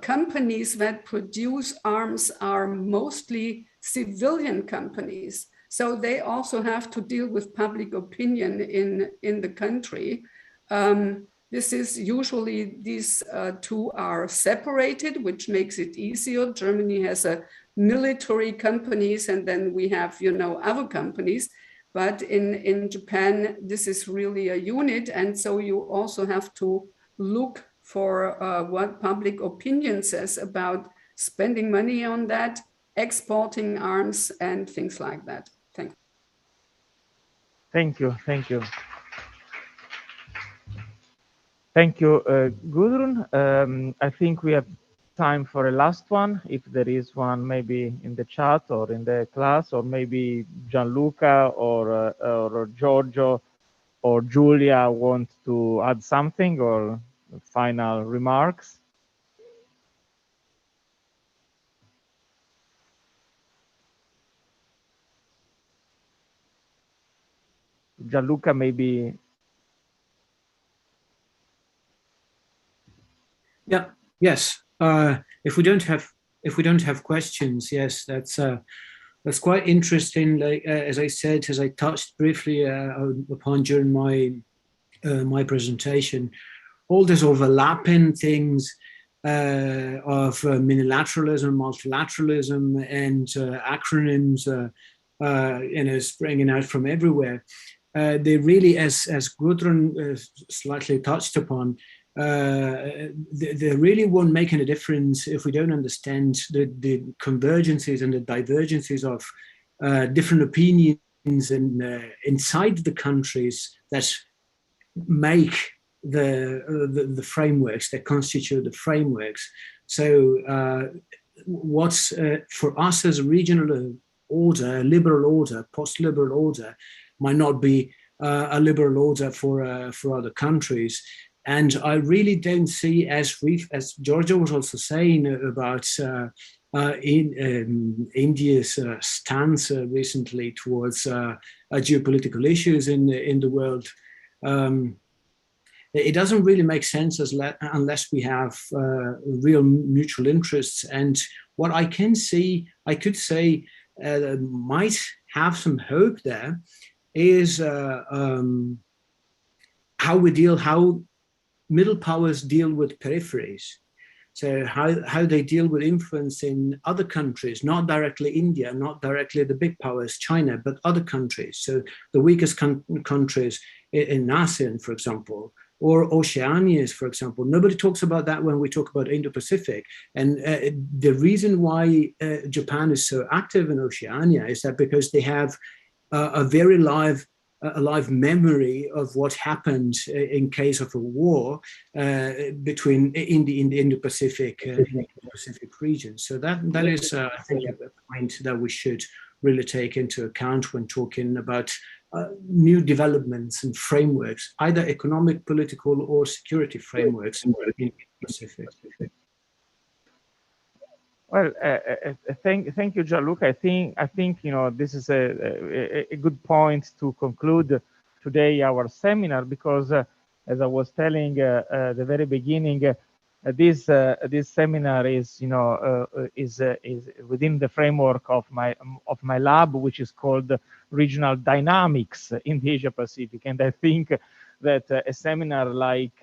companies that produce arms are mostly civilian companies. So they also have to deal with public opinion in the country. This is usually, these two are separated, which makes it easier. Germany has a military companies, and then we have, you know, other companies. But in Japan, this is really a unit. And so you also have to look for what public opinion says about spending money on that, exporting arms and things like that. Thank you. Thank you. Thank you. Thank you, Gudrun. I think we have time for a last one. If there is one, maybe in the chat or in the class, or maybe Gianluca or Giorgio or Julia want to add something or final remarks. Gianluca, maybe. Yeah. Yes. If we don't have questions, yes, that's quite interesting. Like as I said, as I touched briefly upon during my presentation, all these overlapping things of minilateralism, multilateralism, and acronyms, springing out from everywhere. They really, as Gudrun slightly touched upon, they really won't make any difference if we don't understand the convergences and the divergences of different opinions and inside the countries that make the frameworks, that constitute the frameworks. So what's for us as a regional order, a liberal order, post-liberal order, might not be a liberal order for other countries. And I really don't see, as Giorgio was also saying about India's stance recently towards geopolitical issues in the world, it doesn't really make sense unless we have real mutual interests. And what I could say might have some hope there is how middle powers deal with peripheries. So how they deal with influence in other countries, not directly India, not directly the big powers, China, but other countries. So the weakest countries in ASEAN, for example, or Oceania, for example. Nobody talks about that when we talk about Indo-Pacific. And the reason why Japan is so active in Oceania is that because they have a very live memory of what happened in case of a war between in the Indo-Pacific region. So that is, I think, a point that we should really take into account when talking about new developments and frameworks, either economic, political, or security frameworks in the Pacific. Well, thank you, Gianluca. I think this is a good point to conclude today our seminar, because as I was telling at the very beginning, this seminar is is within the framework of my lab, which is called Regional Dynamics in the Asia Pacific, and I think that a seminar like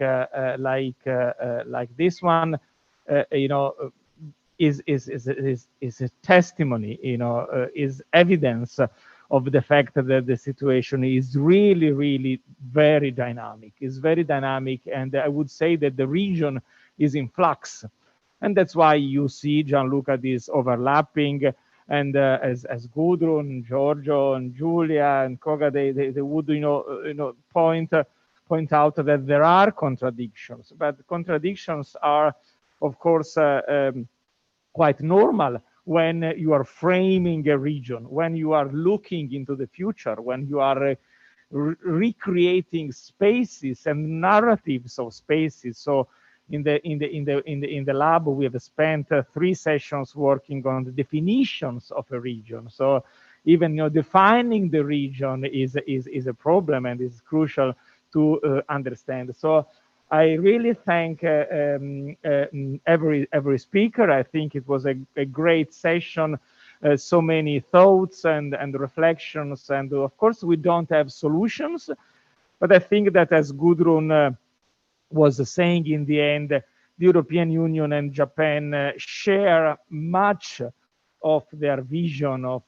this one, is a testimony, is evidence of the fact that the situation is really very dynamic. It's very dynamic, and I would say that the region is in flux, and that's why you see, Gianluca, this overlapping, and as Gudrun, Giorgio, and Julia, and Koga, they would point out that there are contradictions, but contradictions are, of course, quite normal when you are framing a region, when you are looking into the future, when you are recreating spaces and narratives of spaces. So in the lab, we have spent 3 sessions working on the definitions of a region. So even defining the region is a problem, and is crucial to understand. So I really thank every speaker. I think it was a great session. So many thoughts and reflections, and of course we don't have solutions, but I think that, as Gudrun was saying, in the end, the European Union and Japan share much of their vision of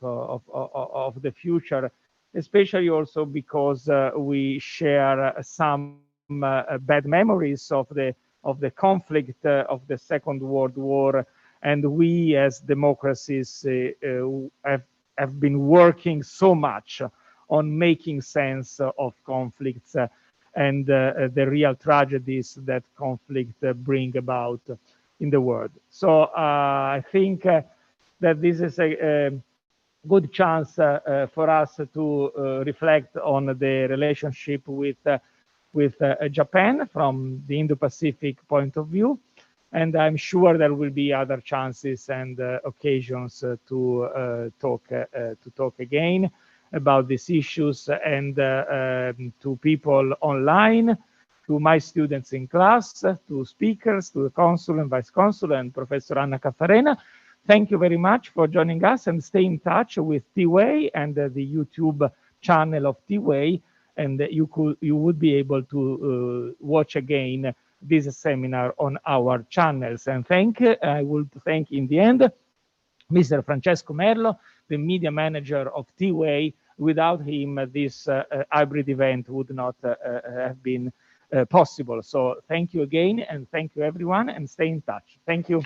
the future, especially also because we share some bad memories of the conflict of the Second World War, and we as democracies have been working so much on making sense of conflicts and the real tragedies that conflict bring about in the world. So I think that this is a good chance for us to reflect on the relationship with Japan from the Indo-Pacific point of view. And I'm sure there will be other chances and occasions to talk again about these issues, and to people online, to my students in class, to speakers, to the consul and vice consul, and Professor Anna Caffarena. Thank you very much for joining us, and stay in touch with T.wai and the YouTube channel of T.wai, and you would be able to watch again this seminar on our channels. And I would thank in the end Mr. Francesco Merlo, the media manager of T.wai. Without him, this hybrid event would not have been possible. So thank you again, and thank you everyone, and stay in touch. Thank you.